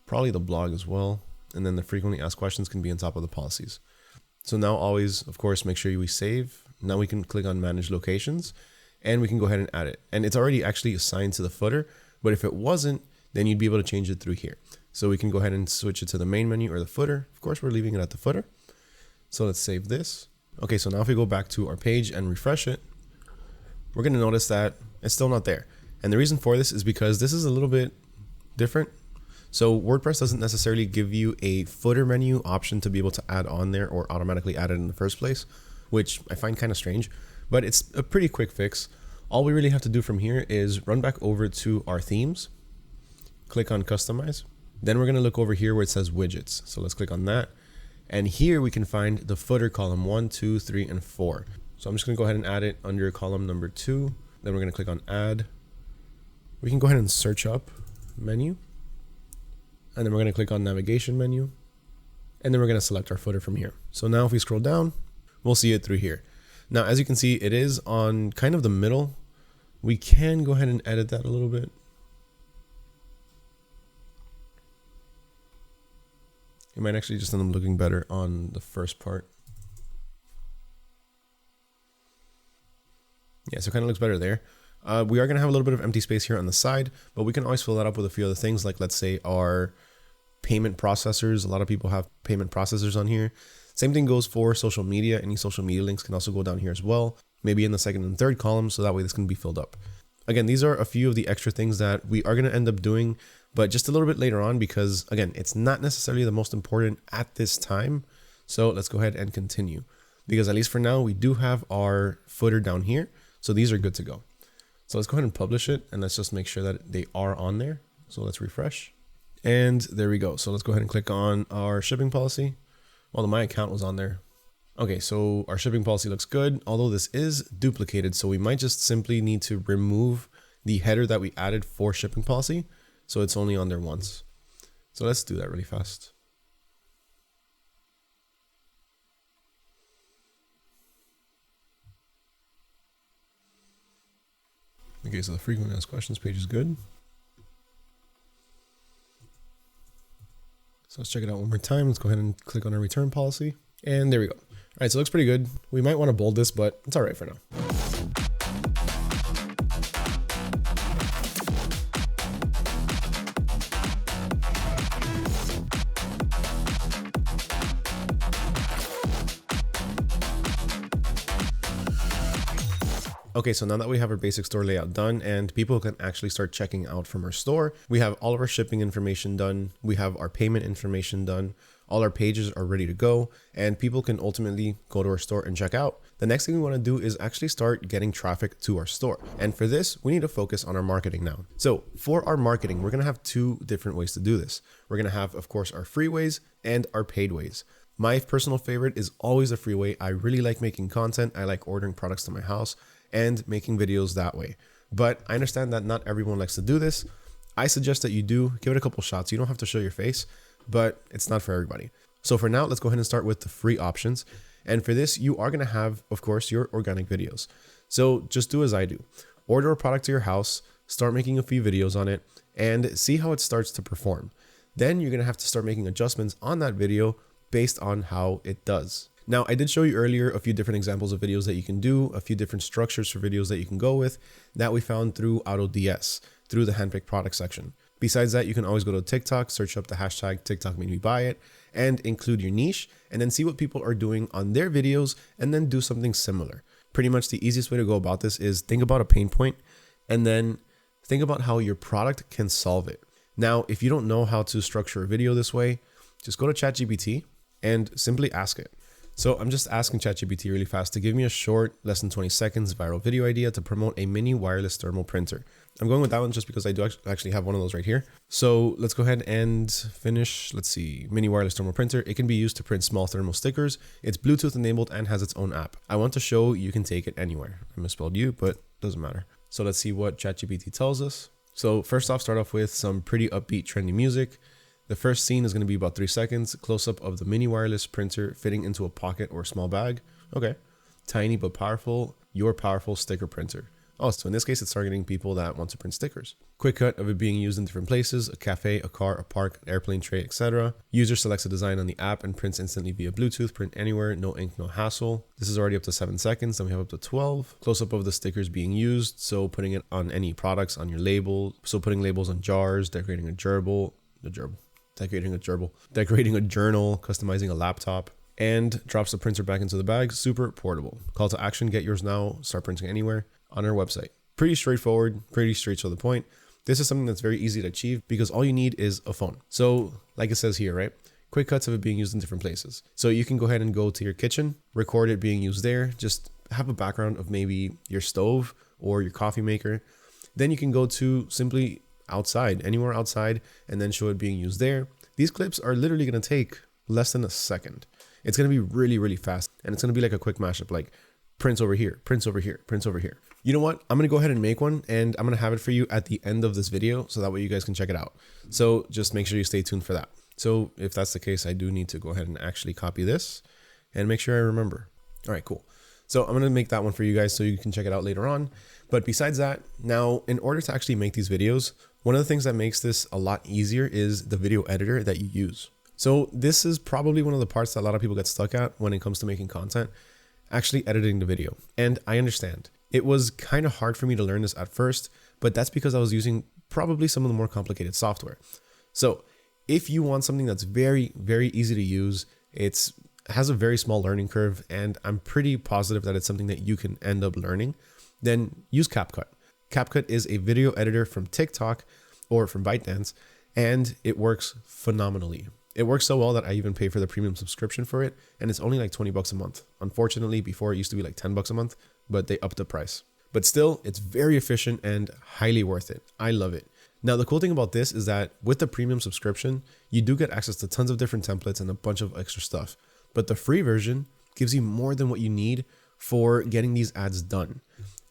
Probably the blog as well. And then the frequently asked questions can be on top of the policies. So now always, of course, make sure we save. Now we can click on manage locations. And we can go ahead and add it. And it's already actually assigned to the footer, but if it wasn't, then you'd be able to change it through here. So we can go ahead and switch it to the main menu or the footer. Of course, we're leaving it at the footer. So let's save this. Okay, so now if we go back to our page and refresh it, we're going to notice that it's still not there. And the reason for this is because this is a little bit different. So WordPress doesn't necessarily give you a footer menu option to be able to add on there or automatically add it in the first place, which I find kind of strange. But it's a pretty quick fix. All we really have to do from here is run back over to our themes, click on customize. Then we're going to look over here where it says widgets. So let's click on that. And here we can find the footer column 1, 2, 3, and 4. So I'm just going to go ahead and add it under column number 2. Then we're going to click on add. We can go ahead and search up menu. And then we're going to click on navigation menu. And then we're going to select our footer from here. So now if we scroll down, we'll see it through here. Now, as you can see, it is on kind of the middle. We can go ahead and edit that a little bit. It might actually just end up looking better on the first part. Yeah, so it kind of looks better there. We are going to have a little bit of empty space here on the side, but we can always fill that up with a few other things, like let's say our payment processors. A lot of people have payment processors on here. Same thing goes for social media. Any social media links can also go down here as well, maybe in the second and third column, so that way this can be filled up. Again, these are a few of the extra things that we are going to end up doing, but just a little bit later on, because again, it's not necessarily the most important at this time. So let's go ahead and continue, because at least for now, we do have our footer down here. So these are good to go. So let's go ahead and publish it, and let's just make sure that they are on there. So let's refresh, and there we go. So let's go ahead and click on our shipping policy. Well, my account was on there. Okay, so our shipping policy looks good, although this is duplicated. So we might just simply need to remove the header that we added for shipping policy, so it's only on there once. So let's do that really fast. Okay, so the frequently asked questions page is good. So let's check it out one more time. Let's go ahead and click on our return policy. And there we go. All right, so it looks pretty good. We might want to bold this, but it's all right for now. Okay, so now that we have our basic store layout done and people can actually start checking out from our store, we have all of our shipping information done, we have our payment information done, all our pages are ready to go, and people can ultimately go to our store and check out. The next thing we want to do is actually start getting traffic to our store. And for this, we need to focus on our marketing now. So for our marketing, we're going to have two different ways to do this. We're going to have, of course, our free ways and our paid ways. My personal favorite is always the free way. I really like making content. I like ordering products to my house and making videos that way. But I understand that not everyone likes to do this. I suggest that you do give it a couple shots. You don't have to show your face, but it's not for everybody. So for now, let's go ahead and start with the free options. And for this, you are going to have, of course, your organic videos. So just do as I do. Order a product to your house, start making a few videos on it, and see how it starts to perform. Then you're going to have to start making adjustments on that video based on how it does. Now, I did show you earlier a few different examples of videos that you can do, a few different structures for videos that you can go with that we found through AutoDS, through the handpicked product section. Besides that, you can always go to TikTok, search up the hashtag TikTok made me buy it, and include your niche, and then see what people are doing on their videos, and then do something similar. Pretty much the easiest way to go about this is think about a pain point, and then think about how your product can solve it. Now, if you don't know how to structure a video this way, just go to ChatGPT and simply ask it. So I'm just asking ChatGPT really fast to give me a short, less than 20 seconds viral video idea to promote a mini wireless thermal printer. I'm going with that one just because I do actually have one of those right here. So let's go ahead and finish. Let's see, mini wireless thermal printer. It can be used to print small thermal stickers. It's Bluetooth enabled and has its own app. I want to show you can take it anywhere. I misspelled you, but doesn't matter. So let's see what ChatGPT tells us. So first off, start off with some pretty upbeat, trendy music. The first scene is going to be about 3 seconds, close-up of the mini wireless printer fitting into a pocket or small bag. Okay. Tiny but powerful, your powerful sticker printer. Oh, so in this case, it's targeting people that want to print stickers. Quick cut of it being used in different places, a cafe, a car, a park, an airplane tray, etc. User selects a design on the app and prints instantly via Bluetooth, print anywhere, no ink, no hassle. This is already up to 7 seconds, then we have up to 12. Close-up of the stickers being used, so putting it on any products on your label. So putting labels on jars, decorating a gerbil, decorating a journal, customizing a laptop, and drops the printer back into the bag. Super portable. Call to action, get yours now, start printing anywhere on our website. Pretty straightforward, pretty straight to the point. This is something that's very easy to achieve because all you need is a phone. So like it says here, right? Quick cuts of it being used in different places. So you can go ahead and go to your kitchen, record it being used there, just have a background of maybe your stove or your coffee maker. Then you can go to simply outside, anywhere outside, and then show it being used there. These clips are literally going to take less than a second. It's going to be really, really fast. And it's going to be like a quick mashup, like prints over here, prints over here, prints over here. You know what? I'm going to go ahead and make one, and I'm going to have it for you at the end of this video, so that way you guys can check it out. So just make sure you stay tuned for that. So if that's the case, I do need to go ahead and actually copy this and make sure I remember. All right, cool. So I'm going to make that one for you guys so you can check it out later on. But besides that, now in order to actually make these videos, one of the things that makes this a lot easier is the video editor that you use. So this is probably one of the parts that a lot of people get stuck at when it comes to making content, actually editing the video. And I understand. It was kind of hard for me to learn this at first, but that's because I was using probably some of the more complicated software. So if you want something that's very, very easy to use, it has a very small learning curve, and I'm pretty positive that it's something that you can end up learning, then use CapCut. CapCut is a video editor from TikTok or from ByteDance, and it works phenomenally. It works so well that I even pay for the premium subscription for it, and it's only like 20 bucks a month. Unfortunately, before it used to be like 10 bucks a month, but they upped the price. But still, it's very efficient and highly worth it. I love it. Now, the cool thing about this is that with the premium subscription, you do get access to tons of different templates and a bunch of extra stuff. But the free version gives you more than what you need for getting these ads done.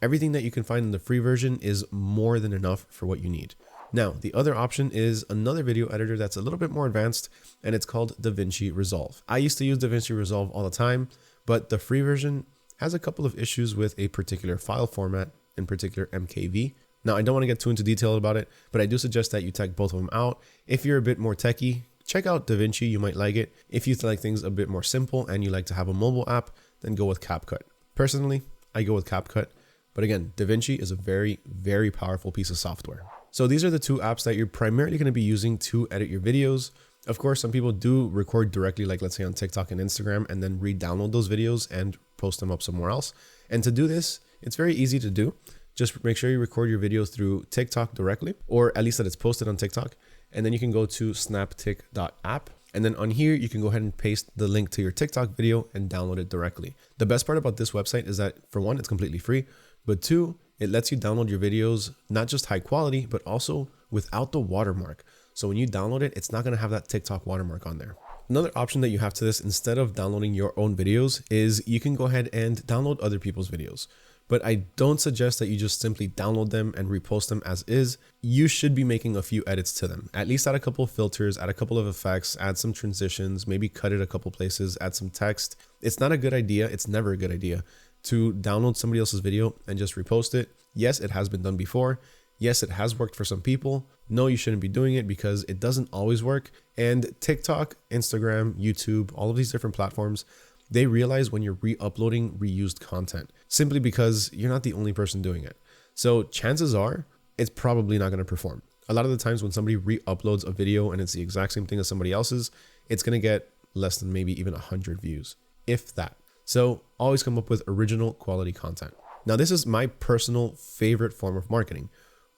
Everything that you can find in the free version is more than enough for what you need. Now, the other option is another video editor that's a little bit more advanced, and it's called DaVinci Resolve. I used to use DaVinci Resolve all the time, but the free version has a couple of issues with a particular file format, in particular MKV. Now, I don't want to get too into detail about it, but I do suggest that you check both of them out. If you're a bit more techie, check out DaVinci, you might like it. If you like things a bit more simple and you like to have a mobile app, then go with CapCut. Personally, I go with CapCut, but again, DaVinci is a very, very powerful piece of software. So these are the two apps that you're primarily going to be using to edit your videos. Of course, some people do record directly, like let's say on TikTok and Instagram, and then re-download those videos and post them up somewhere else. And to do this, it's very easy to do. Just make sure you record your videos through TikTok directly, or at least that it's posted on TikTok. And then you can go to snaptik.app. And then on here, you can go ahead and paste the link to your TikTok video and download it directly. The best part about this website is that, for one, it's completely free, but two, it lets you download your videos, not just high quality, but also without the watermark. So when you download it, it's not going to have that TikTok watermark on there. Another option that you have to this, instead of downloading your own videos, is you can go ahead and download other people's videos. But I don't suggest that you just simply download them and repost them as is. You should be making a few edits to them. At least add a couple of filters, add a couple of effects, add some transitions, maybe cut it a couple places, add some text. It's not a good idea. It's never a good idea to download somebody else's video and just repost it. Yes, it has been done before. Yes, it has worked for some people. No, you shouldn't be doing it because it doesn't always work. And TikTok, Instagram, YouTube, all of these different platforms, they realize when you're re-uploading reused content simply because you're not the only person doing it. So chances are it's probably not going to perform. A lot of the times when somebody re-uploads a video and it's the exact same thing as somebody else's, it's going to get less than maybe even 100 views, if that. So always come up with original quality content. Now, this is my personal favorite form of marketing,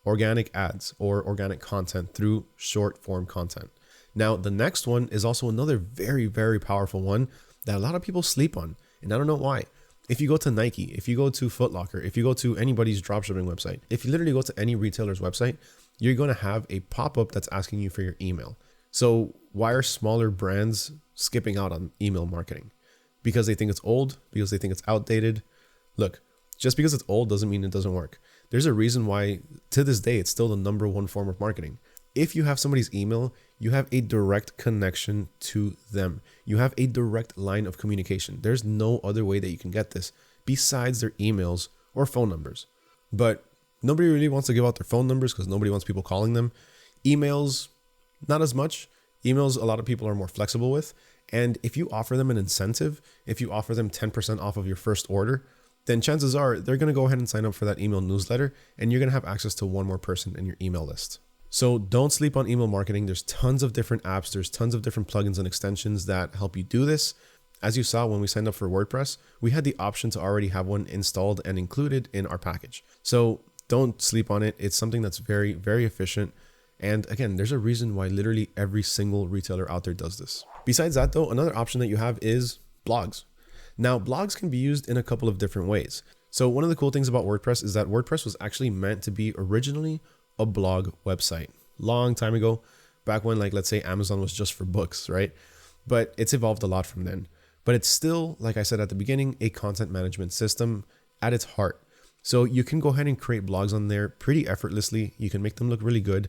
organic ads or organic content through short form content. Now, the next one is also another very, very powerful one that a lot of people sleep on, and I don't know why. If you go to Nike, if you go to Foot Locker, if you go to anybody's dropshipping website, if you literally go to any retailer's website, you're going to have a pop-up that's asking you for your email. So why are smaller brands skipping out on email marketing? Because they think it's old, because they think it's outdated. Look, just because it's old doesn't mean it doesn't work. There's a reason why to this day, it's still the number one form of marketing. If you have somebody's email, you have a direct connection to them. You have a direct line of communication. There's no other way that you can get this besides their emails or phone numbers. But nobody really wants to give out their phone numbers because nobody wants people calling them. Emails, not as much. Emails, a lot of people are more flexible with. And if you offer them an incentive, if you offer them 10% off of your first order, then chances are they're going to go ahead and sign up for that email newsletter, and you're going to have access to one more person in your email list. So don't sleep on email marketing. There's tons of different apps. There's tons of different plugins and extensions that help you do this. As you saw when we signed up for WordPress, we had the option to already have one installed and included in our package. So don't sleep on it. It's something that's very, very efficient. And again, there's a reason why literally every single retailer out there does this. Besides that though, another option that you have is blogs. Now, blogs can be used in a couple of different ways. So one of the cool things about WordPress is that WordPress was actually meant to be originally a blog website. Long time ago, back when, like, let's say Amazon was just for books, right? But it's evolved a lot from then. But it's still, like I said at the beginning, a content management system at its heart. So you can go ahead and create blogs on there pretty effortlessly. You can make them look really good.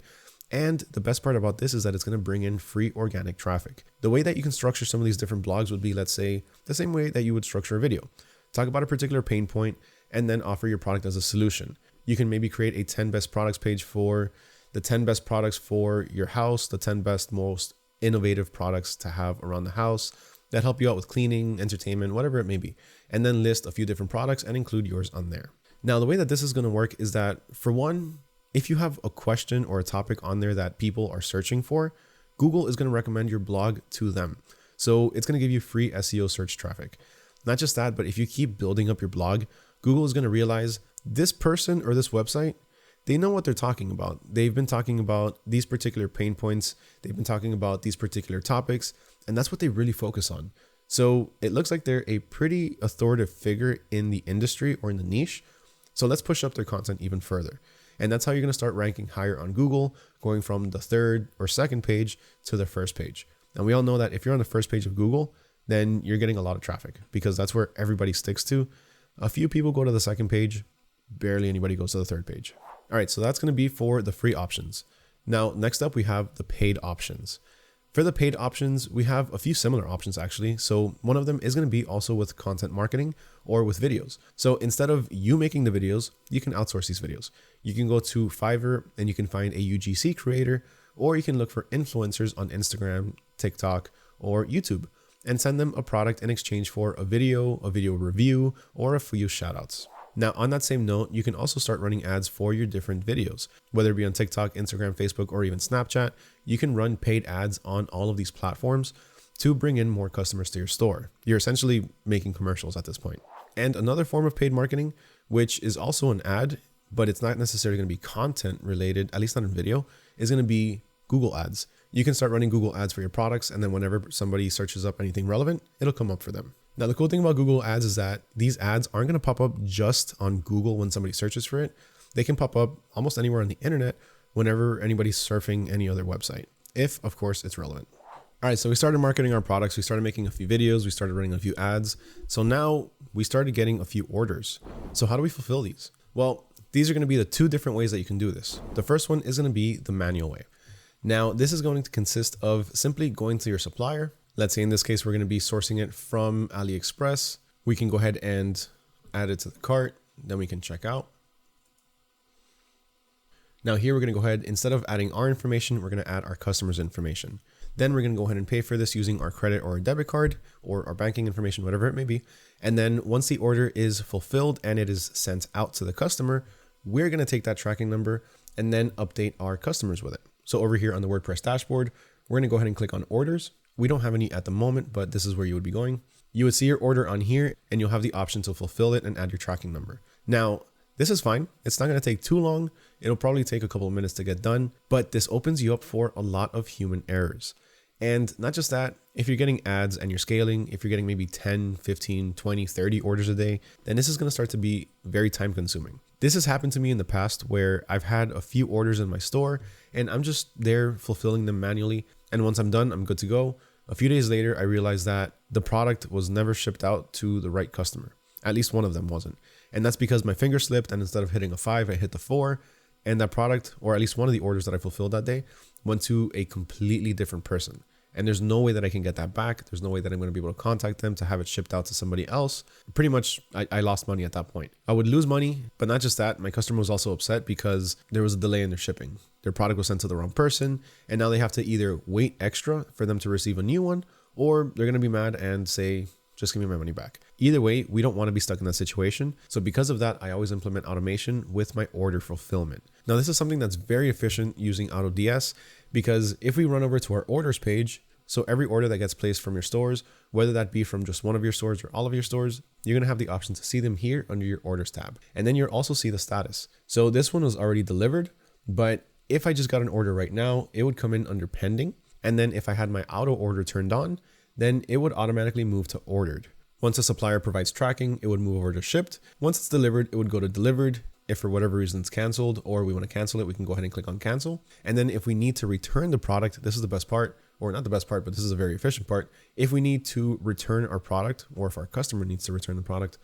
And the best part about this is that it's going to bring in free organic traffic. The way that you can structure some of these different blogs would be, let's say, the same way that you would structure a video. Talk about a particular pain point and then offer your product as a solution. You can maybe create a 10 best products page for the 10 best products for your house, the 10 best, most innovative products to have around the house that help you out with cleaning, entertainment, whatever it may be. And then list a few different products and include yours on there. Now, the way that this is going to work is that, for one, if you have a question or a topic on there that people are searching for, Google is going to recommend your blog to them. So it's going to give you free SEO search traffic. Not just that, but if you keep building up your blog, Google is going to realize this person or this website, they know what they're talking about. They've been talking about these particular pain points. They've been talking about these particular topics, and that's what they really focus on. So it looks like they're a pretty authoritative figure in the industry or in the niche. So let's push up their content even further. And that's how you're going to start ranking higher on Google, going from the third or second page to the first page. And we all know that if you're on the first page of Google, then you're getting a lot of traffic because that's where everybody sticks to. A few people go to the second page, barely anybody goes to the third page. All right, so that's going to be for the free options. Now, next up, we have the paid options. For the paid options, we have a few similar options actually. So one of them is going to be also with content marketing or with videos. So instead of you making the videos, you can outsource these videos. You can go to Fiverr and you can find a UGC creator, or you can look for influencers on Instagram, TikTok, or YouTube and send them a product in exchange for a video review, or a few shoutouts. Now, on that same note, you can also start running ads for your different videos, whether it be on TikTok, Instagram, Facebook, or even Snapchat. You can run paid ads on all of these platforms to bring in more customers to your store. You're essentially making commercials at this point. And another form of paid marketing, which is also an ad, but it's not necessarily going to be content related, at least not in video, is going to be Google ads. You can start running Google ads for your products, and then whenever somebody searches up anything relevant, it'll come up for them. Now, the cool thing about Google ads is that these ads aren't going to pop up just on Google when somebody searches for it. They can pop up almost anywhere on the internet whenever anybody's surfing any other website, if of course it's relevant. All right, so we started marketing our products. We started making a few videos. We started running a few ads. So now we started getting a few orders. So how do we fulfill these? Well, these are going to be the two different ways that you can do this. The first one is going to be the manual way. Now, this is going to consist of simply going to your supplier. Let's say in this case, we're going to be sourcing it from AliExpress. We can go ahead and add it to the cart. Then we can check out. Now here, we're going to go ahead, instead of adding our information, we're going to add our customer's information. Then we're going to go ahead and pay for this using our credit or a debit card or our banking information, whatever it may be. And then once the order is fulfilled and it is sent out to the customer, we're going to take that tracking number and then update our customers with it. So over here on the WordPress dashboard, we're going to go ahead and click on orders. We don't have any at the moment, but this is where you would be going. You would see your order on here and you'll have the option to fulfill it and add your tracking number. Now, this is fine. It's not going to take too long. It'll probably take a couple of minutes to get done, but this opens you up for a lot of human errors. And not just that, if you're getting ads and you're scaling, if you're getting maybe 10, 15, 20, 30 orders a day, then this is going to start to be very time consuming. This has happened to me in the past where I've had a few orders in my store and I'm just there fulfilling them manually. And once I'm done, I'm good to go. A few days later, I realized that the product was never shipped out to the right customer. At least one of them wasn't. And that's because my finger slipped and instead of hitting a 5, I hit the 4. And that product, or at least one of the orders that I fulfilled that day, went to a completely different person. And there's no way that I can get that back. There's no way that I'm going to be able to contact them to have it shipped out to somebody else. Pretty much, I lost money at that point. I would lose money, but not just that. My customer was also upset because there was a delay in their shipping. Their product was sent to the wrong person, and now they have to either wait extra for them to receive a new one, or they're going to be mad and say, just give me my money back. Either way, we don't want to be stuck in that situation. So because of that, I always implement automation with my order fulfillment. Now, this is something that's very efficient using AutoDS, because if we run over to our orders page, so every order that gets placed from your stores, whether that be from just one of your stores or all of your stores, you're going to have the option to see them here under your orders tab. And then you'll also see the status. So this one was already delivered, but if I just got an order right now, it would come in under pending. And then if I had my auto order turned on, then it would automatically move to ordered. Once a supplier provides tracking, it would move over to shipped. Once it's delivered, it would go to delivered. If for whatever reason it's canceled or we want to cancel it, we can go ahead and click on cancel. And then if we need to return the product, this is the best part, or not the best part, but this is a very efficient part. If we need to return our product, or if our customer needs to return the product,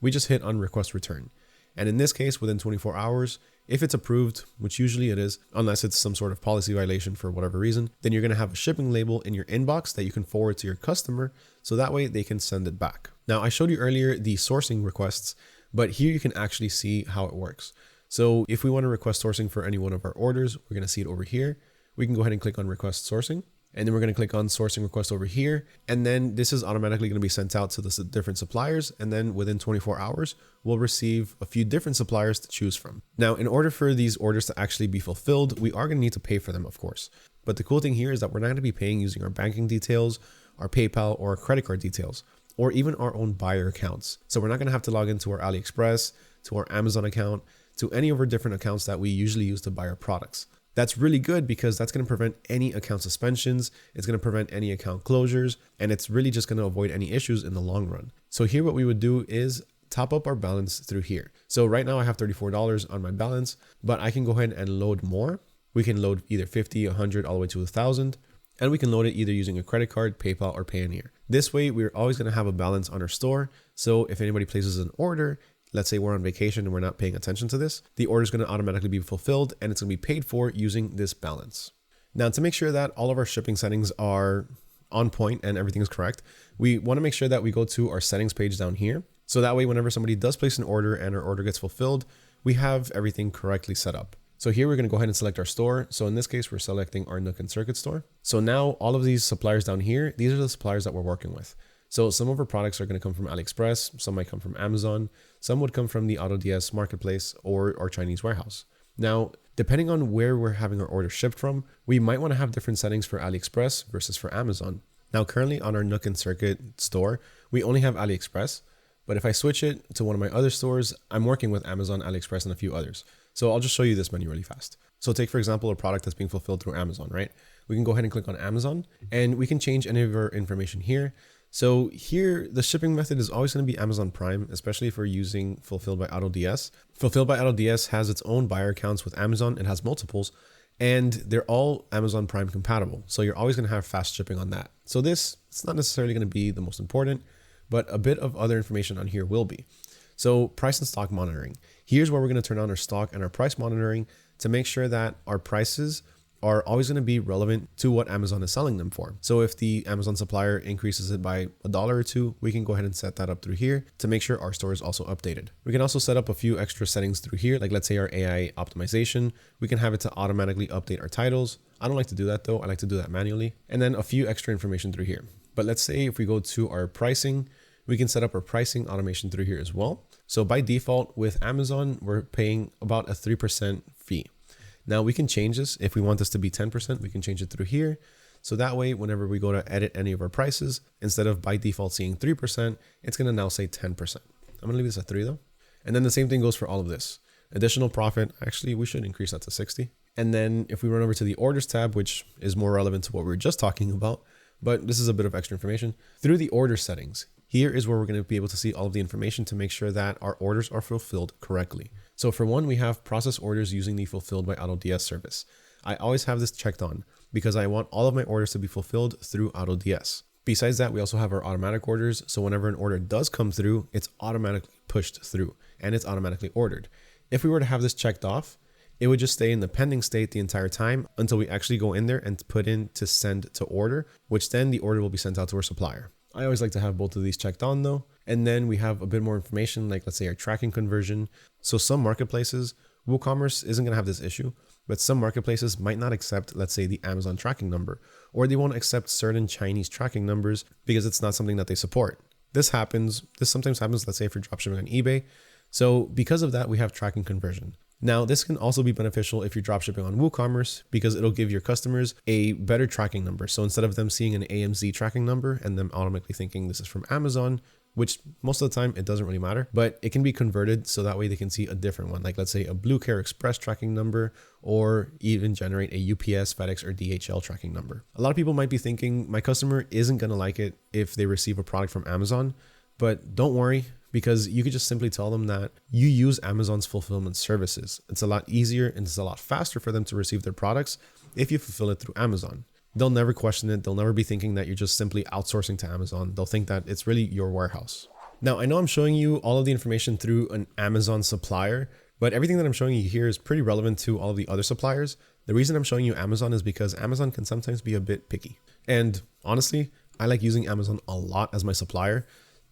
we just hit on request return. And in this case, within 24 hours, if it's approved, which usually it is, unless it's some sort of policy violation for whatever reason, then you're going to have a shipping label in your inbox that you can forward to your customer. So that way they can send it back. Now, I showed you earlier the sourcing requests, but here you can actually see how it works. So if we want to request sourcing for any one of our orders, we're going to see it over here. We can go ahead and click on request sourcing. And then we're going to click on sourcing request over here. And then this is automatically going to be sent out to the different suppliers. And then within 24 hours, we'll receive a few different suppliers to choose from. Now, in order for these orders to actually be fulfilled, we are going to need to pay for them, of course. But the cool thing here is that we're not going to be paying using our banking details, our PayPal or our credit card details, or even our own buyer accounts. So we're not going to have to log into our AliExpress, to our Amazon account, to any of our different accounts that we usually use to buy our products. That's really good because that's going to prevent any account suspensions. It's going to prevent any account closures, and it's really just going to avoid any issues in the long run. So here, what we would do is top up our balance through here. So right now I have $34 on my balance, but I can go ahead and load more. We can load either 50, 100, all the way to 1,000. And we can load it either using a credit card, PayPal, or Payoneer. This way, we're always going to have a balance on our store. So if anybody places an order, let's say we're on vacation and we're not paying attention to this, the order is going to automatically be fulfilled and it's going to be paid for using this balance. Now, to make sure that all of our shipping settings are on point and everything is correct, we want to make sure that we go to our settings page down here. So that way, whenever somebody does place an order and our order gets fulfilled, we have everything correctly set up. So here we're going to go ahead and select our store. So in this case, we're selecting our Nook and Circuit store. So now all of these suppliers down here, these are the suppliers that we're working with. So some of our products are going to come from AliExpress, some might come from Amazon, some would come from the AutoDS marketplace or our Chinese warehouse. Now, depending on where we're having our order shipped from, we might want to have different settings for AliExpress versus for Amazon. Now, currently on our Nook and Circuit store, we only have AliExpress, but if I switch it to one of my other stores, I'm working with Amazon, AliExpress, and a few others. So I'll just show you this menu really fast. So take, for example, a product that's being fulfilled through Amazon, right? We can go ahead and click on Amazon and we can change any of our information here. So here, the shipping method is always going to be Amazon Prime, especially if we're using Fulfilled by AutoDS. Fulfilled by AutoDS has its own buyer accounts with Amazon. It has multiples, and they're all Amazon Prime compatible. So you're always going to have fast shipping on that. So this, it's not necessarily going to be the most important, but a bit of other information on here will be. So price and stock monitoring. Here's where we're going to turn on our stock and our price monitoring to make sure that our prices are always going to be relevant to what Amazon is selling them for. So if the Amazon supplier increases it by $1 or $2, we can go ahead and set that up through here to make sure our store is also updated. We can also set up a few extra settings through here, like let's say our AI optimization. We can have it to automatically update our titles. I don't like to do that though. I like to do that manually. And then a few extra information through here. But let's say if we go to our pricing, we can set up our pricing automation through here as well. So by default with Amazon, we're paying about a 3% fee. Now we can change this. If we want this to be 10%, we can change it through here. So that way, whenever we go to edit any of our prices, instead of by default seeing 3%, it's going to now say 10%. I'm going to leave this at 3 though. And then the same thing goes for all of this. Additional profit, actually, we should increase that to 60. And then if we run over to the orders tab, which is more relevant to what we were just talking about, but this is a bit of extra information, through the order settings, here is where we're going to be able to see all of the information to make sure that our orders are fulfilled correctly. So for one, we have process orders using the Fulfilled by AutoDS service. I always have this checked on because I want all of my orders to be fulfilled through AutoDS. Besides that, we also have our automatic orders. So whenever an order does come through, it's automatically pushed through and it's automatically ordered. If we were to have this checked off, it would just stay in the pending state the entire time until we actually go in there and put in to send to order, which then the order will be sent out to our supplier. I always like to have both of these checked on though. And then we have a bit more information, like let's say our tracking conversion. So some marketplaces, WooCommerce isn't going to have this issue, but some marketplaces might not accept, let's say, the Amazon tracking number, or they won't accept certain Chinese tracking numbers because it's not something that they support. This sometimes happens, let's say, if you're dropshipping on eBay. So because of that, we have tracking conversion. Now, this can also be beneficial if you're dropshipping on WooCommerce because it'll give your customers a better tracking number. So instead of them seeing an AMZ tracking number and them automatically thinking this is from Amazon, which most of the time it doesn't really matter, but it can be converted so that way they can see a different one, like let's say a Blue Care Express tracking number, or even generate a UPS, FedEx, or DHL tracking number. A lot of people might be thinking my customer isn't going to like it if they receive a product from Amazon, but don't worry, because you could just simply tell them that you use Amazon's fulfillment services. It's a lot easier and it's a lot faster for them to receive their products if you fulfill it through Amazon. They'll never question it. They'll never be thinking that you're just simply outsourcing to Amazon. They'll think that it's really your warehouse. Now, I know I'm showing you all of the information through an Amazon supplier, but everything that I'm showing you here is pretty relevant to all of the other suppliers. The reason I'm showing you Amazon is because Amazon can sometimes be a bit picky. And honestly, I like using Amazon a lot as my supplier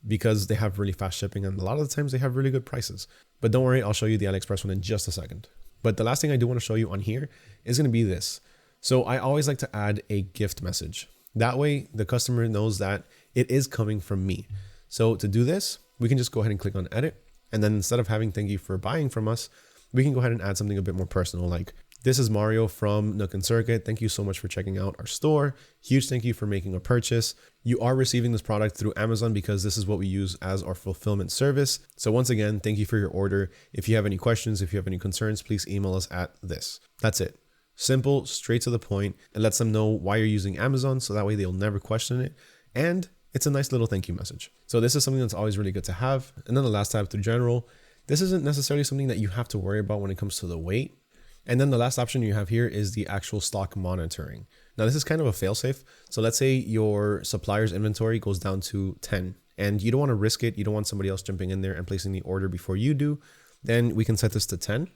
because they have really fast shipping and a lot of the times they have really good prices. But don't worry, I'll show you the AliExpress one in just a second. But the last thing I do want to show you on here is going to be this. So I always like to add a gift message. That way the customer knows that it is coming from me. So to do this, we can just go ahead and click on edit. And then instead of having thank you for buying from us, we can go ahead and add something a bit more personal. Like, this is Mario from Nook and Circuit. Thank you so much for checking out our store. Huge thank you for making a purchase. You are receiving this product through Amazon because this is what we use as our fulfillment service. So once again, thank you for your order. If you have any questions, if you have any concerns, please email us at this. That's it. Simple, straight to the point. It lets them know why you're using Amazon, so that way they'll never question it. And it's a nice little thank you message. So this is something that's always really good to have. And then the last tab through general, this isn't necessarily something that you have to worry about when it comes to the weight. And then the last option you have here is the actual stock monitoring. Now this is kind of a fail-safe. So let's say your supplier's inventory goes down to 10 and you don't want to risk it. You don't want somebody else jumping in there and placing the order before you do. Then we can set this to 10.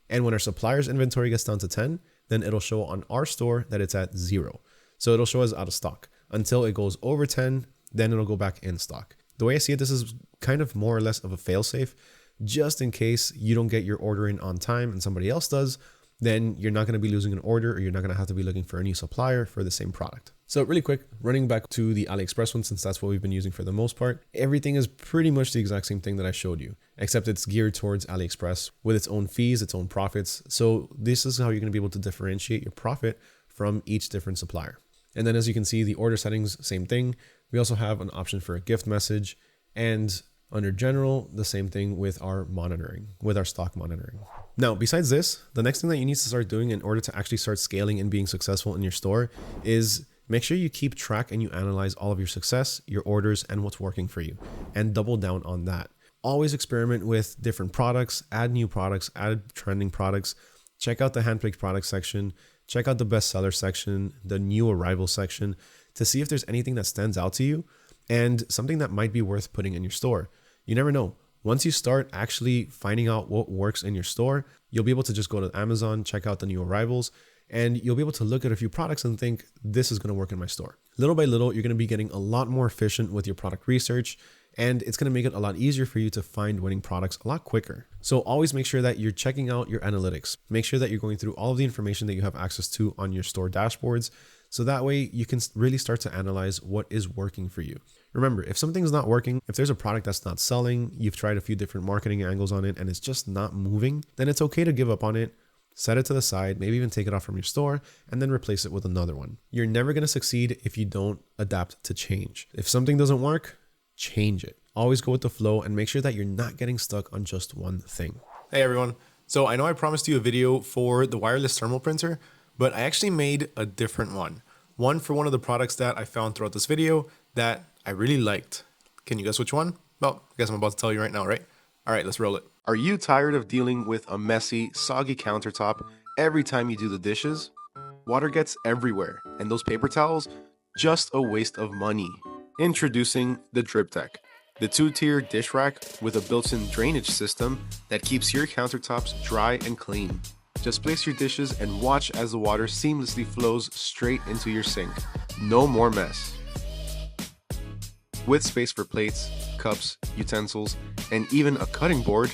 And when our supplier's inventory gets down to 10, then it'll show on our store that it's at 0. So it'll show us out of stock until it goes over 10, then it'll go back in stock. The way I see it, this is kind of more or less of a fail-safe. Just in case you don't get your order in on time and somebody else does, then you're not going to be losing an order or you're not going to have to be looking for a new supplier for the same product. So really quick, running back to the AliExpress one, since that's what we've been using for the most part, everything is pretty much the exact same thing that I showed you, except it's geared towards AliExpress with its own fees, its own profits. So this is how you're going to be able to differentiate your profit from each different supplier. And then as you can see, the order settings, same thing. We also have an option for a gift message, and under general, the same thing with our monitoring, with our stock monitoring. Now, besides this, the next thing that you need to start doing in order to actually start scaling and being successful in your store is make sure you keep track and you analyze all of your success, your orders, and what's working for you, and double down on that. Always experiment with different products, add new products, add trending products, check out the handpicked product section, check out the bestseller section, the new arrival section, to see if there's anything that stands out to you and something that might be worth putting in your store. You never know. Once you start actually finding out what works in your store, you'll be able to just go to Amazon, check out the new arrivals, and you'll be able to look at a few products and think, this is going to work in my store. Little by little, you're going to be getting a lot more efficient with your product research, and it's going to make it a lot easier for you to find winning products a lot quicker. So always make sure that you're checking out your analytics. Make sure that you're going through all of the information that you have access to on your store dashboards. So that way you can really start to analyze what is working for you. Remember, if something's not working, if there's a product that's not selling, you've tried a few different marketing angles on it and it's just not moving, then it's okay to give up on it, set it to the side, maybe even take it off from your store and then replace it with another one. You're never going to succeed if you don't adapt to change. If something doesn't work, change it. Always go with the flow and make sure that you're not getting stuck on just one thing. Hey everyone. So I know I promised you a video for the wireless thermal printer, but I actually made a different one. One for one of the products that I found throughout this video that I really liked. Can you guess which one? Well, I guess I'm about to tell you right now, right? All right, let's roll it. Are you tired of dealing with a messy, soggy countertop every time you do the dishes? Water gets everywhere, and those paper towels, just a waste of money. Introducing the Drip Tech, the 2-tier dish rack with a built-in drainage system that keeps your countertops dry and clean. Just place your dishes and watch as the water seamlessly flows straight into your sink. No more mess. With space for plates, cups, utensils, and even a cutting board,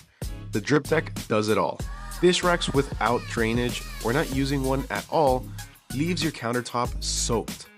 the Drip Tech does it all. Dish racks without drainage or not using one at all leaves your countertop soaked.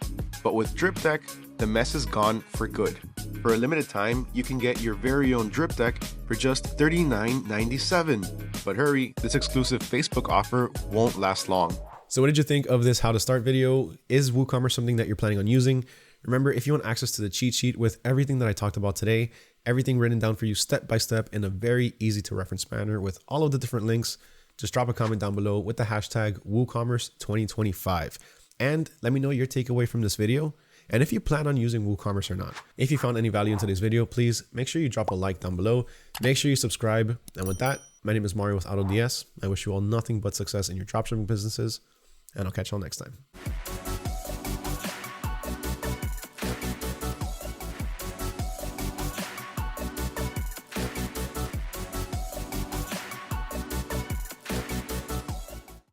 But with Drip Tech, the mess is gone for good. For a limited time, you can get your very own Drip Tech for just $39.97. But hurry, this exclusive Facebook offer won't last long. So what did you think of this how to start video? Is WooCommerce something that you're planning on using? Remember, if you want access to the cheat sheet with everything that I talked about today, everything written down for you step by step in a very easy to reference manner with all of the different links, just drop a comment down below with the hashtag WooCommerce 2025. And let me know your takeaway from this video. And if you plan on using WooCommerce or not. If you found any value in today's video, please make sure you drop a like down below. Make sure you subscribe. And with that, my name is Mario with AutoDS. I wish you all nothing but success in your dropshipping businesses, and I'll catch you all next time.